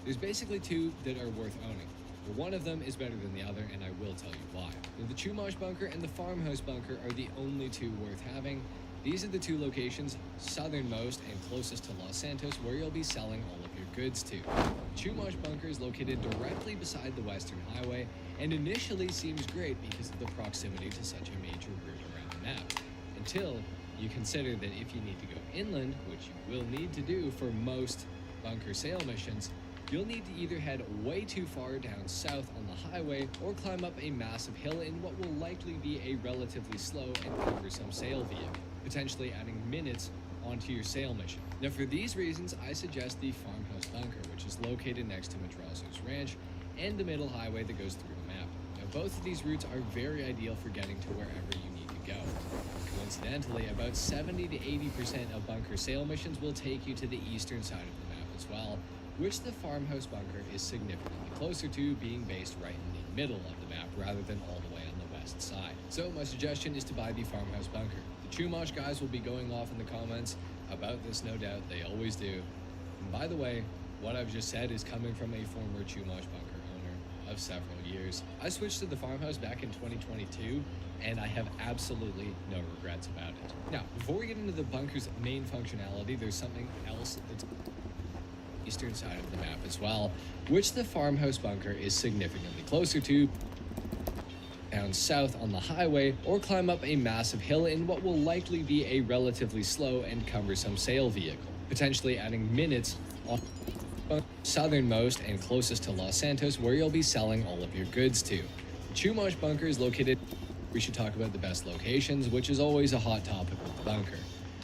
There's basically 2 that are worth owning. But one of them is better than the other, and I will tell you why. Now, the Chumash bunker and the Farmhouse bunker are the only 2 worth having. These are the 2 locations, southernmost and closest to Los Santos, where you'll be selling all of your goods to. The Chumash bunker is located directly beside the Western Highway, and initially seems great because of the proximity to such a major route around the map. Until you consider that if you need to go inland, which you will need to do for most bunker sale missions, you'll need to either head way too far down south on the highway or climb up a massive hill in what will likely be a relatively slow and cumbersome sale vehicle, potentially adding minutes onto your sale mission. Now, for these reasons, I suggest the Farmhouse bunker, which is located next to Madrazo's Ranch and the middle highway that goes through the map. Now, both of these routes are very ideal for getting to wherever you need to go. Coincidentally, about 70 to 80% of bunker sale missions will take you to the eastern side of the map as well, which the Farmhouse bunker is significantly closer to, being based right in the middle of the map rather than all the way on the west side. So my suggestion is to buy the Farmhouse bunker. The Chumash guys will be going off in the comments about this, no doubt, they always do. And by the way, what I've just said is coming from a former Chumash bunker owner of several years. I switched to the Farmhouse back in 2022, and I have absolutely no regrets about it. Now, before we get into the bunker's main functionality, there's something else that's eastern side of the map as well, which the Farmhouse bunker is significantly closer to, down south on the highway, or climb up a massive hill in what will likely be a relatively slow and cumbersome sale vehicle, potentially adding minutes on southernmost and closest to Los Santos, where you'll be selling all of your goods to. The Chumash bunker is located. We should talk about the best locations, which is always a hot topic with the bunker.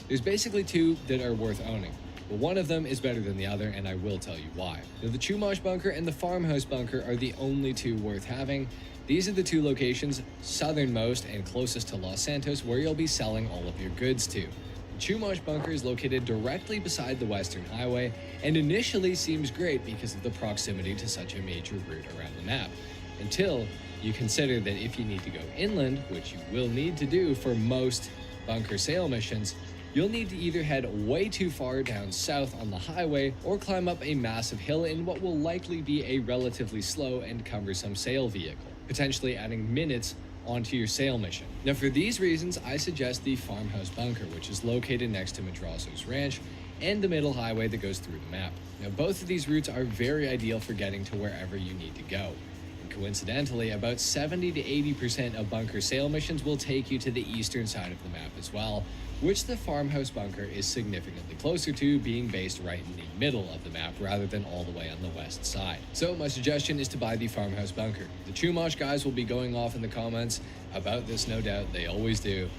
There's basically two that are worth owning. But one of them is better than the other, and I will tell you why. Now, the Chumash bunker and the farmhouse bunker are the only two worth having. These are the two locations, southernmost and closest to Los Santos, where you'll be selling all of your goods to. The Chumash bunker is located directly beside the Western Highway, and initially seems great because of the proximity to such a major route around the map. Until you consider that if you need to go inland, which you will need to do for most bunker sale missions, you'll need to either head way too far down south on the highway or climb up a massive hill in what will likely be a relatively slow and cumbersome sale vehicle, potentially adding minutes onto your sale mission. Now, for these reasons, I suggest the farmhouse bunker, which is located next to Madrazo's ranch and the middle highway that goes through the map. Now, both of these routes are very ideal for getting to wherever you need to go. Coincidentally, about 70 to 80% of bunker sale missions will take you to the eastern side of the map as well, which the farmhouse bunker is significantly closer to, being based right in the middle of the map rather than all the way on the west side. So my suggestion is to buy the farmhouse bunker. The Chumash guys will be going off in the comments about this, no doubt, they always do.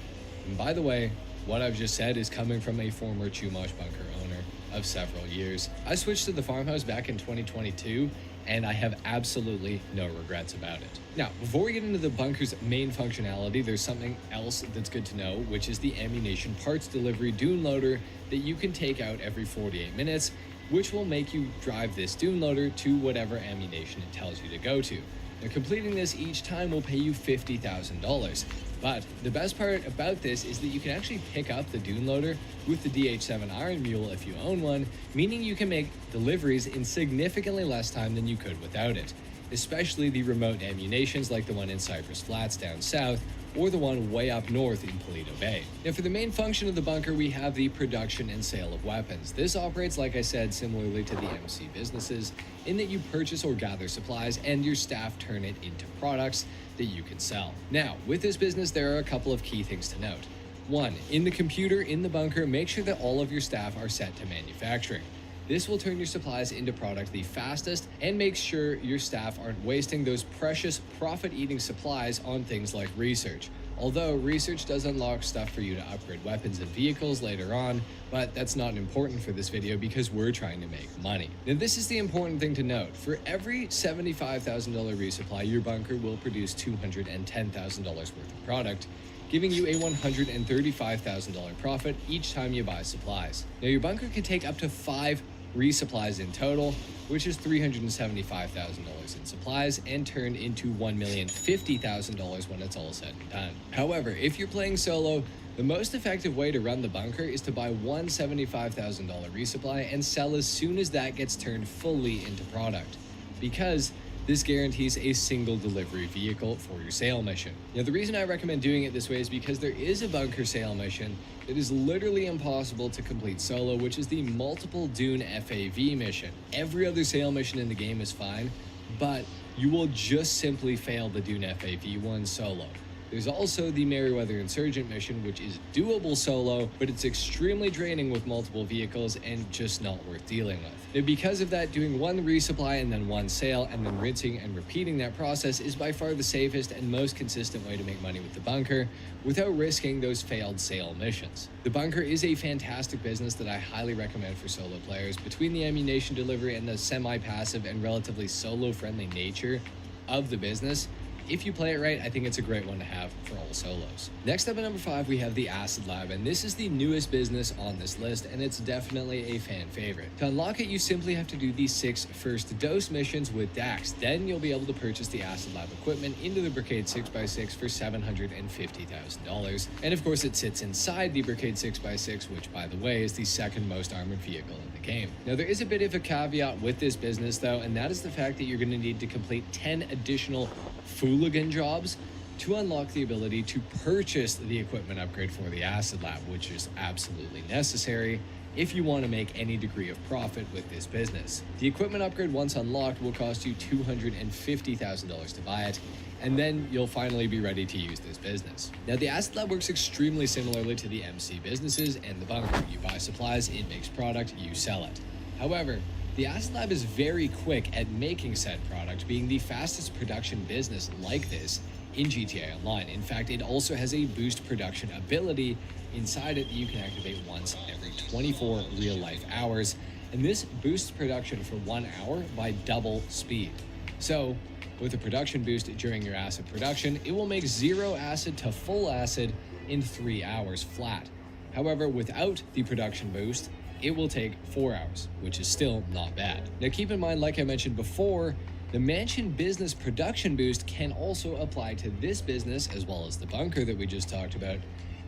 And by the way, what I've just said is coming from a former Chumash bunker owner of several years. I switched to the farmhouse back in 2022, and I have absolutely no regrets about it. Now, before we get into the bunker's main functionality, there's something else that's good to know, which is the ammunition parts delivery dune loader that you can take out every 48 minutes, which will make you drive this dune loader to whatever ammunition it tells you to go to. Now, completing this each time will pay you $50,000. But the best part about this is that you can actually pick up the dune loader with the DH7 Iron Mule if you own one, meaning you can make deliveries in significantly less time than you could without it, especially the remote ammunitions like the one in Cypress Flats down south, or the one way up north in Paleto Bay. Now, for the main function of the bunker, we have the production and sale of weapons. This operates, like I said, similarly to the MC businesses, in that you purchase or gather supplies and your staff turn it into products that you can sell. Now, with this business, there are a couple of key things to note. One, in the computer in the bunker, make sure that all of your staff are set to manufacturing. This will turn your supplies into product the fastest and make sure your staff aren't wasting those precious profit-eating supplies on things like research. Although research does unlock stuff for you to upgrade weapons and vehicles later on, but that's not important for this video because we're trying to make money. Now, this is the important thing to note. For every $75,000 resupply, your bunker will produce $210,000 worth of product, giving you a $135,000 profit each time you buy supplies. Now, your bunker can take up to 5 resupplies in total, which is $375,000 in supplies and turned into $1,050,000 when it's all said and done. However, if you're playing solo, the most effective way to run the bunker is to buy one $75,000 resupply and sell as soon as that gets turned fully into product, because this guarantees a single delivery vehicle for your sale mission. Now, the reason I recommend doing it this way is because there is a bunker sale mission that is literally impossible to complete solo, which is the multiple Dune FAV mission. Every other sale mission in the game is fine, but you will just simply fail the Dune FAV one solo. There's also the Merryweather Insurgent mission, which is doable solo, but it's extremely draining with multiple vehicles and just not worth dealing with. Now, because of that, doing one resupply and then one sale and then rinsing and repeating that process is by far the safest and most consistent way to make money with the bunker without risking those failed sale missions. The bunker is a fantastic business that I highly recommend for solo players. Between the ammunition delivery and the semi-passive and relatively solo-friendly nature of the business, if you play it right, I think it's a great one to have for all solos. Next up at number 5, we have the Acid Lab, and this is the newest business on this list, and it's definitely a fan favorite. To unlock it, you simply have to do the 6 first dose missions with Dax. Then you'll be able to purchase the Acid Lab equipment into the Brigade 6x6 for $750,000. And of course, it sits inside the Brigade 6x6, which, by the way, is the second most armored vehicle in the game. Now, there is a bit of a caveat with this business, though, and that is the fact that you're going to need to complete 10 additional Fooligan jobs to unlock the ability to purchase the equipment upgrade for the Acid Lab, which is absolutely necessary if you want to make any degree of profit with this business. The equipment upgrade, once unlocked, will cost you $250,000 to buy it, and then you'll finally be ready to use this business. Now, the Acid Lab works extremely similarly to the MC businesses and the bunker. You buy supplies, it makes product, you sell it. However, the Acid Lab is very quick at making said product, being the fastest production business like this in GTA Online. In fact, it also has a boost production ability inside it that you can activate once every 24 real-life hours, and this boosts production for 1 hour by double speed. So, with a production boost during your acid production, it will make 0 acid to full acid in 3 hours flat. However, without the production boost, it will take 4 hours, which is still not bad. Now keep in mind, like I mentioned before, the Mansion Business Production Boost can also apply to this business as well as the bunker that we just talked about.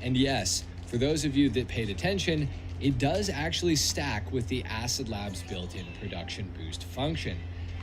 And yes, for those of you that paid attention, it does actually stack with the Acid Lab's built-in production boost function,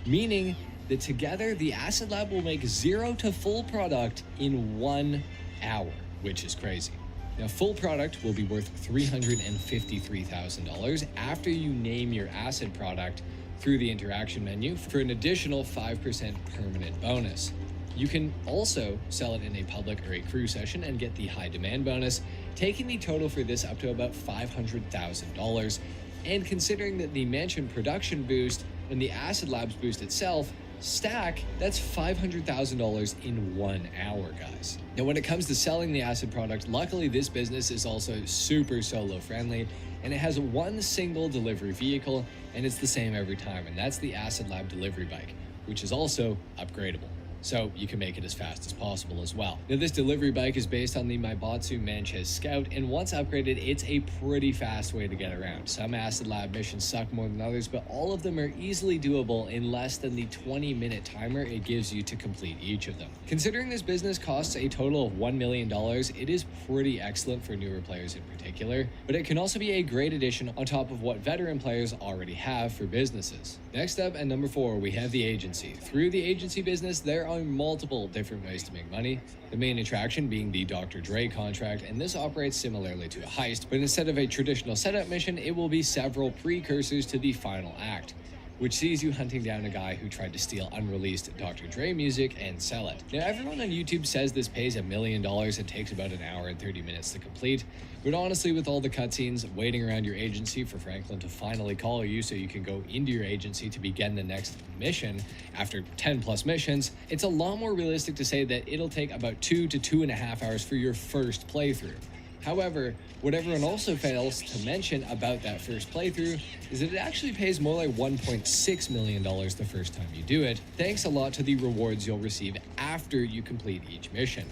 meaning that together the Acid Lab will make 0 to full product in 1 hour, which is crazy. Now, full product will be worth $353,000 after you name your acid product through the interaction menu for an additional 5% permanent bonus. You can also sell it in a public or a crew session and get the high demand bonus, taking the total for this up to about $500,000. And considering that the Mansion production boost and the Acid Labs boost itself stack, that's $500,000 in 1 hour, guys. Now, when it comes to selling the acid product, luckily this business is also super solo friendly, and it has one single delivery vehicle, and it's the same every time, and that's the Acid Lab delivery bike, which is also upgradable, so you can make it as fast as possible as well. Now, this delivery bike is based on the Maibatsu Manchez Scout, and once upgraded, it's a pretty fast way to get around. Some Acid Lab missions suck more than others, but all of them are easily doable in less than the 20-minute timer it gives you to complete each of them. Considering this business costs a total of $1 million, it is pretty excellent for newer players in particular, but it can also be a great addition on top of what veteran players already have for businesses. Next up, at number 4, we have the agency. Through the agency business, there are multiple different ways to make money, the main attraction being the Dr. Dre contract, and this operates similarly to a heist, but instead of a traditional setup mission, it will be several precursors to the final act, which sees you hunting down a guy who tried to steal unreleased Dr. Dre music and sell it. Now, everyone on YouTube says this pays $1 million and takes about an hour and 30 minutes to complete, but honestly, with all the cutscenes, waiting around your agency for Franklin to finally call you so you can go into your agency to begin the next mission after 10 plus missions, it's a lot more realistic to say that it'll take about 2 to 2.5 hours for your first playthrough. However, what everyone also fails to mention about that first playthrough is that it actually pays more like $1.6 million the first time you do it, thanks a lot to the rewards you'll receive after you complete each mission.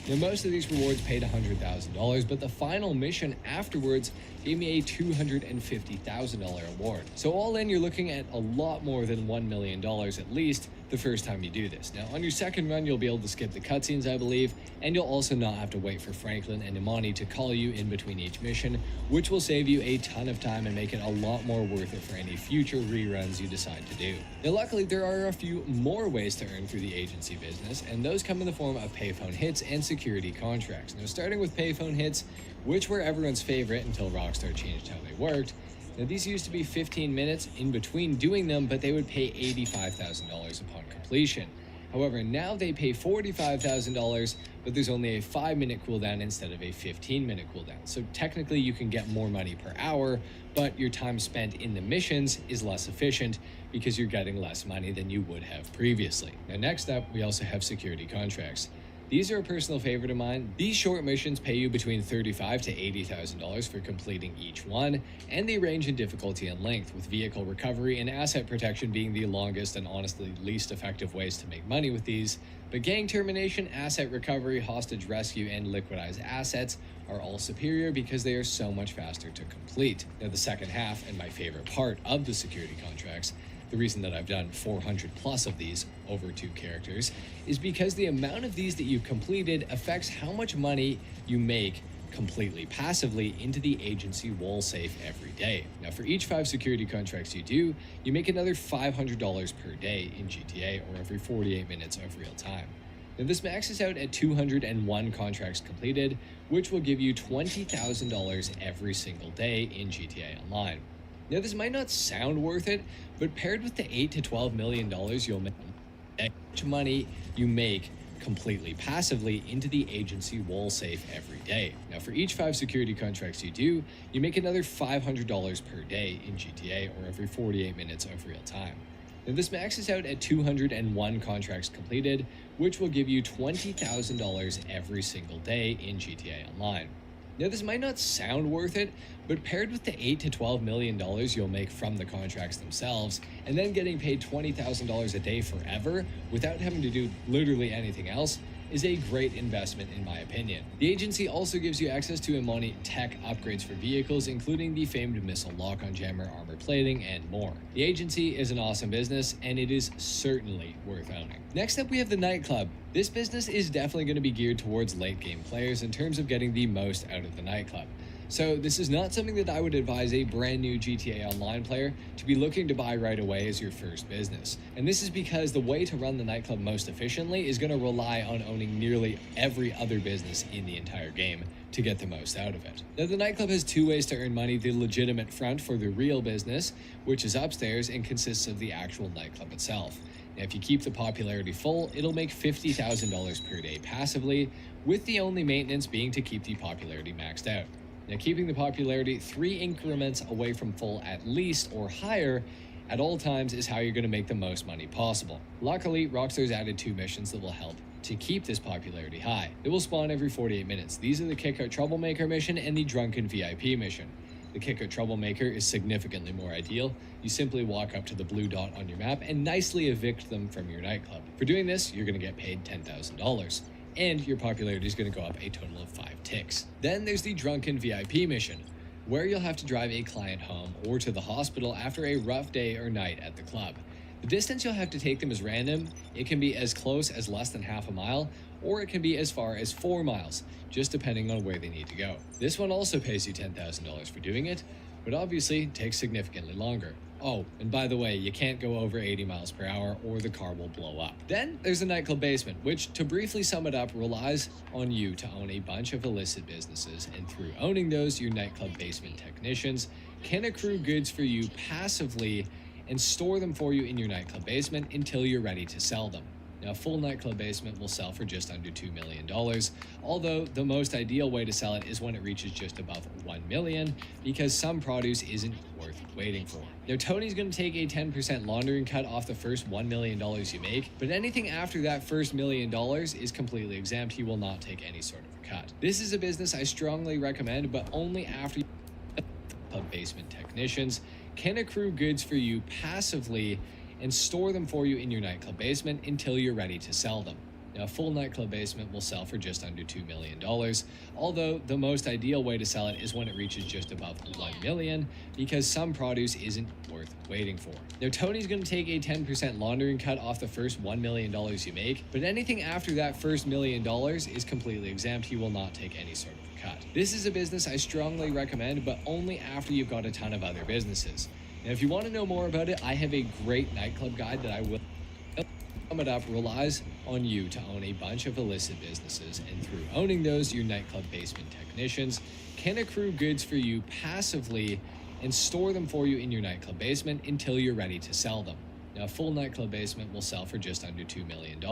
Now, most of these rewards paid $100,000, but the final mission afterwards gave me a $250,000 award. So all in, you're looking at a lot more than $1 million at least the first time you do this. Now, on your second run, you'll be able to skip the cutscenes, I believe, and you'll also not have to wait for Franklin and Imani to call you in between each mission, which will save you a ton of time and make it a lot more worth it for any future reruns you decide to do. Now, luckily, there are a few more ways to earn through the agency business, and those come in the form of payphone hits and security contracts. Now, starting with payphone hits, which were everyone's favorite until Rockstar changed how they worked. Now, these used to be 15 minutes in between doing them, but they would pay $85,000 upon completion. However, now they pay $45,000, but there's only a 5-minute cooldown instead of a 15-minute cooldown. So technically you can get more money per hour, but your time spent in the missions is less efficient because you're getting less money than you would have previously. Now, next up, we also have security contracts. These are a personal favorite of mine. These short missions pay you between $35,000 to $80,000 for completing each one, and they range in difficulty and length, with vehicle recovery and asset protection being the longest and honestly least effective ways to make money with these. But gang termination, asset recovery, hostage rescue, and liquidized assets are all superior because they are so much faster to complete. Now, the second half, and my favorite part of the security contracts, the reason that I've done 400 plus of these over 2 characters, is because the amount of these that you've completed affects how much money you make completely passively into the agency wall safe every day. Now, for each 5 security contracts you do, you make another $500 per day in GTA, or every 48 minutes of real time. Now, this maxes out at 201 contracts completed, which will give you $20,000 every single day in GTA Online. Now, this might not sound worth it, but paired with the $8 to $12 million you'll make, how much money you make completely passively into the agency wall safe every day. Now, for each 5 security contracts you do, you make another $500 per day in GTA, or every 48 minutes of real time. Now this maxes out at 201 contracts completed, which will give you $20,000 every single day in GTA Online. Now this might not sound worth it, but paired with the $8 to $12 million you'll make from the contracts themselves, and then getting paid $20,000 a day forever without having to do literally anything else, is a great investment in my opinion. The agency also gives you access to Imani tech upgrades for vehicles, including the famed missile lock-on jammer, armor plating, and more. The agency is an awesome business, and it is certainly worth owning. Next up, we have the nightclub. This business is definitely going to be geared towards late game players in terms of getting the most out of the nightclub. So this is not something that I would advise a brand new GTA Online player to be looking to buy right away as your first business. And this is because the way to run the nightclub most efficiently is going to rely on owning nearly every other business in the entire game to get the most out of it. Now the nightclub has two ways to earn money: the legitimate front for the real business, which is upstairs and consists of the actual nightclub itself. Now, if you keep the popularity full, it'll make $50,000 per day passively, with the only maintenance being to keep the popularity maxed out. Now, keeping the popularity 3 increments away from full at least or higher at all times is how you're going to make the most money possible. Luckily, Rockstar's added 2 missions that will help to keep this popularity high. They will spawn every 48 minutes. These are the Kick Out Troublemaker mission and the Drunken VIP mission. The Kick Out Troublemaker is significantly more ideal. You simply walk up to the blue dot on your map and nicely evict them from your nightclub. For doing this, you're going to get paid $10,000. And your popularity is going to go up a total of 5 ticks. Then there's the Drunken VIP mission, where you'll have to drive a client home or to the hospital after a rough day or night at the club. The distance you'll have to take them is random. It can be as close as less than half a mile, or it can be as far as 4 miles, just depending on where they need to go. This one also pays you $10,000 for doing it, but obviously takes significantly longer. Oh, and by the way, you can't go over 80 miles per hour or the car will blow up. Then there's the nightclub basement, which, to briefly sum it up, relies on you to own a bunch of illicit businesses, and through owning those, your nightclub basement technicians can accrue goods for you passively and store them for you in your nightclub basement until you're ready to sell them. Now, a full nightclub basement will sell for just under $2 million, although the most ideal way to sell it is when it reaches just above $1 million, because some produce isn't worth waiting for. Now, Tony's going to take a 10% laundering cut off the first $1 million you make, but anything after that first $1 million is completely exempt. He will not take any sort of a cut. This is a business I strongly recommend, but only after nightclub basement technicians can accrue goods for you passively and store them for you in your nightclub basement until you're ready to sell them. Now, a full nightclub basement will sell for just under $2 million, although the most ideal way to sell it is when it reaches just above $1 million, because some produce isn't worth waiting for. Now, Tony's going to take a 10% laundering cut off the first $1 million you make, but anything after that first $1 million is completely exempt. He will not take any sort of a cut. This is a business I strongly recommend, but only after you've got a ton of other businesses. Now, if you want to know more about it, I have a great nightclub guide that I will sum it up. Relies on you to own a bunch of illicit businesses, and through owning those, your nightclub basement technicians can accrue goods for you passively and store them for you in your nightclub basement until you're ready to sell them. Now, a full nightclub basement will sell for just under $2 million,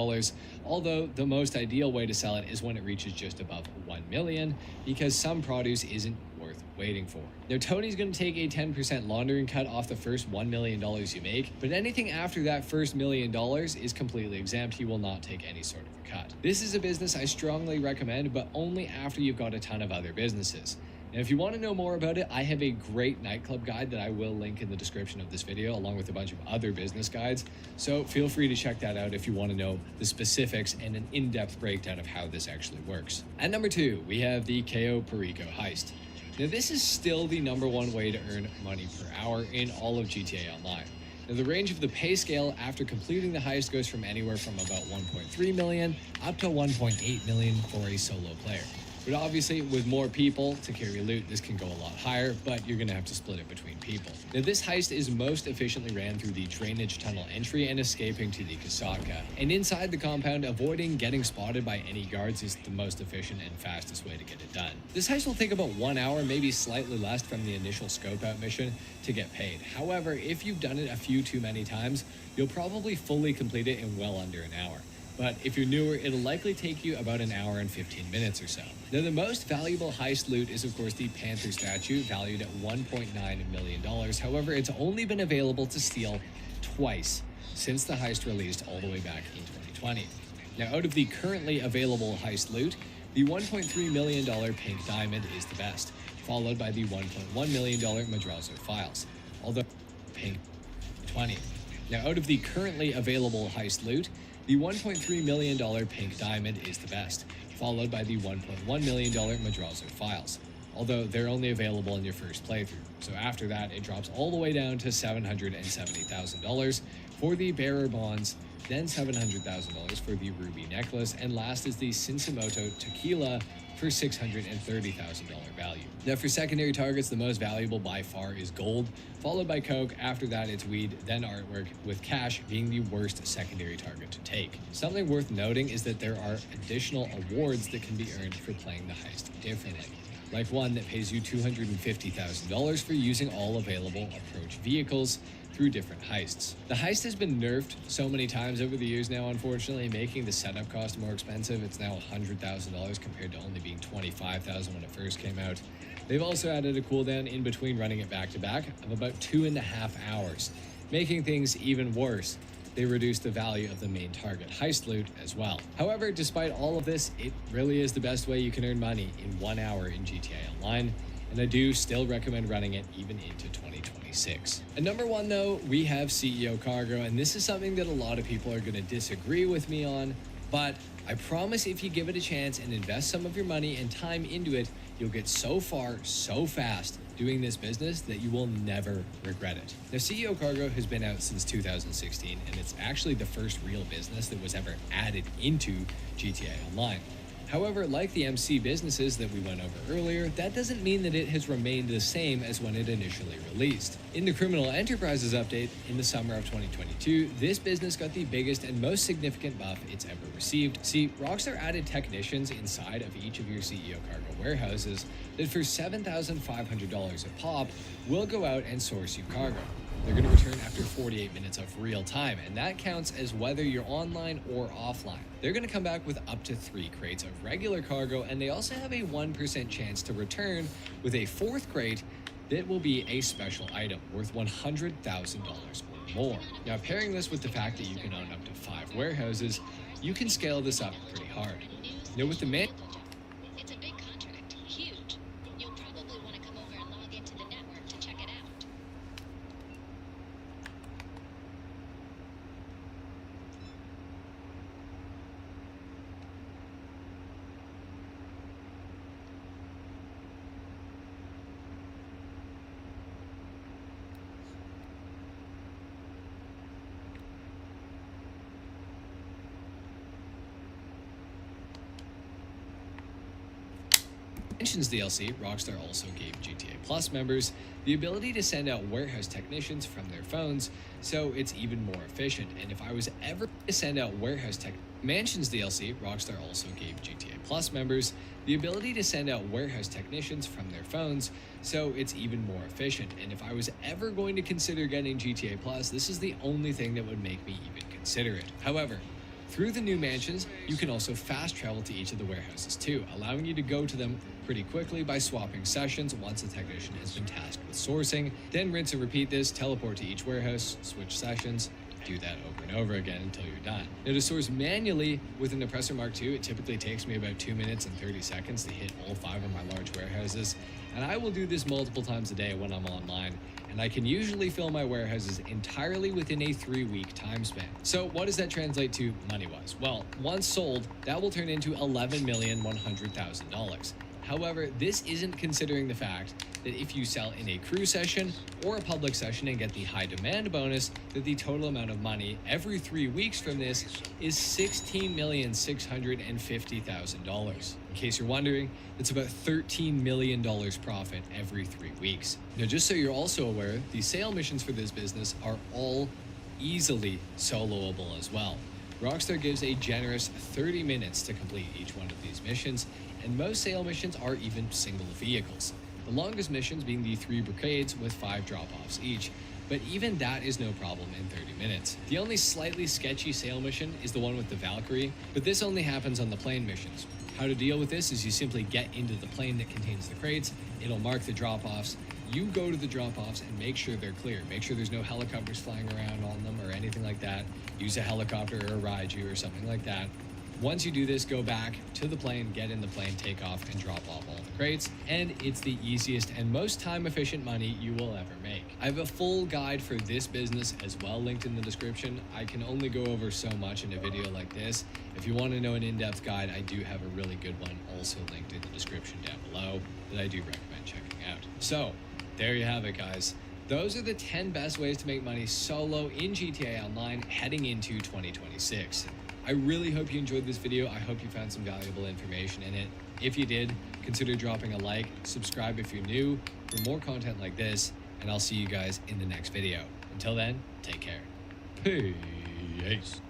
although the most ideal way to sell it is when it reaches just above $1 million, because some produce isn't worth waiting for. Now, Tony's going to take a 10% laundering cut off the first $1 million you make, but anything after that first $1 million is completely exempt. He will not take any sort of a cut. This is a business I strongly recommend, but only after you've got a ton of other businesses. And if you want to know more about it, I have a great nightclub guide that I will link in the description of this video, along with a bunch of other business guides. So feel free to check that out if you want to know the specifics and an in-depth breakdown of how this actually works. At number 2, we have the Cayo Perico heist. Now, this is still the #1 way to earn money per hour in all of GTA Online. Now, the range of the pay scale after completing the heist goes from anywhere from about 1.3 million up to 1.8 million for a solo player. But obviously, with more people to carry loot, this can go a lot higher, but you're going to have to split it between people. Now, this heist is most efficiently ran through the drainage tunnel entry and escaping to the Kasatka. And inside the compound, avoiding getting spotted by any guards is the most efficient and fastest way to get it done. This heist will take about 1 hour, maybe slightly less from the initial scope out mission to get paid. However, if you've done it a few too many times, you'll probably fully complete it in well under an hour. But if you're newer, it'll likely take you about an hour and 15 minutes or so. Now, the most valuable heist loot is, of course, the Panther statue, valued at $1.9 million. However, it's only been available to steal twice since the heist released all the way back in 2020. Now, out of the currently available heist loot, the $1.3 million pink diamond is the best, followed by the $1.1 million Madrazo files. Although pink 20. Now, out of the currently available heist loot, the $1.3 million pink diamond is the best, followed by the $1.1 million Madrazo files, although they're only available in your first playthrough. So after that, it drops all the way down to $770,000 for the bearer bonds, then $700,000 for the ruby necklace, and last is the Sinsamoto tequila for $630,000 value. Now, for secondary targets, the most valuable by far is gold, followed by coke. After that, it's weed, then artwork, with cash being the worst secondary target to take. Something worth noting is that there are additional awards that can be earned for playing the heist differently, like one that pays you $250,000 for using all available approach vehicles through different heists. The heist has been nerfed so many times over the years now, unfortunately, making the setup cost more expensive. It's now $100,000 compared to only being $25,000 when it first came out. They've also added a cooldown in between running it back to back of about 2.5 hours, making things even worse. They reduced the value of the main target heist loot as well. However, despite all of this, it really is the best way you can earn money in 1 hour in GTA Online, and I do still recommend running it even into 2026. At number 1 though, we have CEO Cargo, and this is something that a lot of people are going to disagree with me on, but I promise if you give it a chance and invest some of your money and time into it, you'll get so far so fast doing this business that you will never regret it. Now, CEO Cargo has been out since 2016, and it's actually the first real business that was ever added into GTA Online. However, like the MC businesses that we went over earlier, that doesn't mean that it has remained the same as when it initially released. In the Criminal Enterprises update in the summer of 2022, this business got the biggest and most significant buff it's ever received. See, Rockstar added technicians inside of each of your CEO Cargo warehouses that for $7,500 a pop will go out and source you cargo. They're going to return after 48 minutes of real time, and that counts as whether you're online or offline. They're going to come back with up to 3 crates of regular cargo, and they also have a 1% chance to return with a 4th crate that will be a special item worth $100,000 or more. Now, pairing this with the fact that you can own up to 5 warehouses, you can scale this up pretty hard. Now, with the It's a big contract, huge. You'll probably want to come over and log into the network to check it out. Mentions DLC, Rockstar also gave GTA Plus members the ability to send out warehouse technicians from their phones, so it's even more efficient. And if I was ever to send out Mansions DLC, Rockstar also gave GTA Plus members the ability to send out warehouse technicians from their phones, so it's even more efficient. And if I was ever going to consider getting GTA Plus, this is the only thing that would make me even consider it. However, through the new mansions, you can also fast travel to each of the warehouses too, allowing you to go to them pretty quickly by swapping sessions once a technician has been tasked with sourcing. Then rinse and repeat this, teleport to each warehouse, switch sessions, do that over and over again until you're done. Now, to source manually with an Oppressor Mark II, it typically takes me about 2 minutes and 30 seconds to hit all 5 of my large warehouses, and I will do this multiple times a day when I'm online, and I can usually fill my warehouses entirely within a 3-week time span. So what does that translate to money-wise? Well, once sold, that will turn into $11,100,000. However, this isn't considering the fact that if you sell in a crew session or a public session and get the high demand bonus, that the total amount of money every 3 weeks from this is $16,650,000. In case you're wondering, it's about $13 million profit every 3 weeks. Now, just so you're also aware, the sale missions for this business are all easily soloable as well. Rockstar gives a generous 30 minutes to complete each one of these missions, and most sale missions are even single vehicles. The longest missions being the 3 brigades with 5 drop-offs each, but even that is no problem in 30 minutes. The only slightly sketchy sale mission is the one with the Valkyrie, but this only happens on the plane missions. How to deal with this is you simply get into the plane that contains the crates, it'll mark the drop-offs, you go to the drop-offs and make sure they're clear. Make sure there's no helicopters flying around on them or anything like that. Use a helicopter or a Raiju or something like that. Once you do this, go back to the plane, get in the plane, take off, and drop off all the crates. And it's the easiest and most time-efficient money you will ever make. I have a full guide for this business as well linked in the description. I can only go over so much in a video like this. If you want to know an in-depth guide, I do have a really good one also linked in the description down below that I do recommend checking out. So, there you have it, guys. Those are the 10 best ways to make money solo in GTA Online heading into 2026. I really hope you enjoyed this video. I hope you found some valuable information in it. If you did, consider dropping a like, subscribe if you're new for more content like this, and I'll see you guys in the next video. Until then, take care. Peace.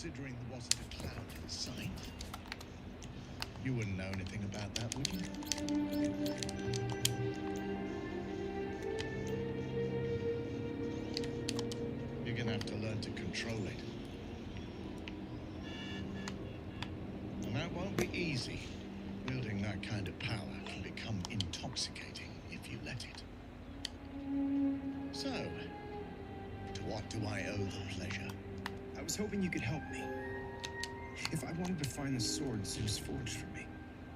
considering there wasn't a cloud in sight. You wouldn't know anything about that, would you? You're gonna have to learn to control it. And that won't be easy. Wielding that kind of power can become intoxicating if you let it. So, to what do I owe the pleasure? I was hoping you could help me. If I wanted to find the sword Zeus forged for me,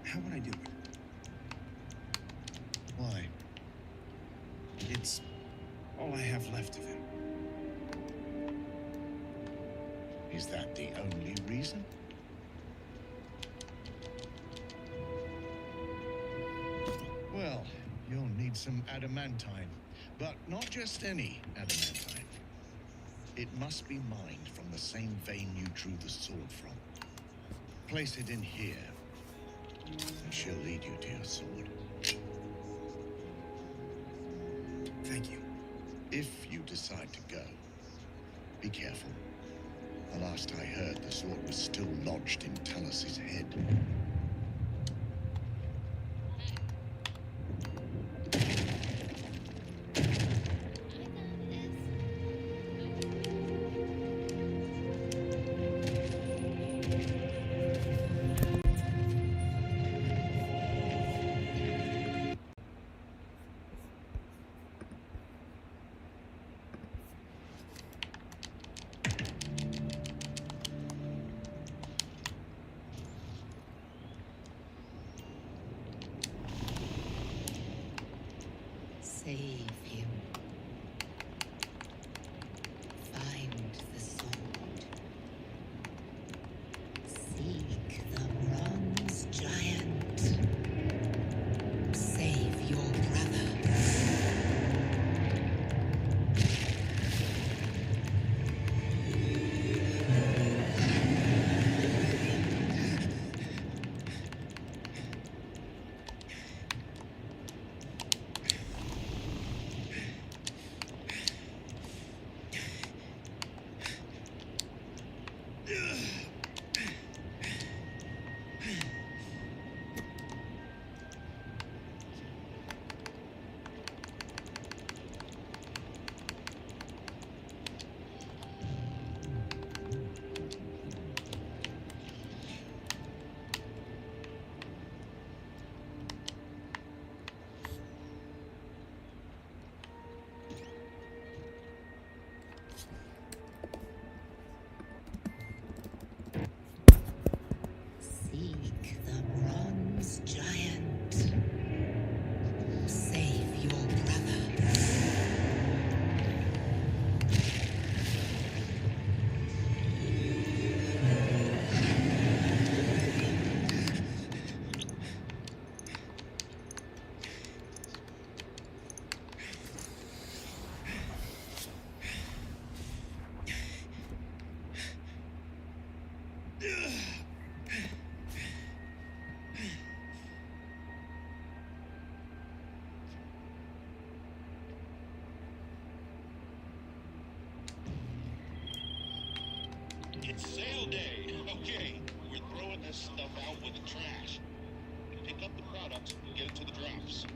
how would I do it? Why? It's all I have left of him. Is that the only reason? Well, you'll need some adamantine, but not just any adamantine. It must be mined from the same vein you drew the sword from. Place it in here, and she'll lead you to your sword. Thank you. If you decide to go, be careful. The last I heard, the sword was still lodged in Talus's head. Save him. Find the sword. Seek the bronze giant. Save your brother. Seek the bronze giant. Save your brother. It's sale day. Okay, we're throwing this stuff out with the trash. Pick up the products and get it to the drops.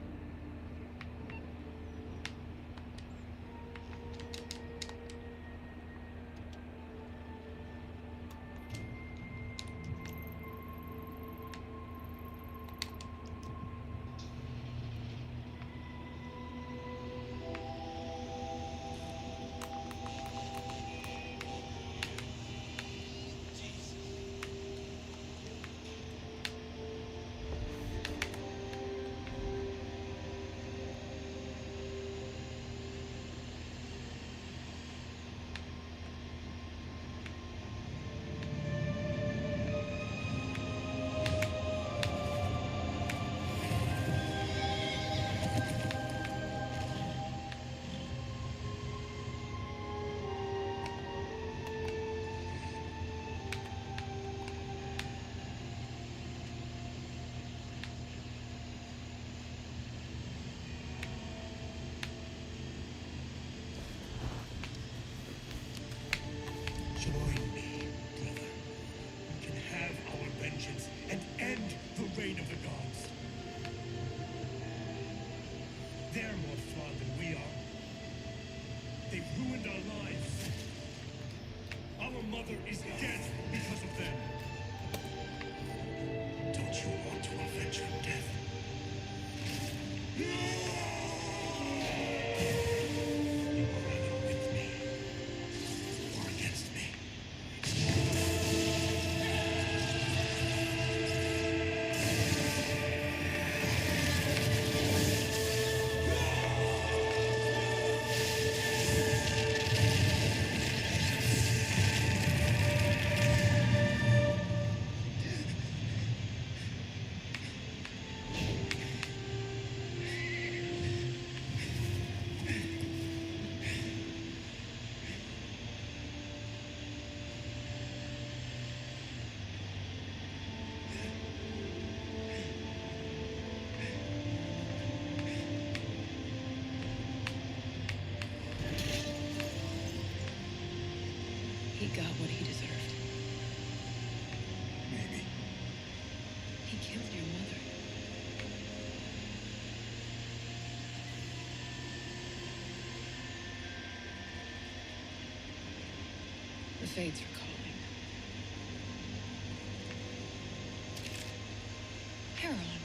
he got what he deserved. Maybe. He killed your mother. The fates are calling. Harold.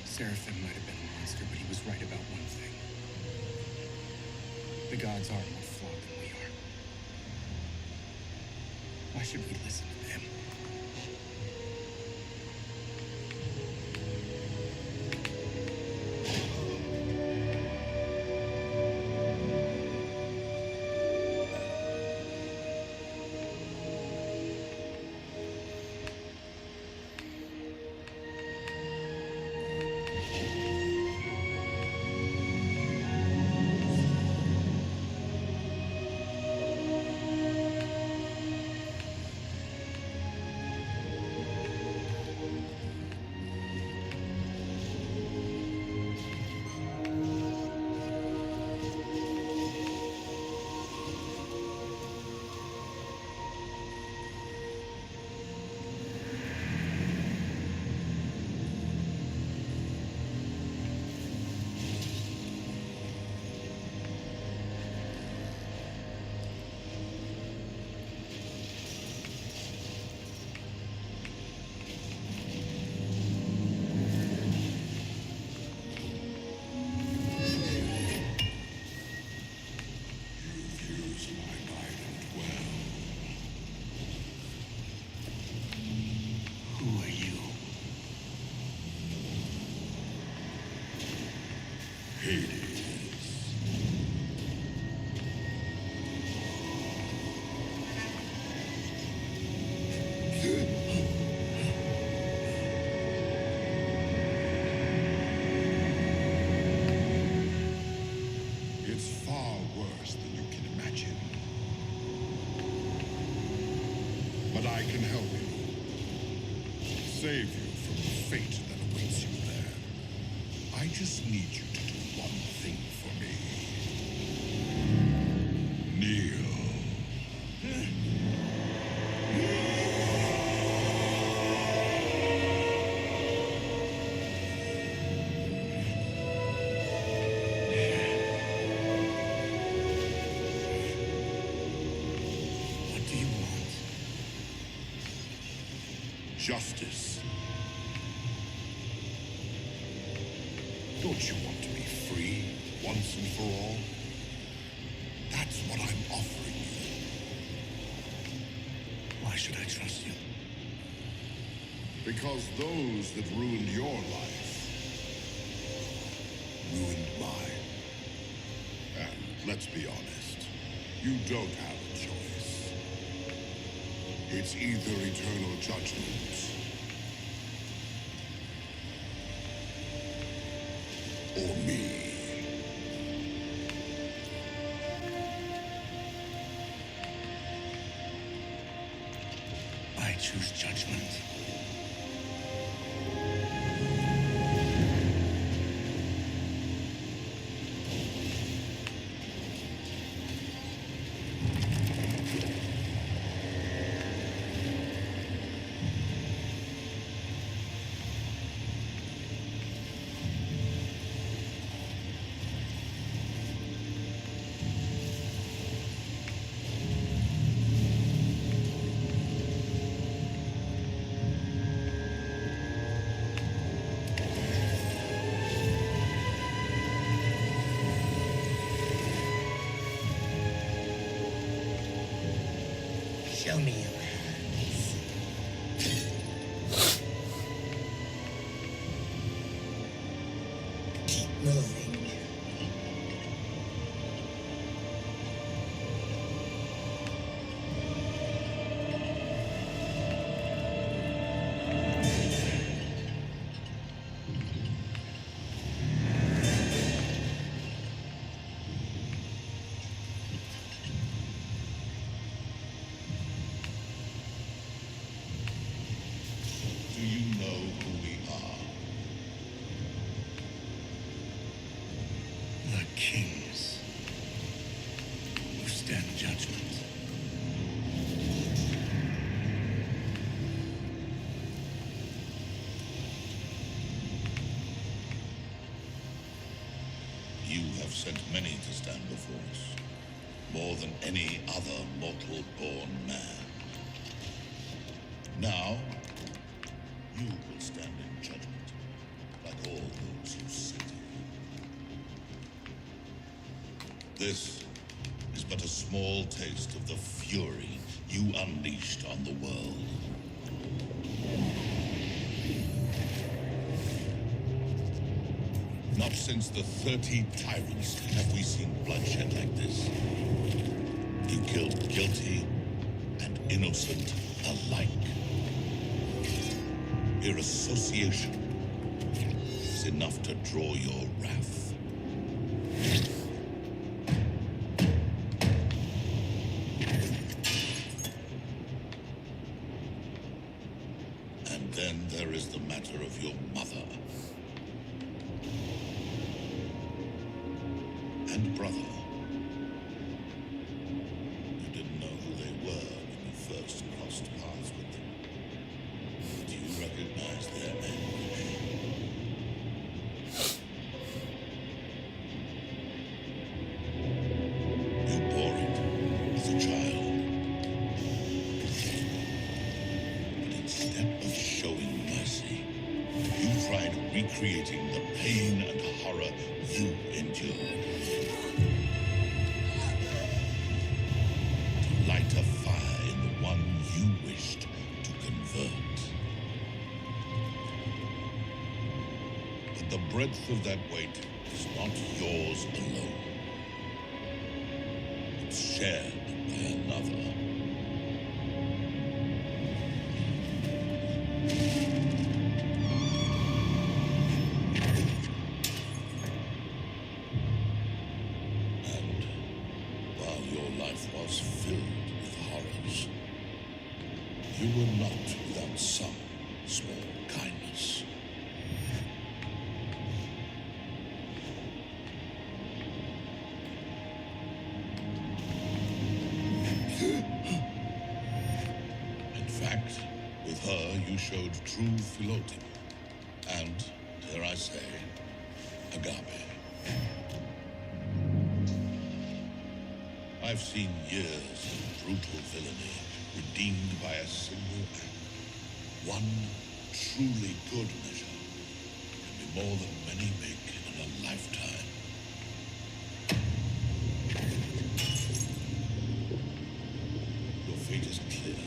Seraphim might have been a monster, but he was right about one thing. The gods are more flawed than we are. Why should we listen to them? It's far worse than you can imagine. But I can help you. Save you from the fate that awaits you there. I just need you to do one thing for me. Kneel. What do you want? Justice. Don't you want to be free once and for all? That's what I'm offering you. Why should I trust you? Because those that ruined your life ruined mine. And let's be honest, you don't have a choice. It's either eternal judgment or me. I choose judgment. Show me your hands. Keep moving. Do you know who we are? The kings who stand judgment. have sent many to stand before us, more than any other mortal-born man. Now, you will stand in judgment, like all those who sit here. This is but a small taste of the fury you unleashed on the world. Not since the 30 tyrants have we seen bloodshed like this. You killed guilty and innocent alike. Your association is enough to draw your wrath. And then there is the matter of your mother and brother. You didn't know who they were when you first crossed paths with them. Do you recognize their anguish? You bore it as a child. But instead of showing mercy, you tried recreating the pain and horror you endured. To light a fire in the one you wished to convert. But the breadth of that weight is not yours alone. It's shared by another. And while your life was filled with horrors, you were not without some small kindness. In fact, with her you showed true philautism, and, dare I say, agape. I've seen years of brutal villainy redeemed by a single act. One truly good measure can be more than many make in a lifetime. Your fate is clear.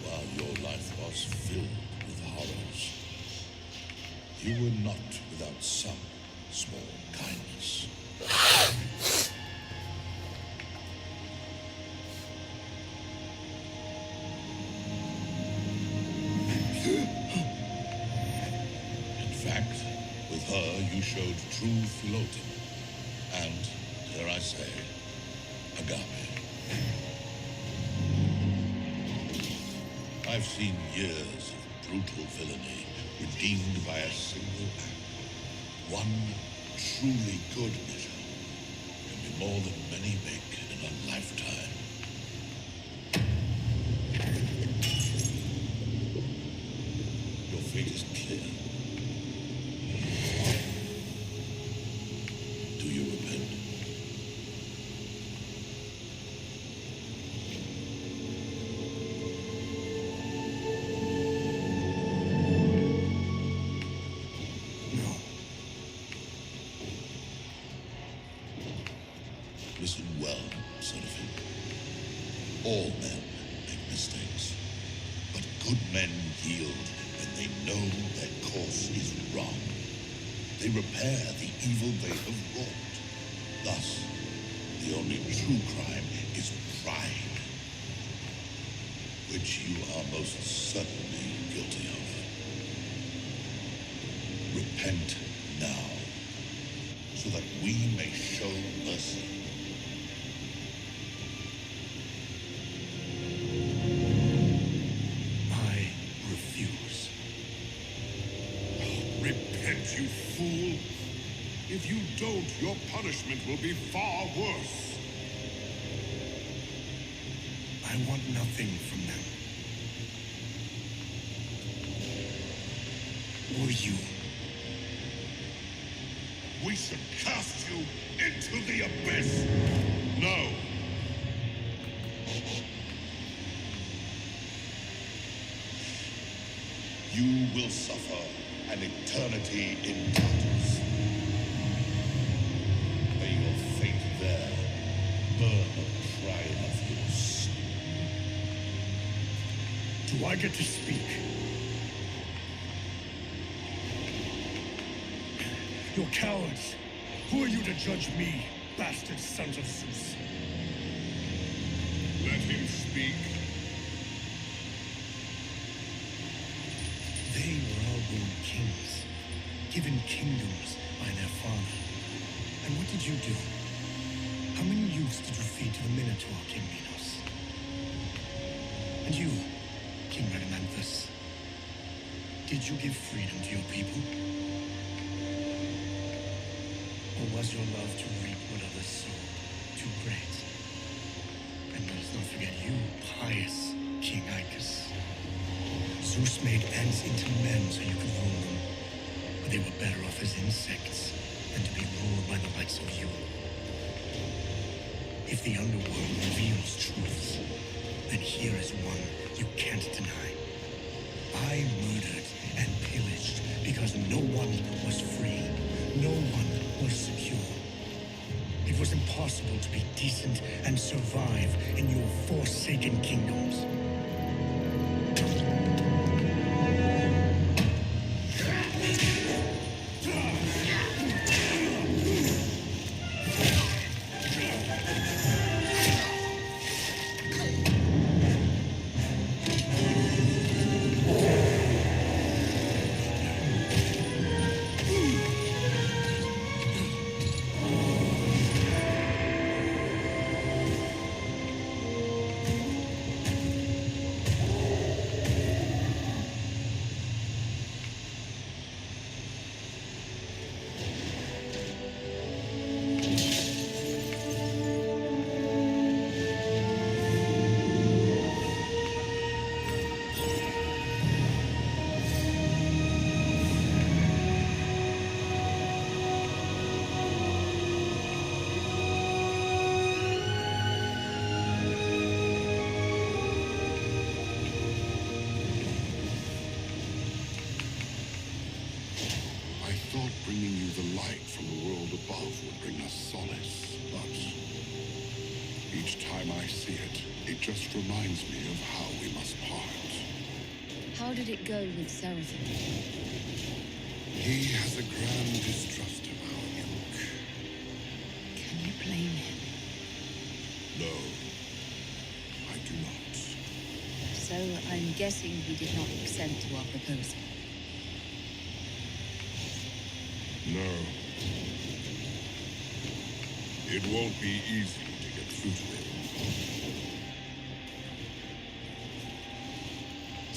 While your life was filled with horrors, you were not without some small kindness. In fact, with her you showed true philautism, and, dare I say, agape. I've seen years of brutal villainy redeemed by a single act. One truly good measure can be more than many make in a lifetime. Your fate is clear. Do you repent? No. Listen well, Seraphin. All men make mistakes, but good men yield when they know their course is wrong. They repair the evil they have wrought. Thus, the only true crime is pride, which you are most certainly guilty of. Repent now, so that we may show mercy. I refuse. Repent, you fool! If you don't, your punishment will be far worse. I want nothing from them. Or you. We should cast you into the abyss. No. You will suffer an eternity in darkness. May your fate there burn the pride of your soul. Do I get to speak? You're cowards. Who are you to judge me, bastard sons of Zeus? Let him speak. They were all born kings, given kingdoms by their father. And what did you do? How many youths did you feed to the Minotaur, King Minos? And you, King Rhadamanthus, did you give freedom to your people? Or was your love to reap what others sowed too great? And let us not forget you, pious King Icus. Zeus made ants into men so you could rule them, but they were better off as insects than to be ruled by the likes of you. If the underworld reveals truths, then here is one you can't deny. I murdered and pillaged because no one was free, no one was secure. It was impossible to be decent and survive in your forsaken kingdoms. Bringing you the light from the world above would bring us solace, but each time I see it, it just reminds me of how we must part. How did it go with Seraphim? He has a grand distrust of our yoke. Can you blame him? No, I do not. So I'm guessing he did not consent to our proposal. No. It won't be easy to get through to him.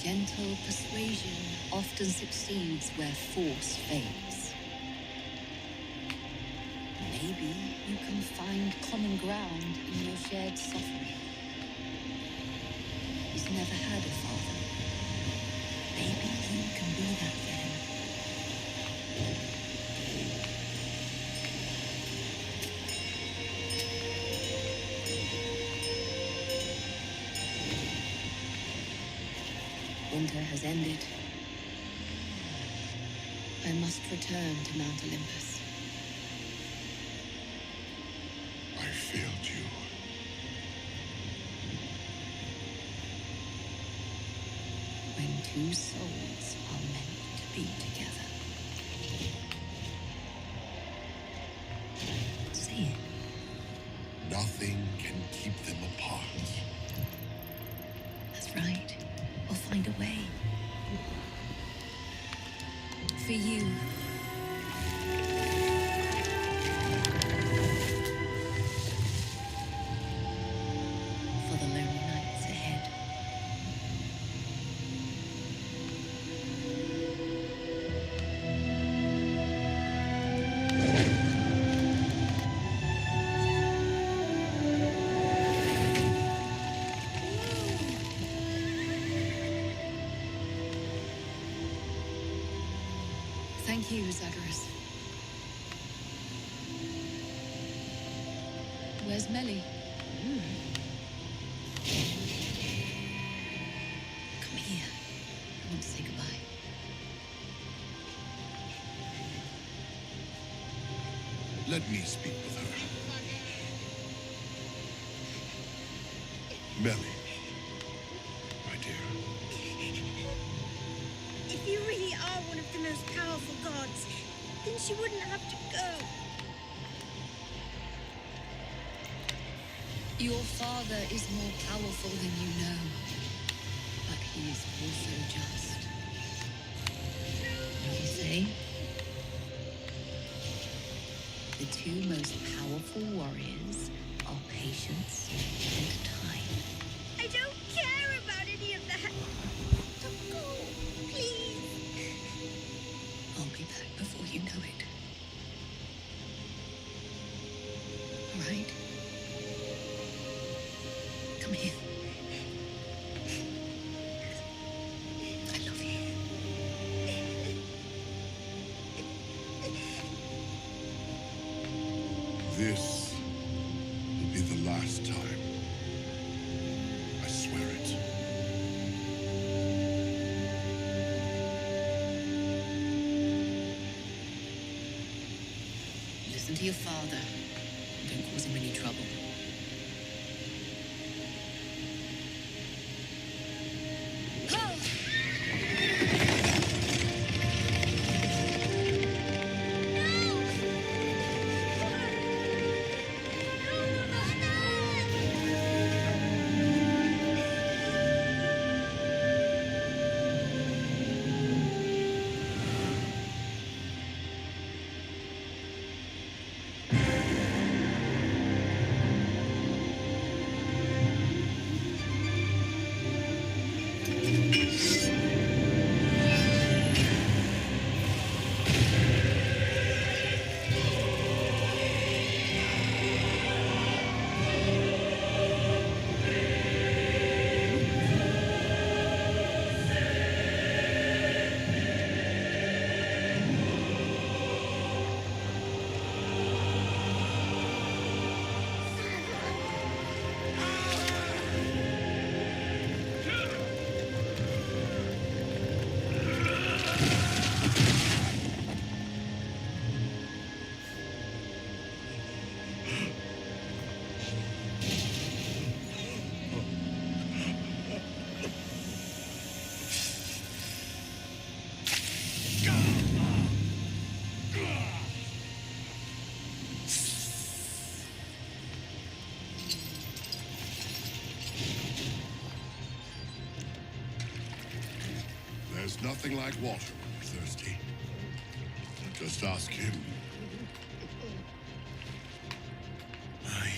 Gentle persuasion often succeeds where force fails. Maybe you can find common ground in your shared suffering. He's never had a father. Maybe you can be that for him. Winter has ended. I must return to Mount Olympus. I failed you. When two souls are meant to be together. Say it. Nothing can keep them apart. That's right. We'll find a way. For you. For the lonely nights ahead. Thank you, Zagreus. Where's Melly? Come here. I want to say goodbye. Let me speak with her. Melly, my dear. If you really are one of the most powerful gods, then she wouldn't have to go. Your father is more powerful than you know, but he is also just. You say? The two most powerful warriors are patience and time. I don't care about any of that. Don't go, please. I'll be back before you know it. All right? Come here. I love you. This will be the last time. I swear it. Listen to your father. Don't cause him any trouble. There's nothing like water when we're thirsty. Just ask him. I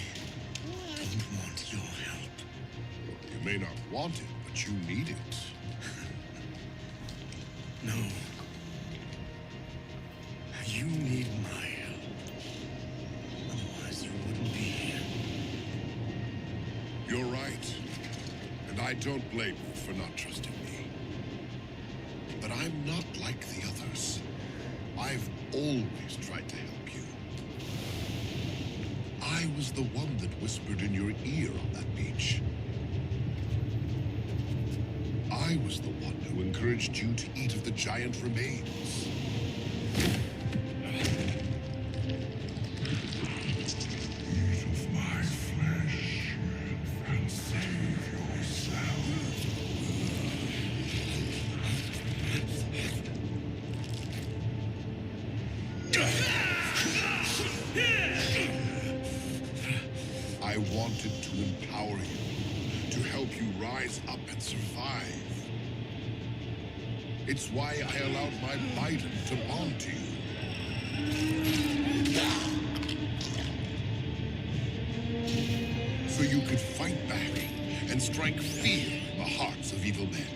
don't want your help. You may not want it, but you need it. No. You need my help. Otherwise, you wouldn't be here. You're right. And I don't blame you for not trusting me. But I'm not like the others. I've always tried to help you. I was the one that whispered in your ear on that beach. I was the one who encouraged you to eat of the giant remains. Eat of my flesh and save yourself. I wanted to empower you, to help you rise up and survive. It's why I allowed my Biden to bond to you. So you could fight back and strike fear in the hearts of evil men.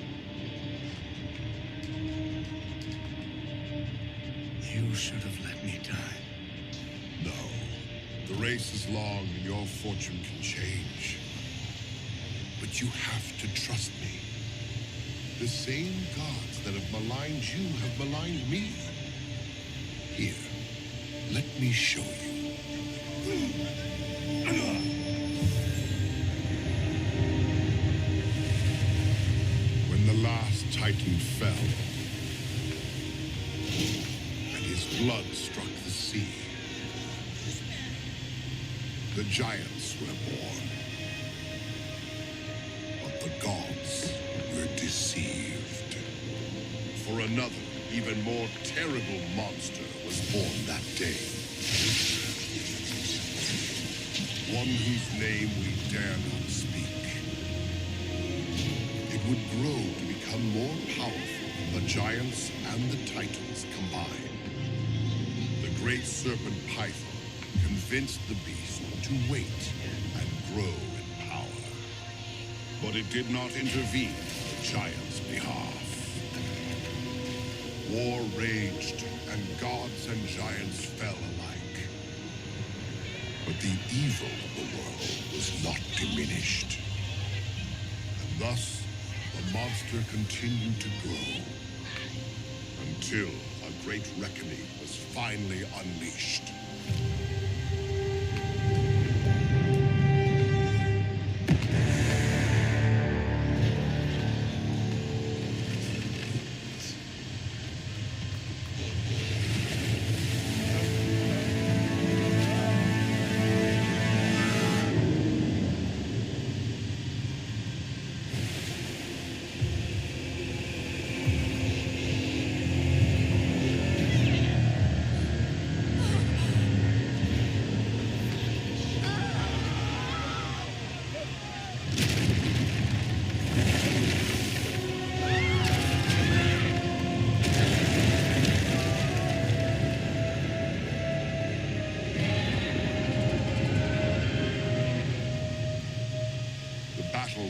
You should have let me die. No. The race is long and your fortune can change. But you have to trust me. The same gods that have maligned you have maligned me. Here, let me show you. Titan fell, and his blood struck the sea. The giants were born, but the gods were deceived. For another, even more terrible monster was born that day. One whose name we dare not speak. It would grow to become more powerful than the giants and the titans combined. The great serpent Python convinced the beast to wait and grow in power. But it did not intervene on the giants' behalf. War raged, and gods and giants fell alike. But the evil of the world was not diminished. And thus, the monster continued to grow, until a great reckoning was finally unleashed.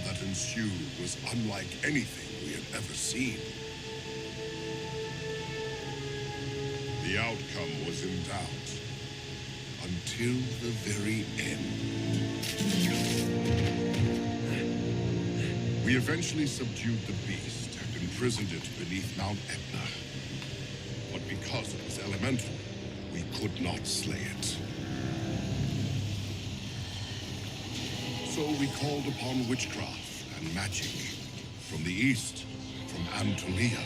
That ensued was unlike anything we had ever seen. The outcome was in doubt until the very end. We eventually subdued the beast and imprisoned it beneath Mount Etna. But because it was elemental, we could not slay it. So we called upon witchcraft and magic from the east, from Anatolia.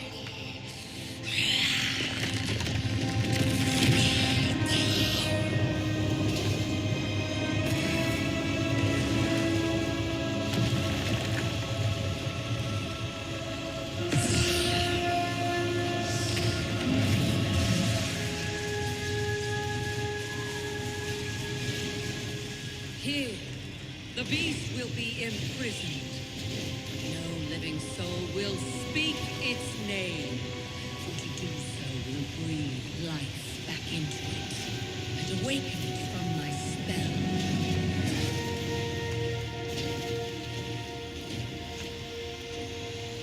Here, the beast will be imprisoned. No living soul will speak its name. For to do so will breathe life back into it and awaken it from my spell.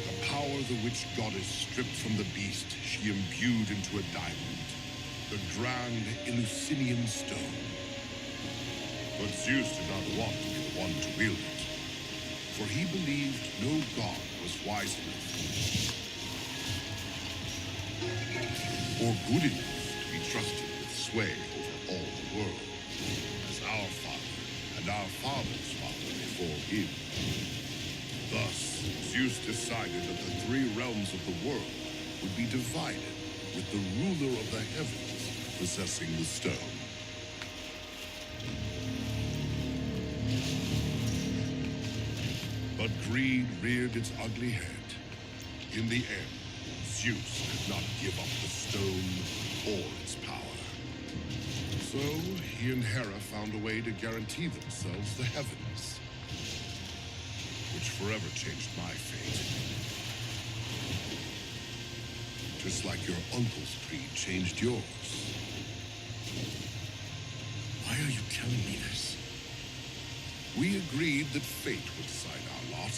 The power the witch goddess stripped from the beast, she imbued into a diamond, the grand Eleusinian stone. But Zeus did not want to be the one to wield it, for he believed no god was wise enough or good enough to be trusted with sway over all the world, as our father and our father's father before him. Thus, Zeus decided that the three realms of the world would be divided, with the ruler of the heavens possessing the stone. But greed reared its ugly head. In the end, Zeus could not give up the stone or its power. So, he and Hera found a way to guarantee themselves the heavens, which forever changed my fate. Just like your uncle's creed changed yours. Why are you telling me this? We agreed that fate would decide our lot,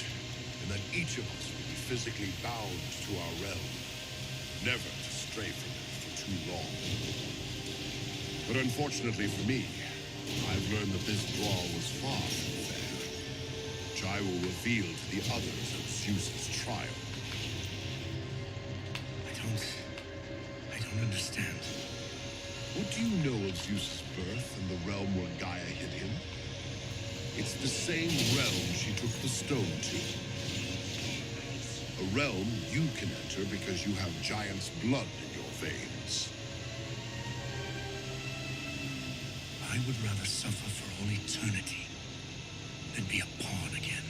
and that each of us would be physically bound to our realm, never to stray from it for too long. But unfortunately for me, I've learned that this brawl was far from fair, which I will reveal to the others at Zeus's trial. I don't understand. What do you know of Zeus's birth and the realm where Gaia hid him? It's the same realm she took the stone to. A realm you can enter because you have giant's blood in your veins. I would rather suffer for all eternity than be a pawn again.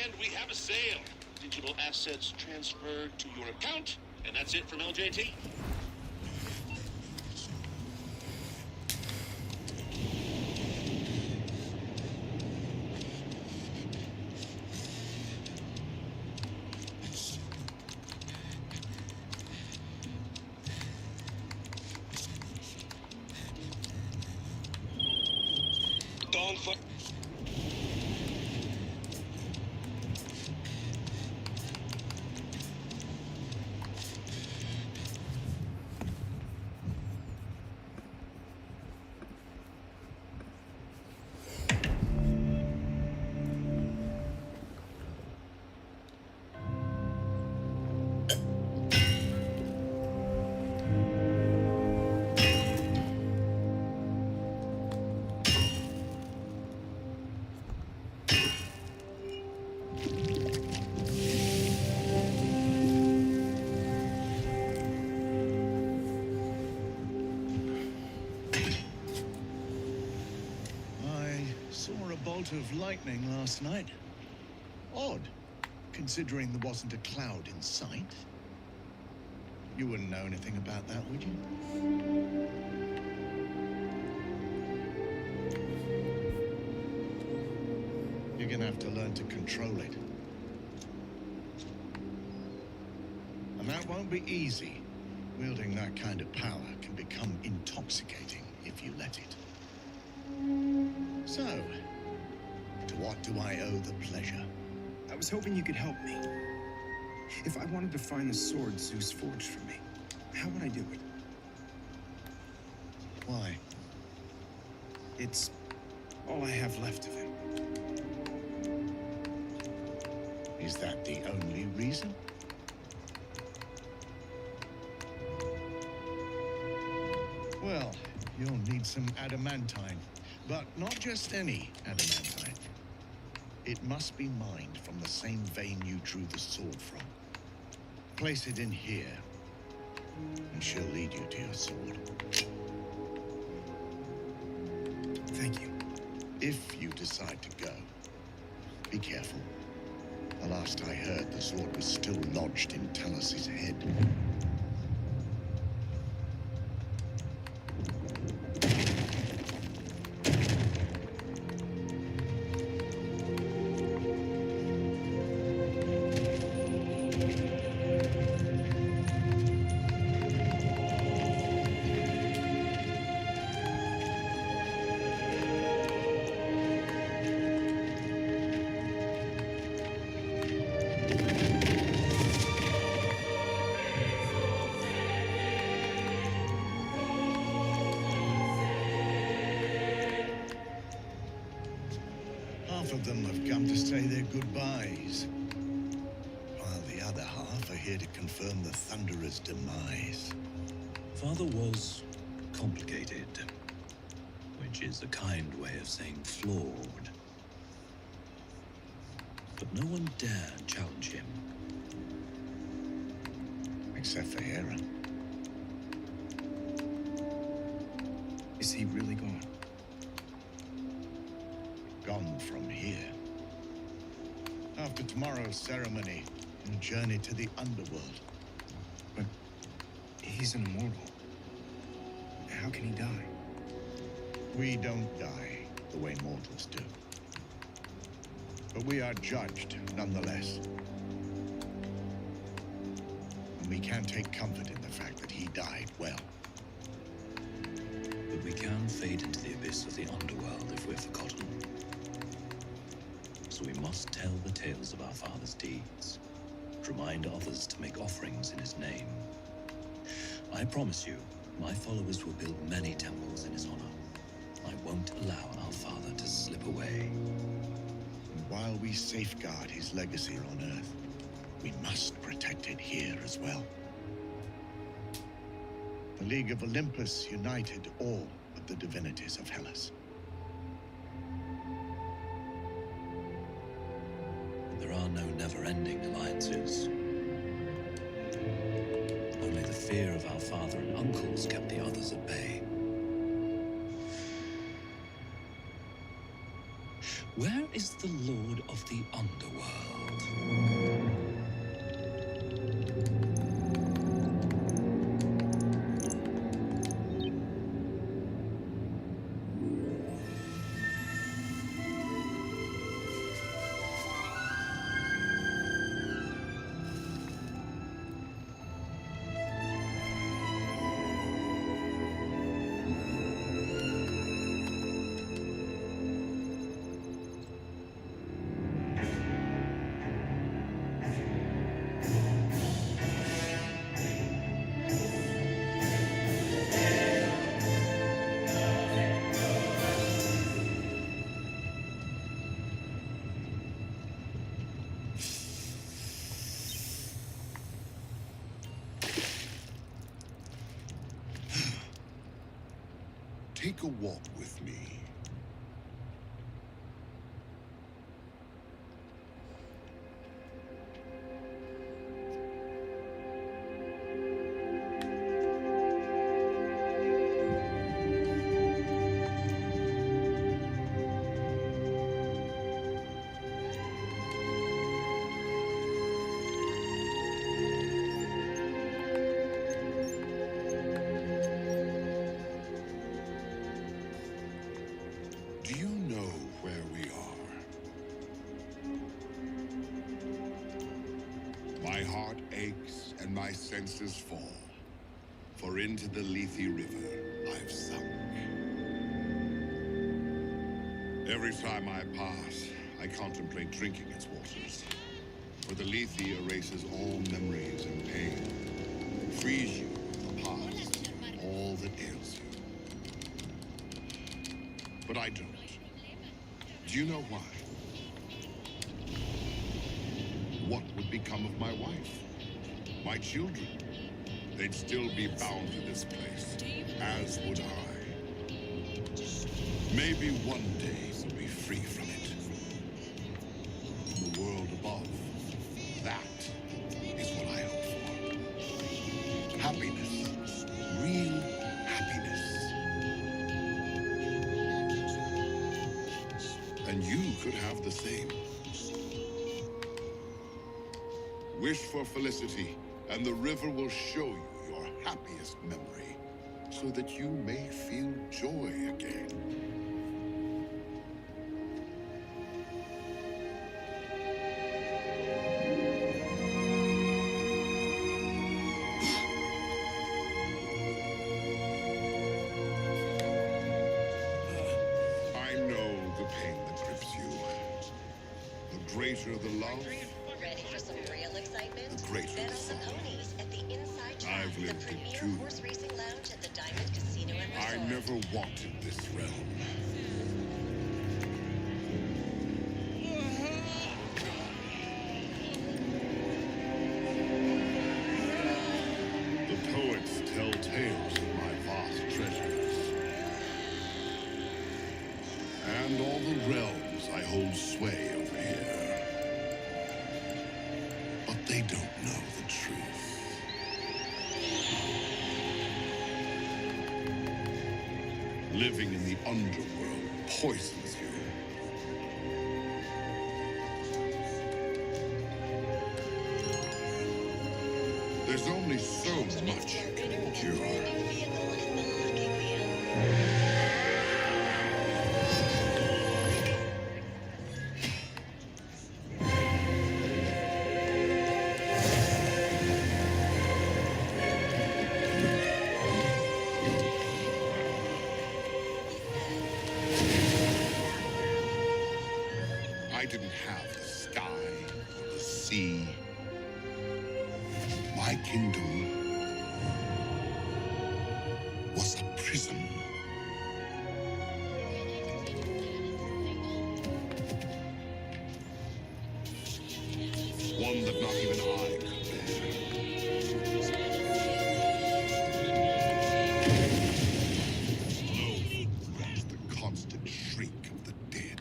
And we have a sale. Digital assets transferred to your account. And that's it from LJT. Don't fuck. bolt of lightning last night. Odd, considering there wasn't a cloud in sight. You wouldn't know anything about that, would you? You're gonna have to learn to control it. And that won't be easy. Wielding that kind of power can become intoxicating if you let it. So, to what do I owe the pleasure? I was hoping you could help me. If I wanted to find the sword Zeus forged for me, how would I do it? Why? It's all I have left of him. Is that the only reason? Well, you'll need some adamantine, but not just any adamantine. It must be mined from the same vein you drew the sword from. Place it in here, and she'll lead you to your sword. Thank you. If you decide to go, be careful. The last I heard, the sword was still lodged in Talus's head. Half of them have come to say their goodbyes, while the other half are here to confirm the Thunderer's demise. Father was complicated, which is a kind way of saying flawed. But no one dared challenge him. Except for Hera. Is he really gone? Gone from here. After tomorrow's ceremony, we'll journey to the underworld. But he's an immortal. How can he die? We don't die the way mortals do. But we are judged nonetheless. And we can take comfort in the fact that he died well. But we can fade into the abyss of the underworld if we're forgotten. So we must tell the tales of our father's deeds. Remind others to make offerings in his name. I promise you, my followers will build many temples in his honor. I won't allow our father to slip away. And while we safeguard his legacy on Earth, we must protect it here as well. The League of Olympus united all of the divinities of Hellas. There are no never-ending alliances. Only the fear of our father and uncles kept the others at bay. Where is the Lord of the Underworld? Take a walk with me. Do you know where we are? My heart aches and my senses fall, for into the Lethe River I've sunk. Every time I pass, I contemplate drinking its waters, for the Lethe erases all memories and pain, frees you from the past, all that ails you. But I don't. Do you know why? What would become of my wife? My children? They'd still be bound to this place, as would I. Maybe one day we'll be free from it. The world above. That is what I hope for. Happiness. Real happiness. And you could have the same. Wish for felicity, and the river will show you your happiest memory, so that you may feel joy again. I know the pain that grips you. The greater the love, Ready for some real excitement? the greater Bet the on the sorrow. ponies at the Inside Track, I've the lived it premier too. horse racing lounge at the Diamond Casino and Resort. I never wanted this realm. and all the realms I hold sway over here. But they don't know the truth. Living in the underworld poisons you. There's only so much you can endure. I didn't have the sky or the sea. My kingdom was a prison. One that not even I could bear. Low was the constant shriek of the dead.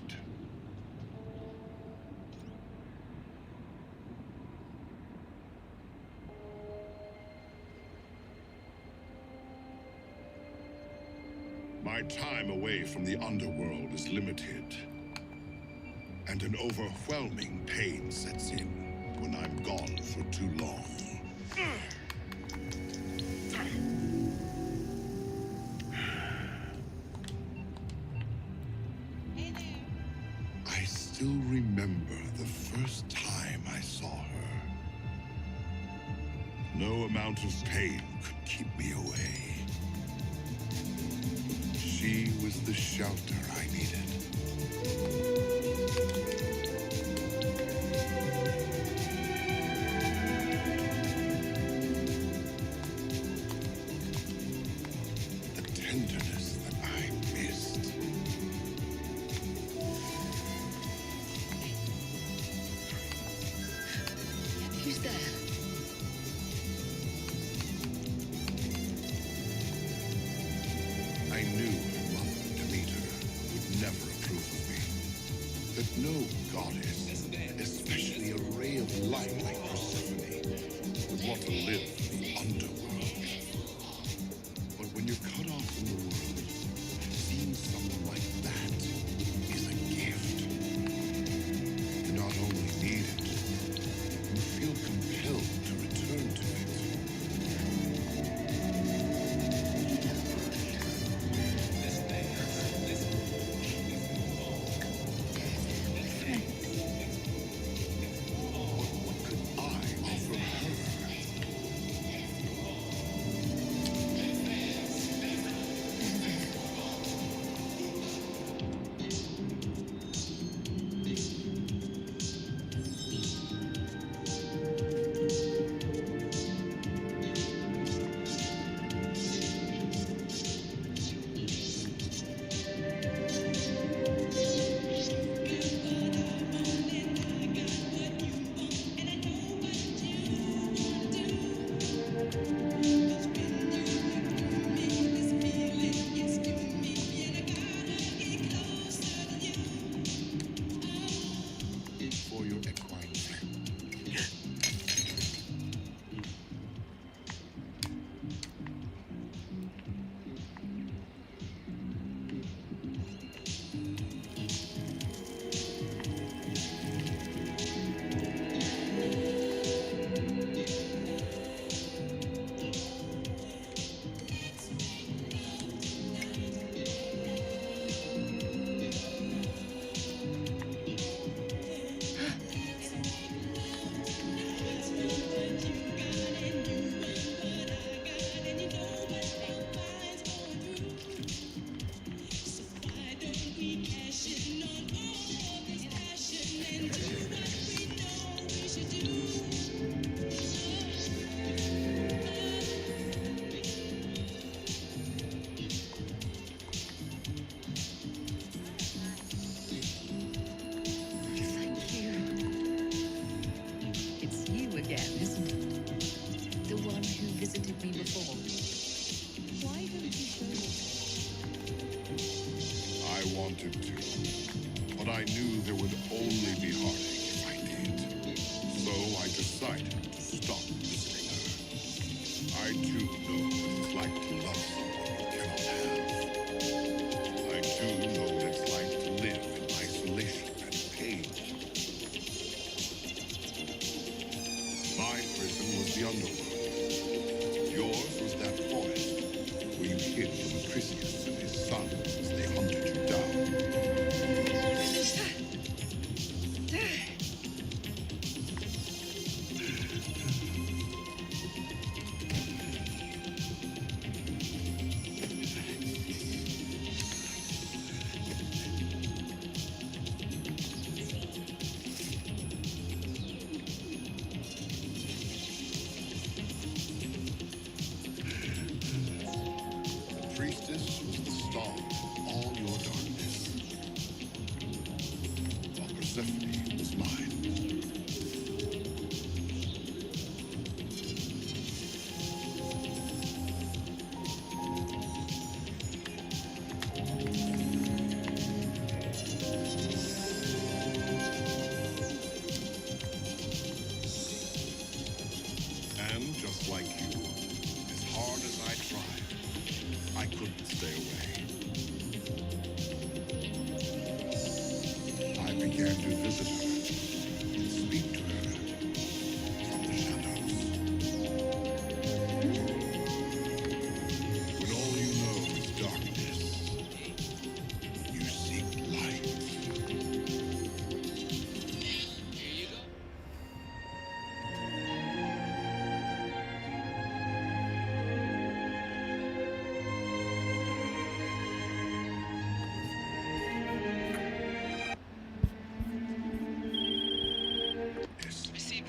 My time away from the underworld is limited, and an overwhelming pain sets in when I'm gone for too long. I still remember the first time I saw her. No amount of pain could keep me away. She was the shelter I needed. The tenderness that I missed. Who's there? I knew her mother, Demeter, would never approve of me. That no goddess, especially a ray of light like Persephone, would want to live in the underworld. But when you're cut off from the world, seeing someone like that is a gift. You not only need it, you feel compelled to return to it. wanted to, but I knew there would only be heartache if I did. So I decided to stop visiting her. I too know what it's like to love someone you cannot have. I too know what it's like to live in isolation and pain. My prison was the underworld. Yours was that forest where you hid from Chrysius and his son as they hunted you down. The priestess was the star of all your darkness, while Persephone was mine. And just like you, as hard as I tried, I couldn't stay away. I began to visit her and speak to her from the shadows. When all you know is darkness, you seek light.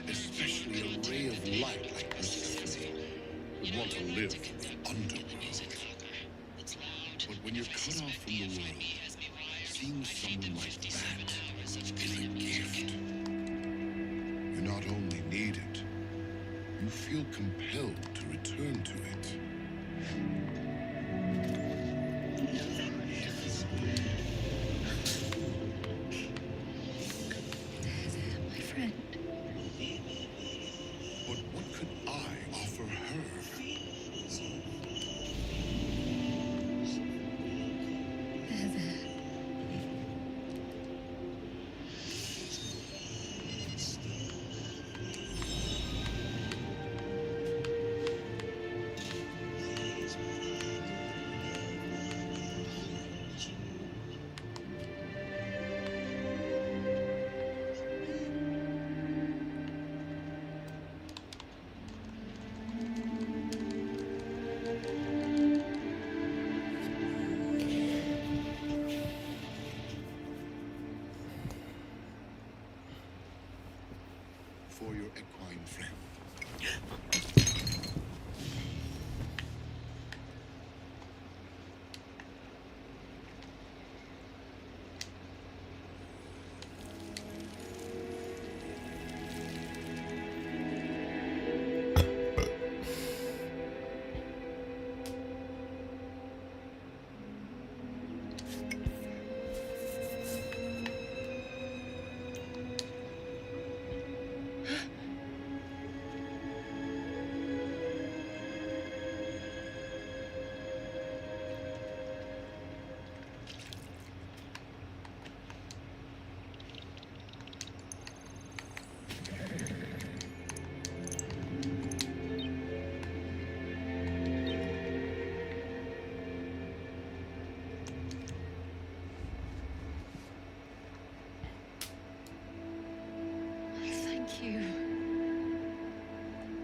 Especially a ray of light like Persephone would want to live in the underworld. But when you're cut off from the world, seeing someone like that is a gift. You not only need it, you feel compelled to return to it. My friend. But what could I offer her? For your equine friend. Thank you.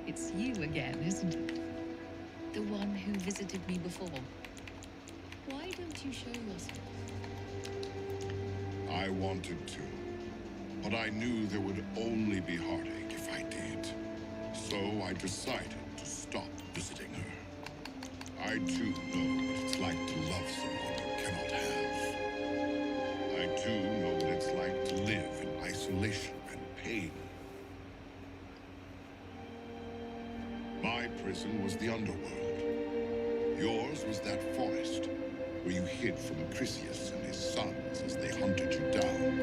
It's you again, isn't it? The one who visited me before. Why don't you show yourself? I wanted to, but I knew there would only be heartache if I did. So I decided to stop visiting her. I too know what it's like to love someone you cannot have. I too know what it's like to live in isolation and pain. My prison was the underworld. Yours was that forest where you hid from Chrysius and his sons as they hunted you down.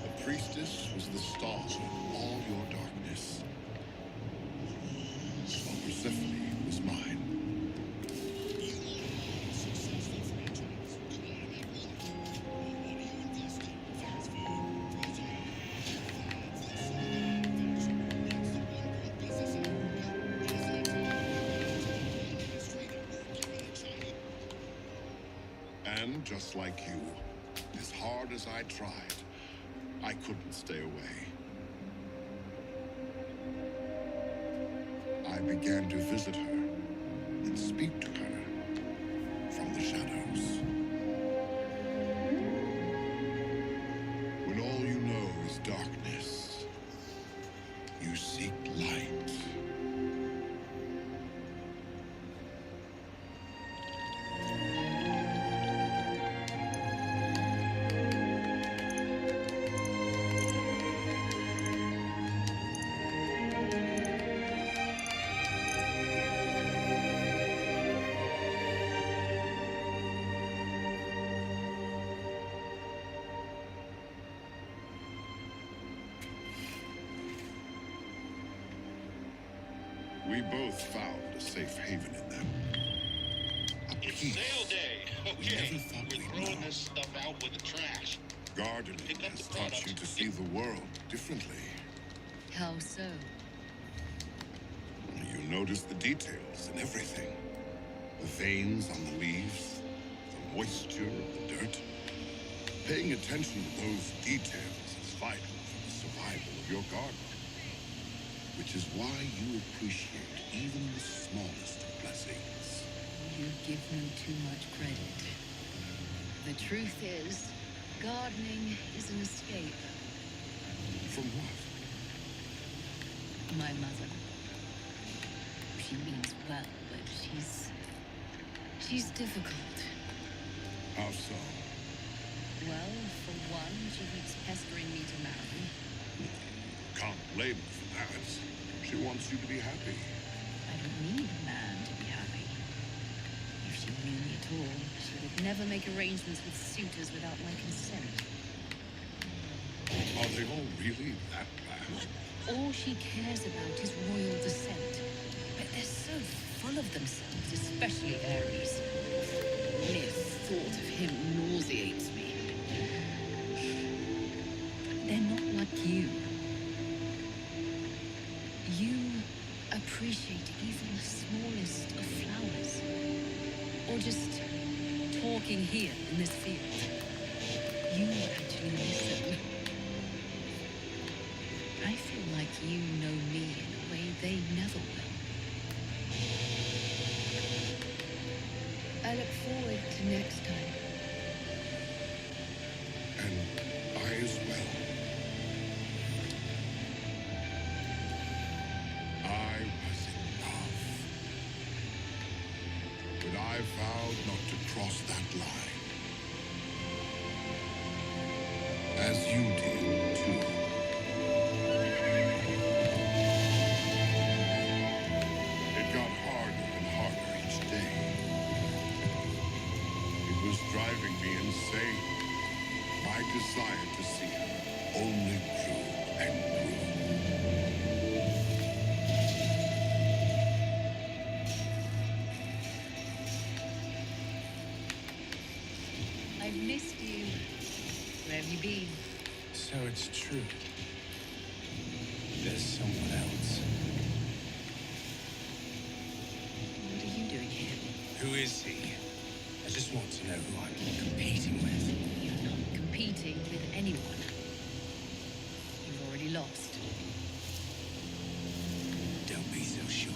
The priestess was the star of all your darkness, while Persephone was mine. And just like you, as hard as I tried, I couldn't stay away. I began to visit her and speak to her from the shadows. When all you know is darkness, you seek light. We both found a safe haven in them. A It's peace sale day. we Okay, never thought we're we'd throwing know. this stuff out with the trash. Gardening Pick up has the taught product. you to see the world differently. How so? You notice the details in everything. The veins on the leaves, the moisture of the dirt. Paying attention to those details is vital for the survival of your garden. Which is why you appreciate even the smallest of blessings. You give me too much credit. The truth is, gardening is an escape. From what? My mother. She means well, but she's difficult. How so? Well, for one, she keeps pestering me to marry. Can't blame her for that. She wants you to be happy. I don't need a man to be happy. If she knew me at all, she would never make arrangements with suitors without my consent. Are they all really that bad? All she cares about is royal descent. But they're so full of themselves, especially Ares. Mere thought of him nauseates me. But they're not like you. You appreciate even the smallest of flowers. Or just talking here in this field. You actually listen. I feel like you know me in a way they never will. I look forward to next time. And I as well. I was in love. But I vowed not to cross that line. As you did, too. It got harder and harder each day. It was driving me insane. My desire to see her only grew and grew. I've missed you. Where have you been? So it's true. There's someone else. What are you doing here? Who is he? I just want to know who I'm competing with. You're not competing with anyone. You've already lost. Don't be so sure.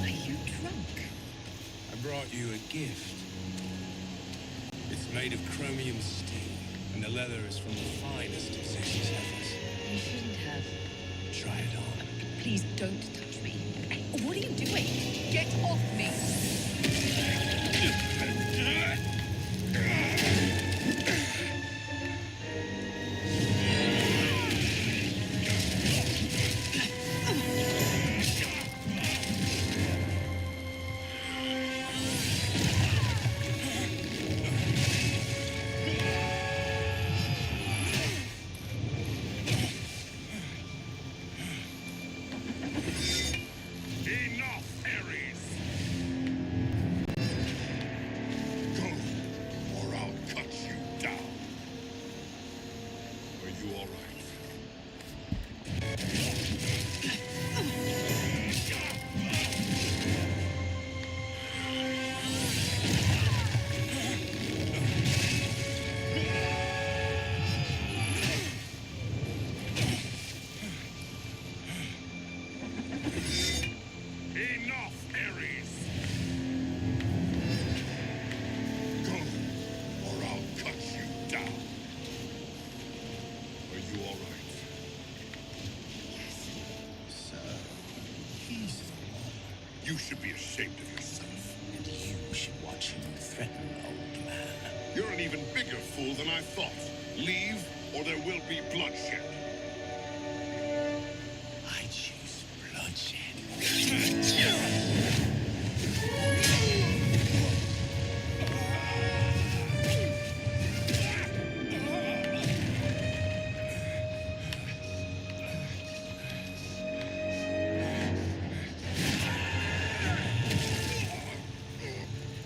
Are you drunk? I brought you a gift. It's made of chromium steel, And the leather is from the finest of Sissy's heifers. You shouldn't have. Try it on. Please don't touch me. What are you doing? Get off me! Enough, Ares! Go, or I'll cut you down. Are you all right? Enough, Ares! Go, or I'll cut you down. Are you all right? So, he's the one. You should be ashamed of yourself. And you should watch him threaten old man. You're an even bigger fool than I thought. Leave, or there will be bloodshed. I choose bloodshed.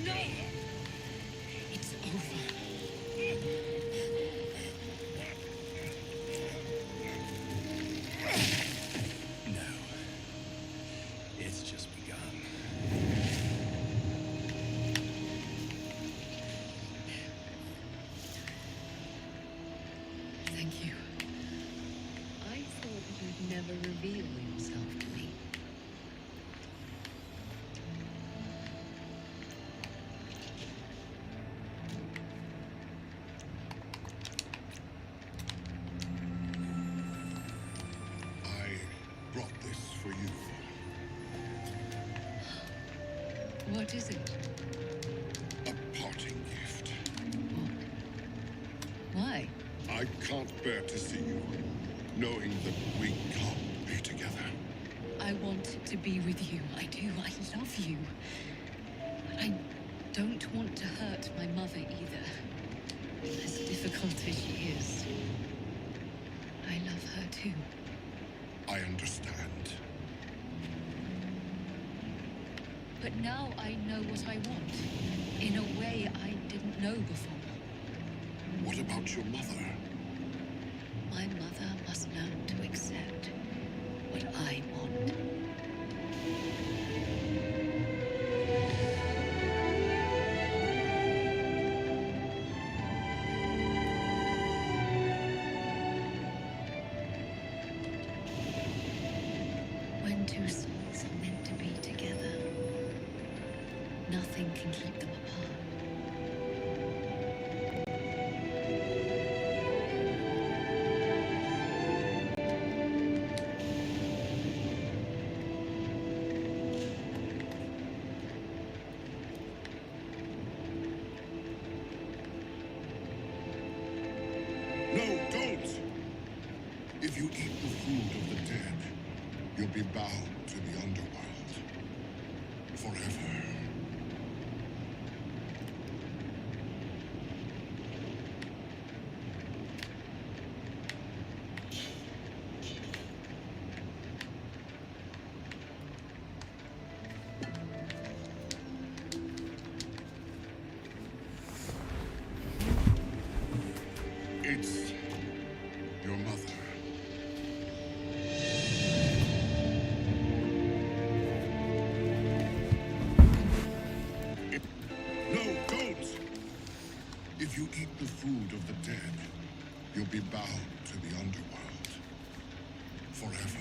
No! It's over. No. It's just begun. Thank you. I thought you'd never reveal yourself to me. I brought this for you. What is it? A parting gift. Why? I can't bear to see you, knowing that we can't be together. I want to be with you. I do. I love you. But I don't want to hurt my mother either. As difficult as she is. I love her too. I understand. But now I know what I want. In a way I didn't know before. What about your mother? My mother must learn to accept what I want. When two souls are meant to be together, nothing can keep them apart. No, don't! If you eat the food of the dead, you'll be bound to the underworld. Forever. It's your mother. No, don't! If you eat the food of the dead, you'll be bound to the underworld. Forever.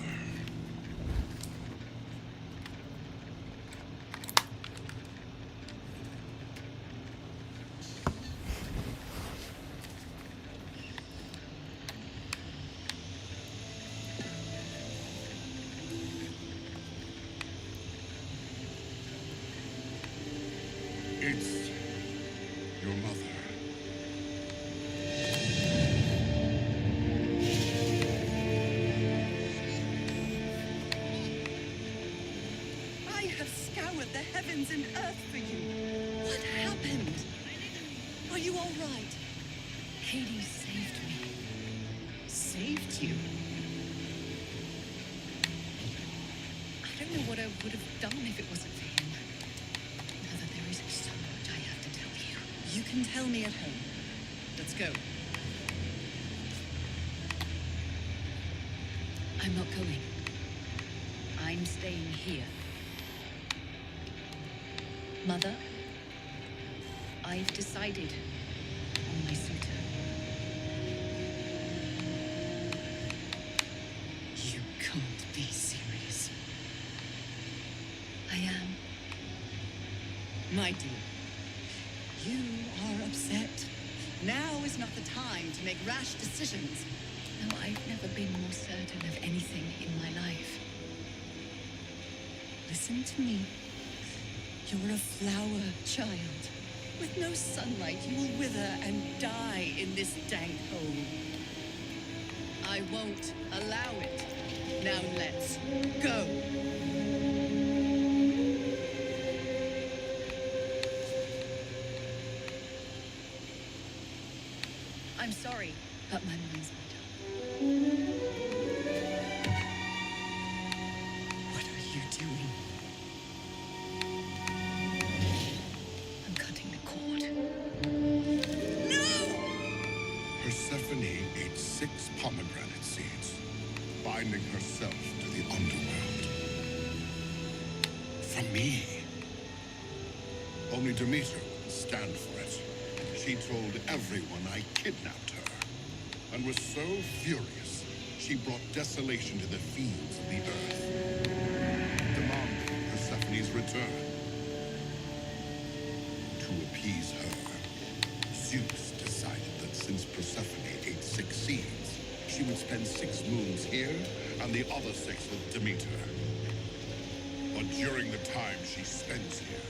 lowered the heavens and earth for you. What happened? Are you all right? Hades saved me. Saved you? I don't know what I would have done if it wasn't for him. Mother, there is so much I have to tell you. You can tell me at home. Let's go. I'm not going. I'm staying here. Mother, I've decided on my suitor. You can't be serious. I am. My dear, you are upset. Now is not the time to make rash decisions. No, I've never been more certain of anything in my life. Listen to me. You're a flower, child. With no sunlight, you will wither and die in this dank hole. I won't allow it. Now let's go. I'm sorry, but my mind's made up. What are you doing? I'm cutting the cord. No! Persephone ate 6 pomegranate seeds, binding herself to the underworld. From me. Only Demeter would stand for it. She told everyone I kidnapped her, and was so furious, she brought desolation to the fields of the earth, demanding Persephone's return. To appease her, Zeus decided that since Persephone ate 6 seeds, she would spend 6 moons here, and the other 6 with Demeter. But during the time she spends here,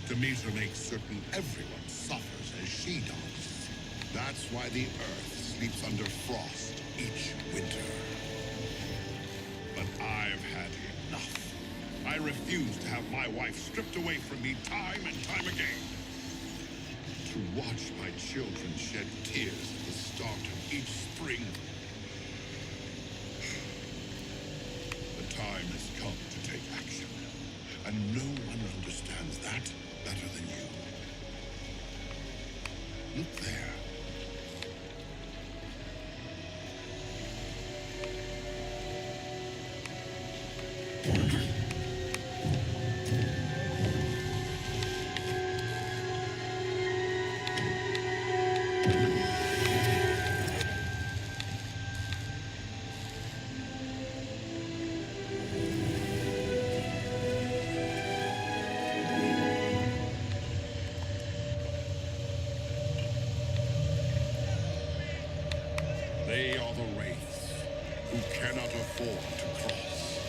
Demeter makes certain everyone suffers as she does. That's why the earth sleeps under frost each winter. But I've had enough. I refuse to have my wife stripped away from me time and time again. To watch my children shed tears at the start of each spring. The time has come to take action, and no one understands that better than you. Look there. They are the wraiths who cannot afford to cross,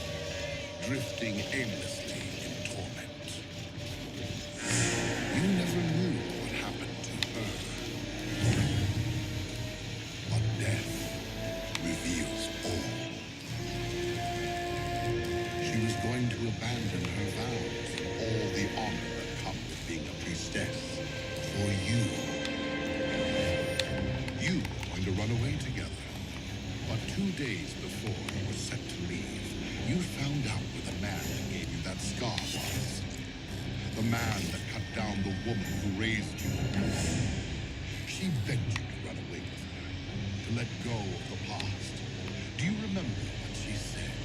drifting aimlessly in torment. You never knew what happened to her. But death reveals all. She was going to abandon her vows and all the honor that comes with being a priestess for you. You were going to run away together. But 2 days before you were set to leave, you found out where the man that gave you that scar was. The man that cut down the woman who raised you. She begged you to run away with her, to let go of the past. Do you remember what she said?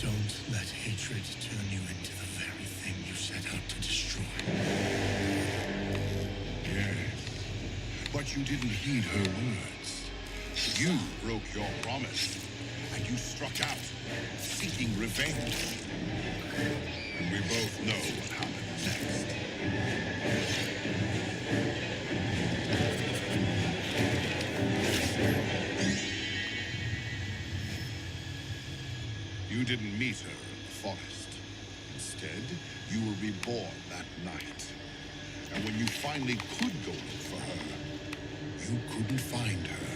Don't let hatred turn you into the very thing you set out to destroy. Yes, but you didn't heed her words. You broke your promise, and you struck out, seeking revenge. And we both know what happened next. You didn't meet her in the forest. Instead, you were reborn that night. And when you finally could go look for her, you couldn't find her.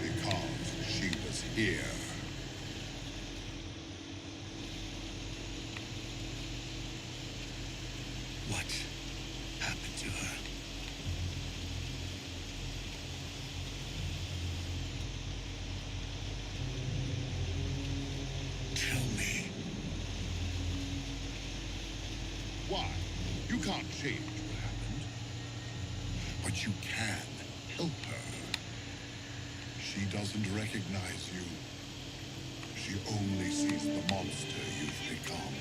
Because she was here. can help her. She doesn't recognize you. She only sees the monster you've become.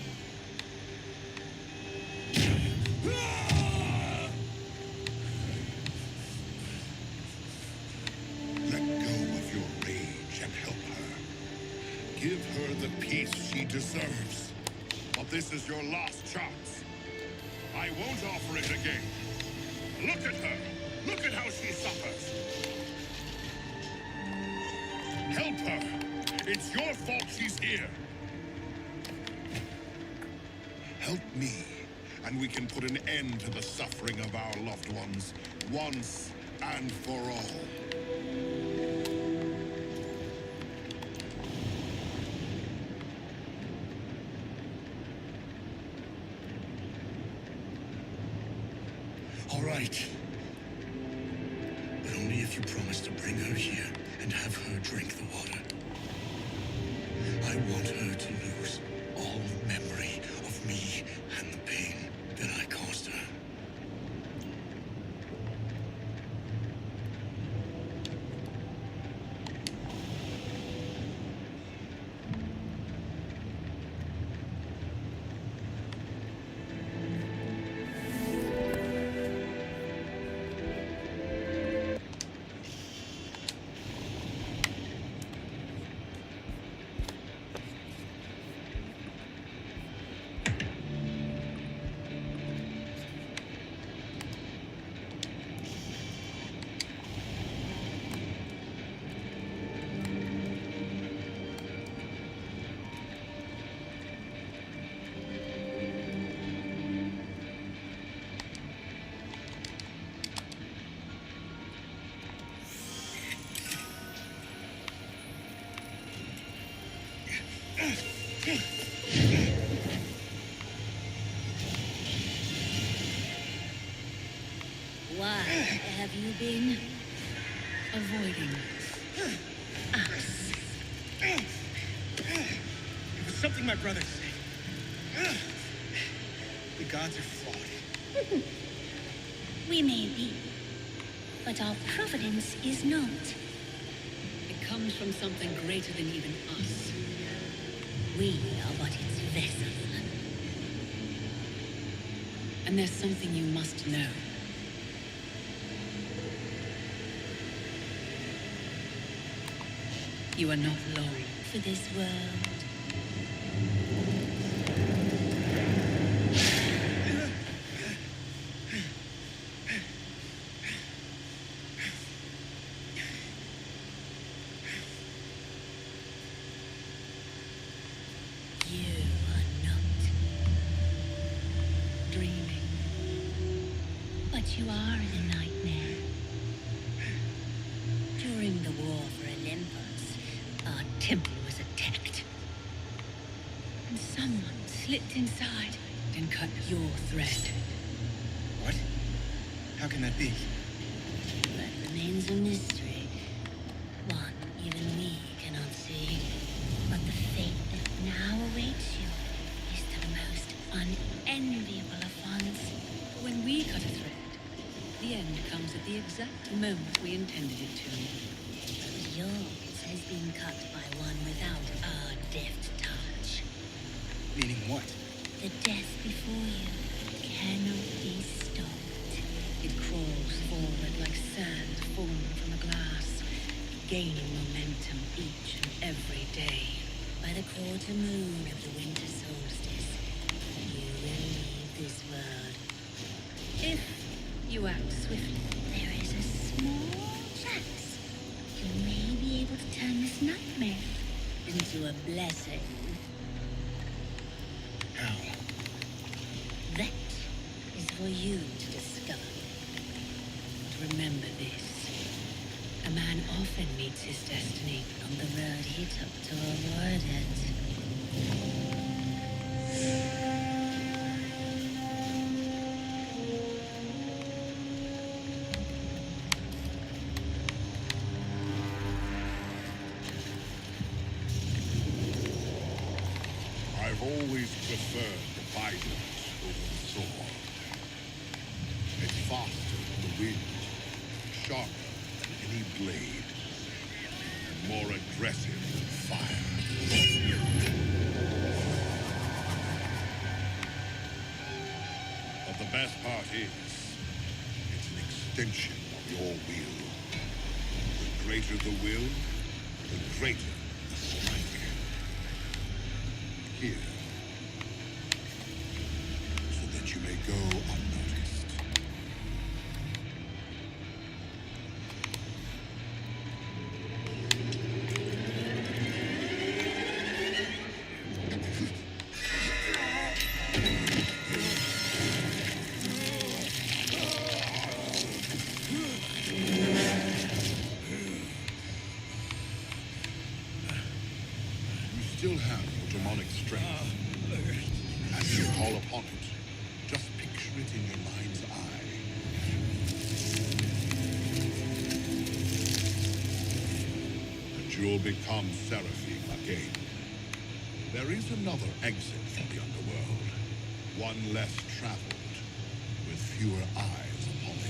Let go of your rage and help her. Give her the peace she deserves. But this is your last chance. I won't offer it again. Look at her. Look at how she suffers. Help her. It's your fault she's here. Help me, and we can put an end to the suffering of our loved ones once and for all. All right. But only if you promise to bring her here and have her drink the water. I want her to lose all memory of me and the pain that I caused her. Why have you been avoiding us? It was something my brother said. The gods are flawed. We may be, but our providence is not. It comes from something greater than even us. We are but its vessel. And there's something you must know. You are not long For this world. You are not dreaming. But you are in a nightmare. During the war for Olympus, our temple was attacked. And someone slipped inside. And cut your thread. What? How can that be? That remains a mystery. One even we cannot see. But the fate that now awaits you is the most unenviable of ones. When we cut a thread, the end comes at the exact moment we intended it to. Yours has been cut by one without our deft touch. Meaning what? The death before you cannot be stopped. It crawls forward like sand falling from a glass, gaining momentum each and every day. By the quarter moon of the winter solstice, you will leave this world. If you act swiftly, There is a small chance you may be able to turn this nightmare into a blessing. How? That is for you to discover. but remember this. A man often meets his destiny On the road he took to avoid it. I've always preferred the violence over the sword. It's faster than the wind, sharper than any blade, and more aggressive than fire. But the best part is, it's an extension of your will. The greater the will, the greater the strike. Here, so that you may go unnoticed. You still have your demonic strength. As you call upon it, just picture it in your mind's eye. And you'll become Seraphim again. There is another exit from the underworld, one less traveled, with fewer eyes upon it.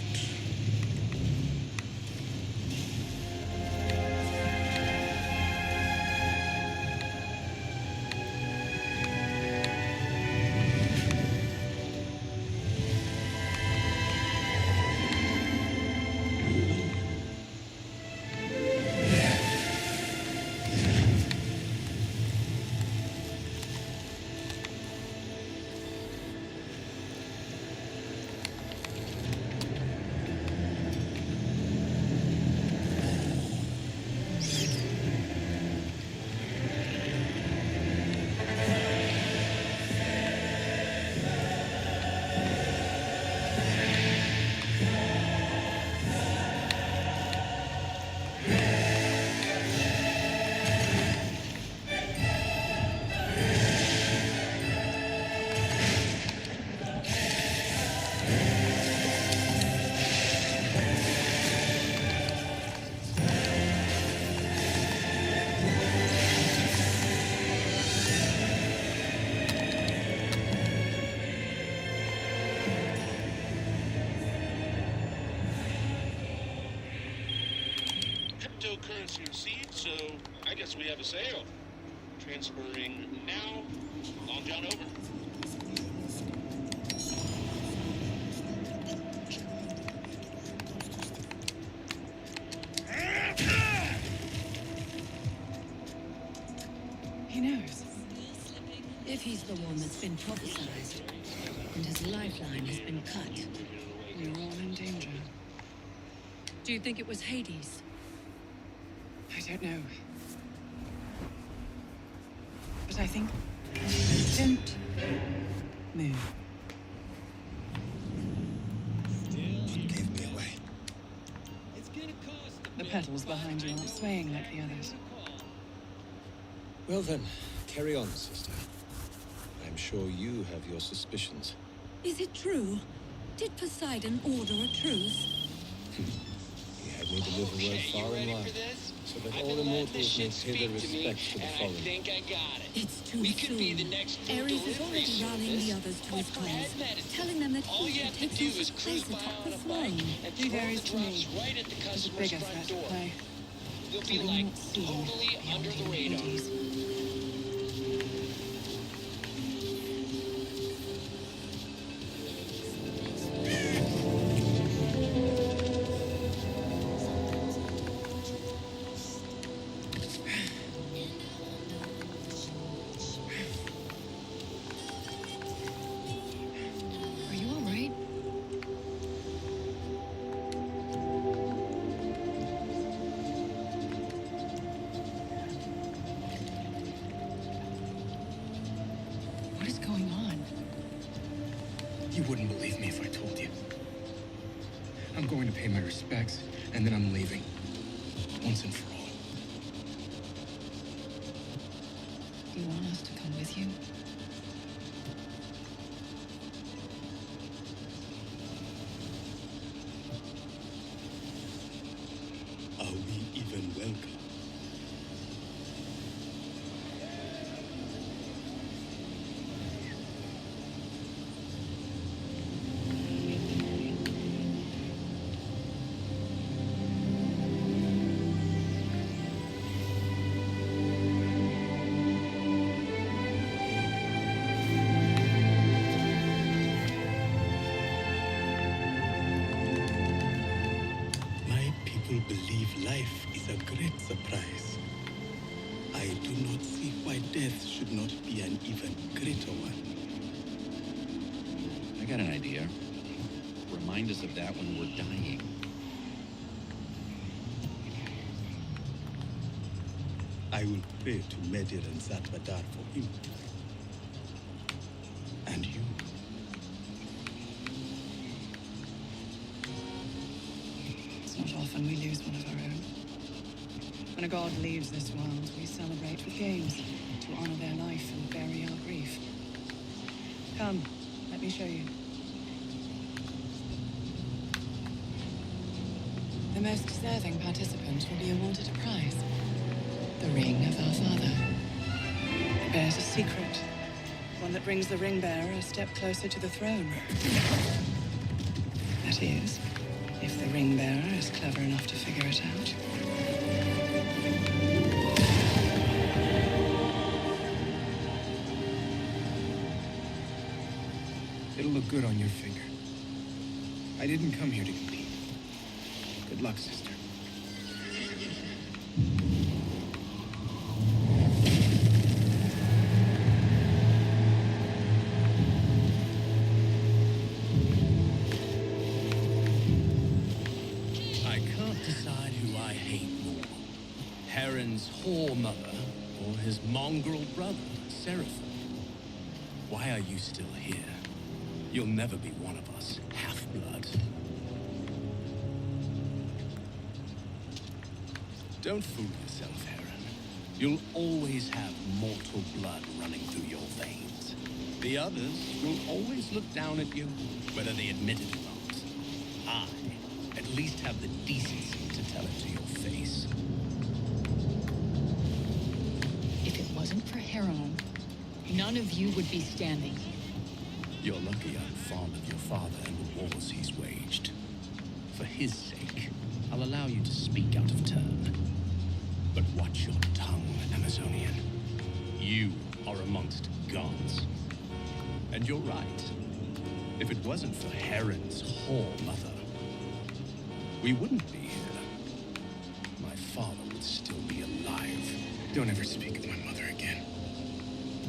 Cryptocurrency received, so I guess we have a sale. Transferring now. Long John over. He knows. If he's the one that's been prophesied, and his lifeline has been cut, we're all in danger. Do you think it was Hades? I don't know. But I think... Don't move. What gave me away? The petals behind you aren't swaying like the others. Well then, carry on, sister. I'm sure you have your suspicions. Is it true? Did Poseidon order a truce? He had me deliver word far and wide, so that all immortals may pay their respects to the fallen. It's too soon. Ares is already rallying the others to his cause, telling them that he should take his place atop the throne. Leave Ares to me. There's a bigger threat at play. You'll be like totally under the radar. Are you all right? What is going on? You wouldn't believe me if I told you. I'm going to pay my respects, and then I'm leaving. Once and for all. Do you want us to come with you? Are we even welcome? a great surprise. I do not see why death should not be an even greater one. I got an idea. Remind us of that when we're dying. I will pray to Medir and Zatbadar for him. And you. It's not often we lose one of our own. When a god leaves this world, we celebrate with games to honor their life and bury our grief. Come, let me show you. The most deserving participant will be awarded a prize. The ring of our father. It bears a secret. One that brings the ring bearer a step closer to the throne. That is, if the ring bearer is clever enough to figure it out. It'll look good on your finger. I didn't come here to compete. Good luck, sister. I can't decide who I hate more. Heron's whore mother or his mongrel brother, Seraphim. Why are you still here? You'll never be one of us, half-blood. Don't fool yourself, Heron. You'll always have mortal blood running through your veins. The others will always look down at you, whether they admit it or not. I, at least, have the decency to tell it to your face. If it wasn't for Heron, none of you would be standing. You're lucky I'm fond of your father and the wars he's waged. For his sake, I'll allow you to speak out of turn. But watch your tongue, Amazonian. You are amongst gods. And you're right. If it wasn't for Heron's whore mother, we wouldn't be here. My father would still be alive. Don't ever speak of my mother again.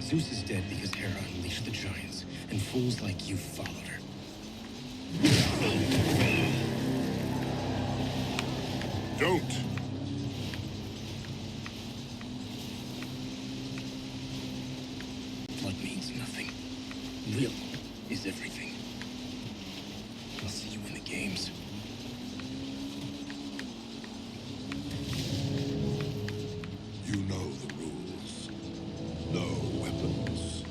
Zeus is dead because Hera unleashed the giants, and fools like you followed her. Don't! Blood means nothing. Will is everything. I'll see you in the games. You know the rules. No weapons.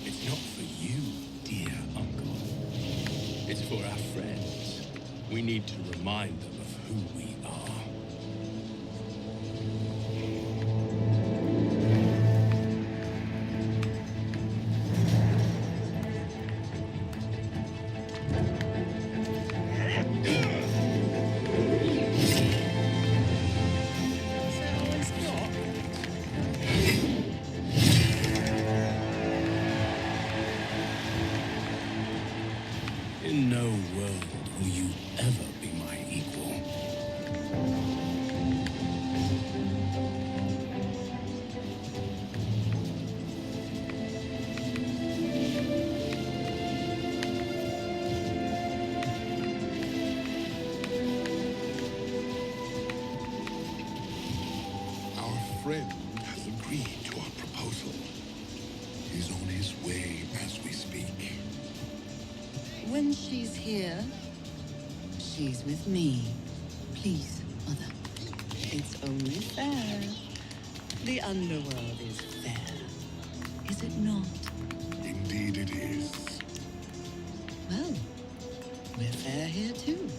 It's not for you, dear uncle. It's for our friends. We need to remind them of who we are. In no world will you ever be my equal. Our friend has agreed to our proposal. He's on his way as we speak. When she's here, she's with me. Please, Mother. It's only fair. The underworld is fair. Is it not? Indeed it is. Well, we're fair here too.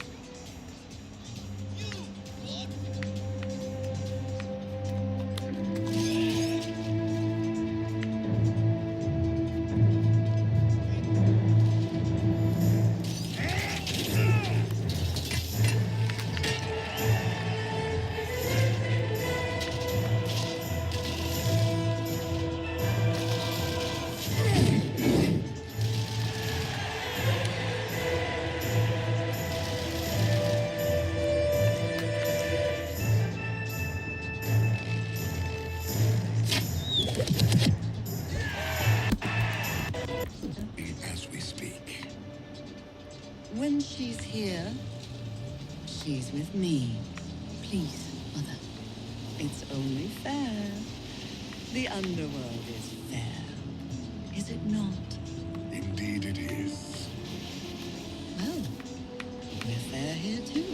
is with me. Please, Mother. It's only fair. The underworld is fair. Is it not? Indeed it is. Well, we're fair here too.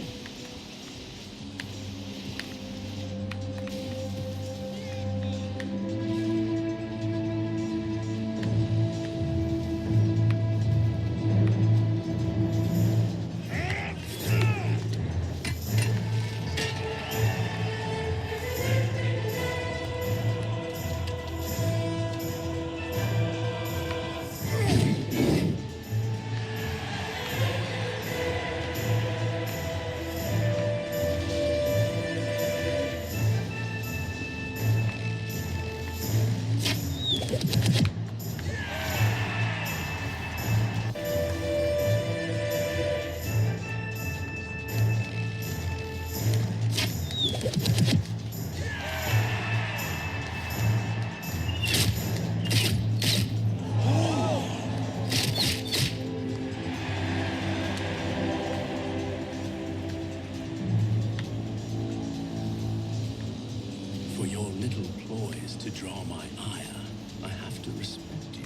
For your little ploys to draw my ire, I have to respect you.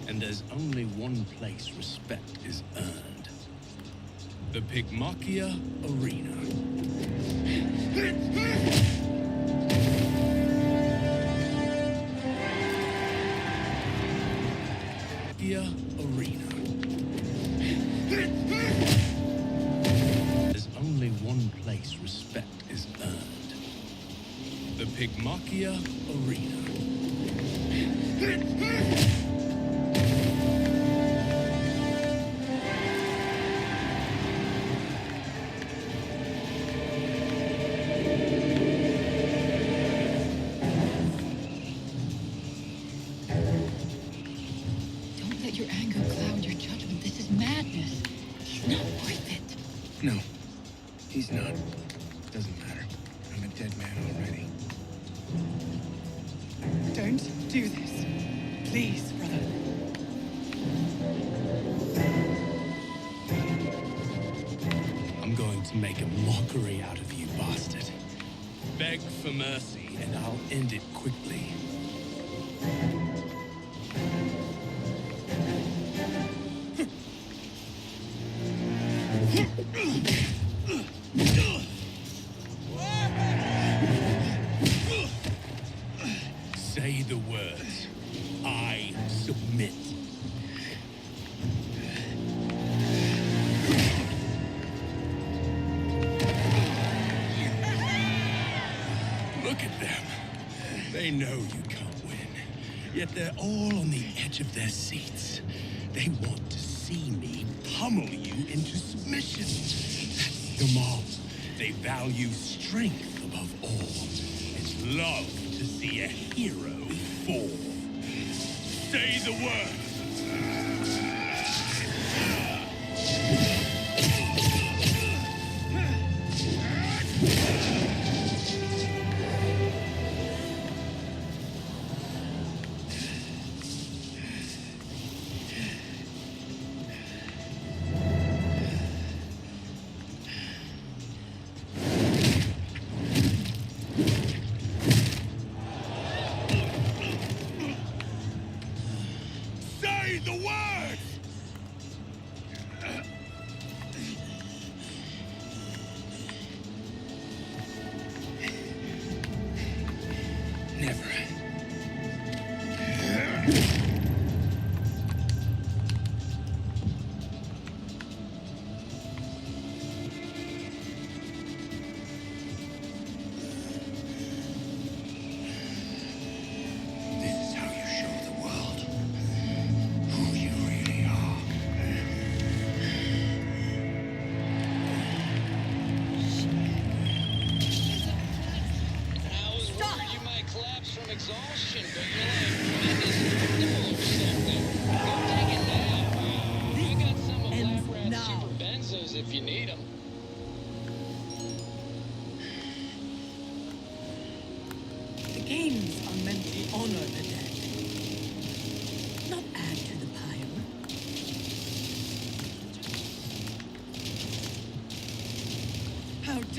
And there's only one place respect is earned. The Pygmachia Arena. Arena. There's only one place respect is earned. The Pygmachia Arena. Don't let your anger cloud your judgment. This is madness. He's not worth it. No, he's not. Doesn't matter. I'm a dead man already. Don't do this. Please, brother. I'm going to make a mockery out of you, bastard. Beg for mercy, and I'll end it quickly. Say the words. I submit. Look at them. They know you can't win. Yet they're all on the edge of their seats. They want to see me pummel you into submission. That's the mob. They value strength above all. It's love to see a hero fall. Say the word. Say the word! Never. This is how you show the world who you really are. Stop! You might collapse from exhaustion, but you're like indestructible or something. Go take it now. I got some of Lab Rat's super benzos if you need them. The games are meant to honor the dead, not add to the pile.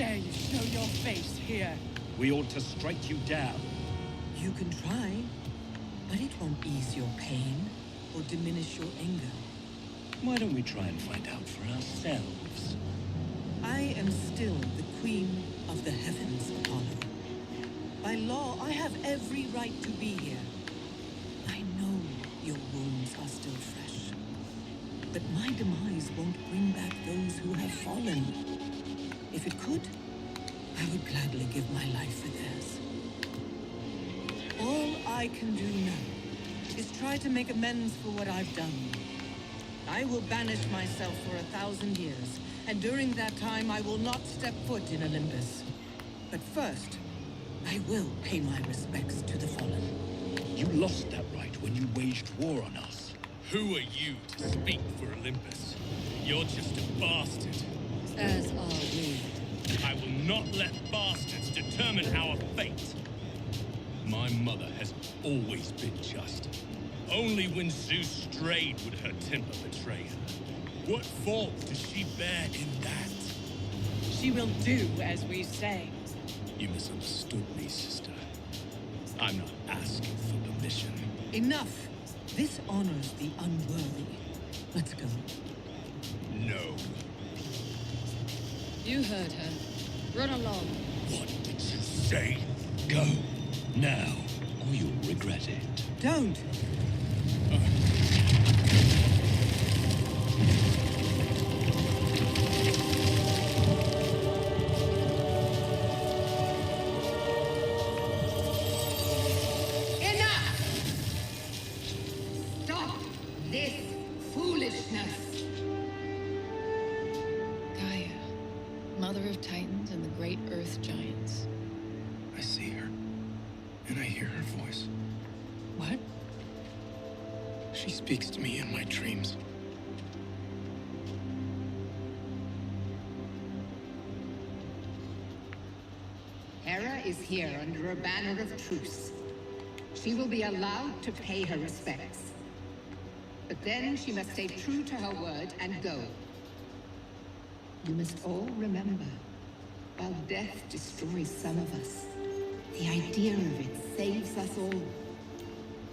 dare you show your face here? We ought to strike you down. You can try, but it won't ease your pain or diminish your anger. Why don't we try and find out for ourselves? I am still the queen of the heavens, Apollo. By law, I have every right to be here. I know your wounds are still fresh, but my demise won't bring back those who have fallen. If it could, I would gladly give my life for theirs. All I can do now is try to make amends for what I've done. I will banish myself for 1,000 years, and during that time I will not step foot in Olympus. But first, I will pay my respects to the fallen. You lost that right when you waged war on us. Who are you to speak for Olympus? You're just a bastard. As are we. I will not let bastards determine our fate. My mother has always been just. Only when Zeus strayed would her temper betray her. What fault does she bear in that? She will do as we say. You misunderstood me, sister. I'm not asking for permission. Enough! This honors the unworthy. Let's go. No. You heard her. Run along. What did you say? Go. Now, or you'll regret it. Don't! Mother of Titans and the great Earth Giants. I see her, and I hear her voice. What? She speaks to me in my dreams. Hera is here under a banner of truce. She will be allowed to pay her respects. But then she must stay true to her word and go. You must all remember, while death destroys some of us, the idea of it saves us all.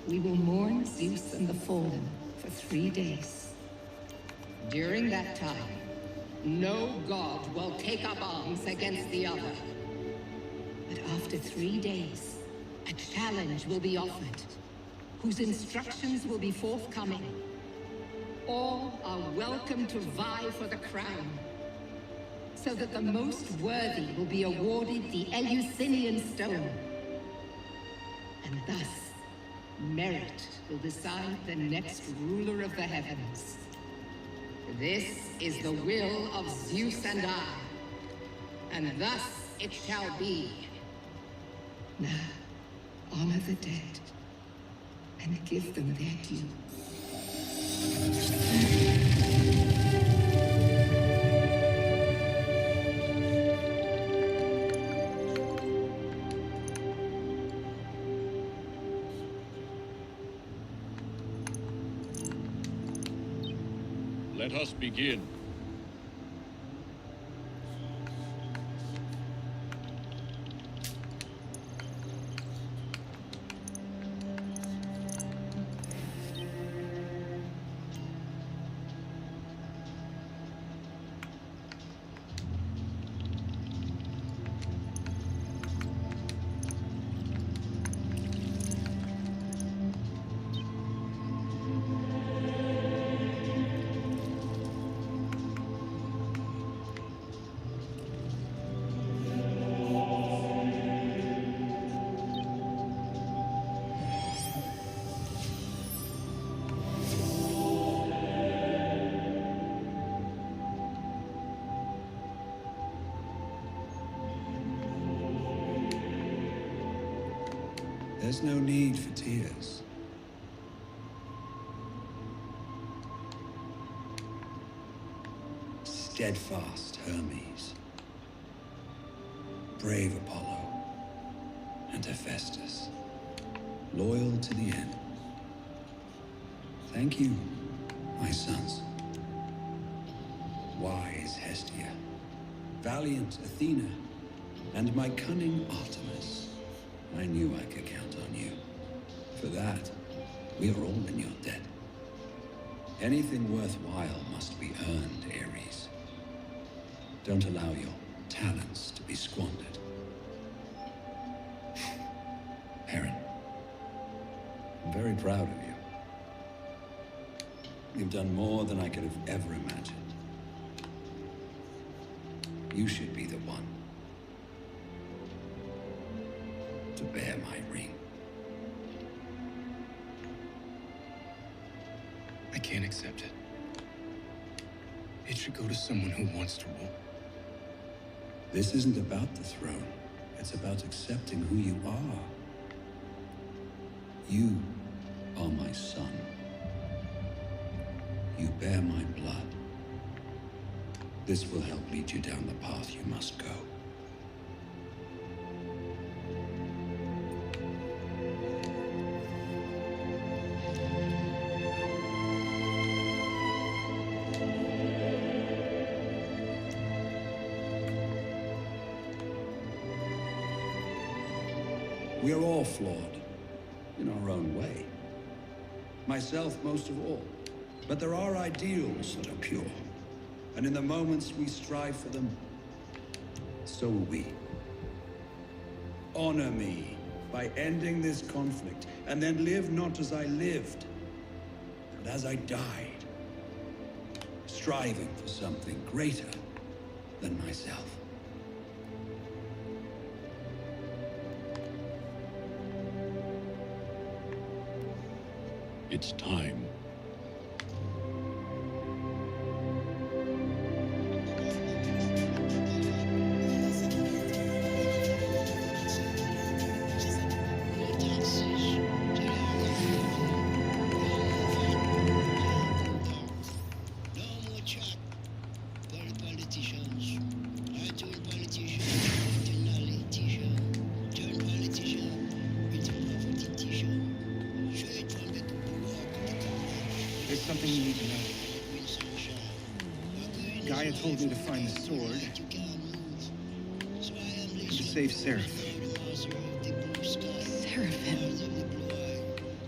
We will mourn Zeus and the fallen for 3 days. During that time, no god will take up arms against the other. But after 3 days, a challenge will be offered, whose instructions will be forthcoming. All are welcome to vie for the crown, so that the most worthy will be awarded the Eleusinian Stone. And thus, merit will decide the next ruler of the heavens. This is the will of Zeus and I, and thus it shall be. Now, honor the dead, and give them their due. Let us begin. There's no need for tears. Steadfast Hermes, brave Apollo, and Hephaestus, loyal to the end. Thank you, my sons. Wise Hestia, valiant Athena, and my cunning Artemis. I knew I could count on you. For that, we are all in your debt. Anything worthwhile must be earned, Ares. Don't allow your talents to be squandered. Heron, I'm very proud of you. You've done more than I could have ever imagined. You should be the one to bear my ring. I can't accept it. It should go to someone who wants to rule. This isn't about the throne. It's about accepting who you are. You are my son. You bear my blood. This will help lead you down the path you must go. We are all flawed, in our own way. Myself most of all. But there are ideals that are pure. And in the moments we strive for them, so will we. Honor me by ending this conflict, and then live not as I lived, but as I died. Striving for something greater than myself. It's time. There's something you need to know. Gaia told me to find the sword to save Seraphim. Seraphim?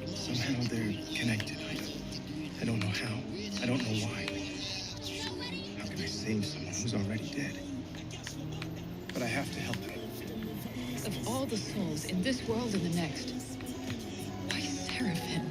Somehow they're connected. I don't know how. I don't know why. How can I save someone who's already dead? But I have to help them. Of all the souls in this world and the next, why Seraphim?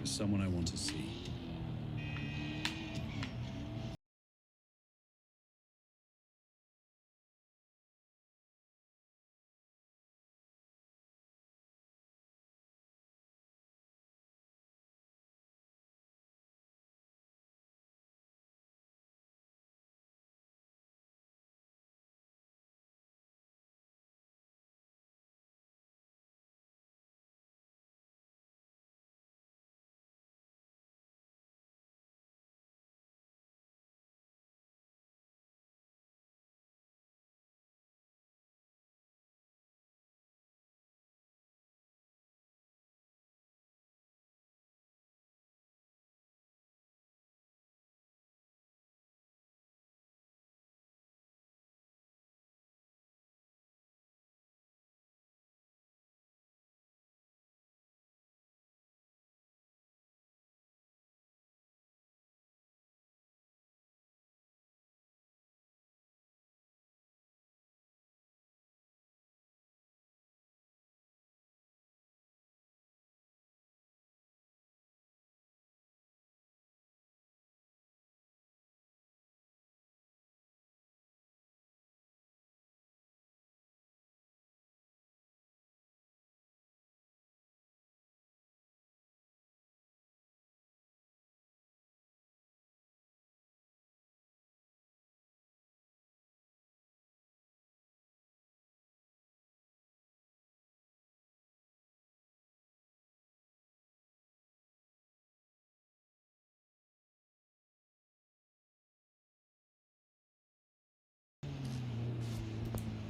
There's someone I want to see.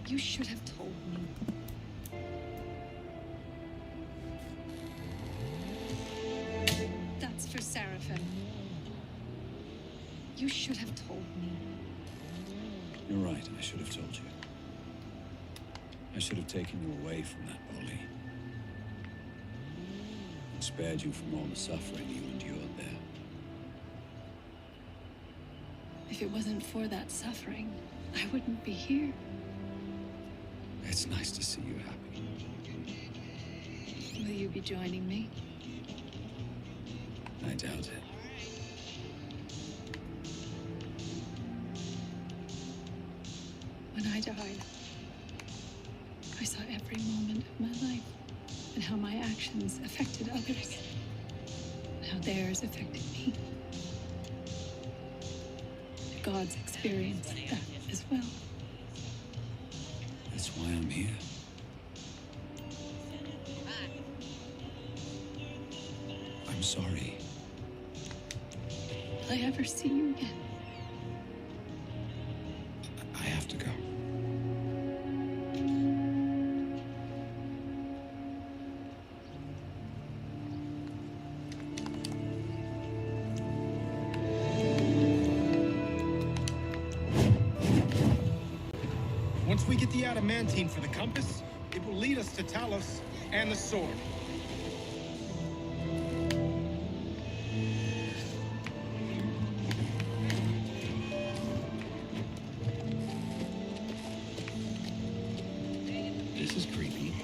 You should have told me. That's for Seraphim. You should have told me. You're right, I should have told you. I should have taken you away from that bully. And spared you from all the suffering you endured there. If it wasn't for that suffering, I wouldn't be here. It's nice to see you happy. Will you be joining me? I doubt it. When I died, I saw every moment of my life and how my actions affected others, and how theirs affected me. God's experienced that as well. That's why I'm here. I'm sorry. Will I ever see you again? I have to go. Once we get the adamantine for the compass, it will lead us to Talos and the sword. This is creepy.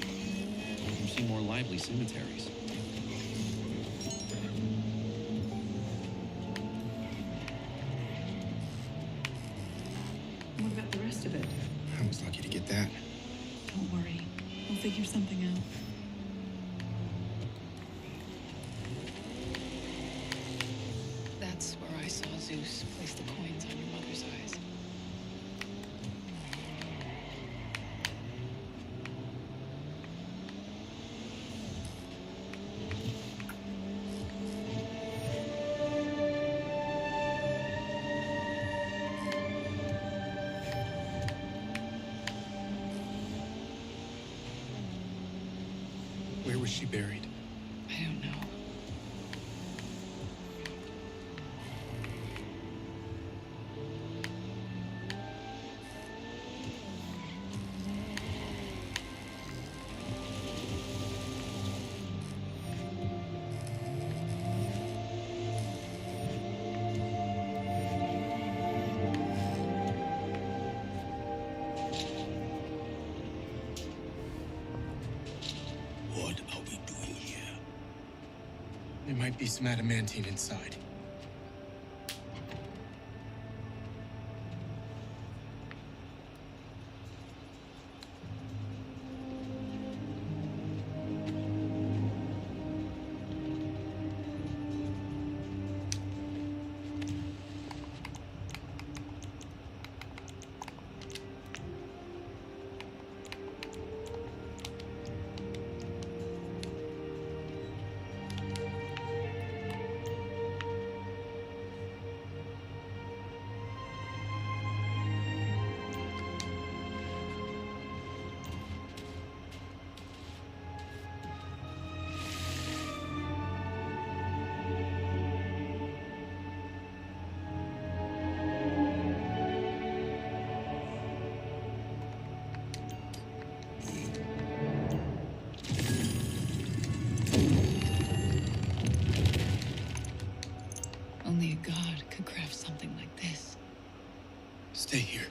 I'm seeing more lively cemeteries. What about the rest of it? I was lucky to get that. Don't worry. We'll figure something out. That's where I saw Zeus place the coins on your mother's eyes. Where was she buried? I don't know. What are we doing There might be some adamantine inside. Only a god could craft something like this. Stay here.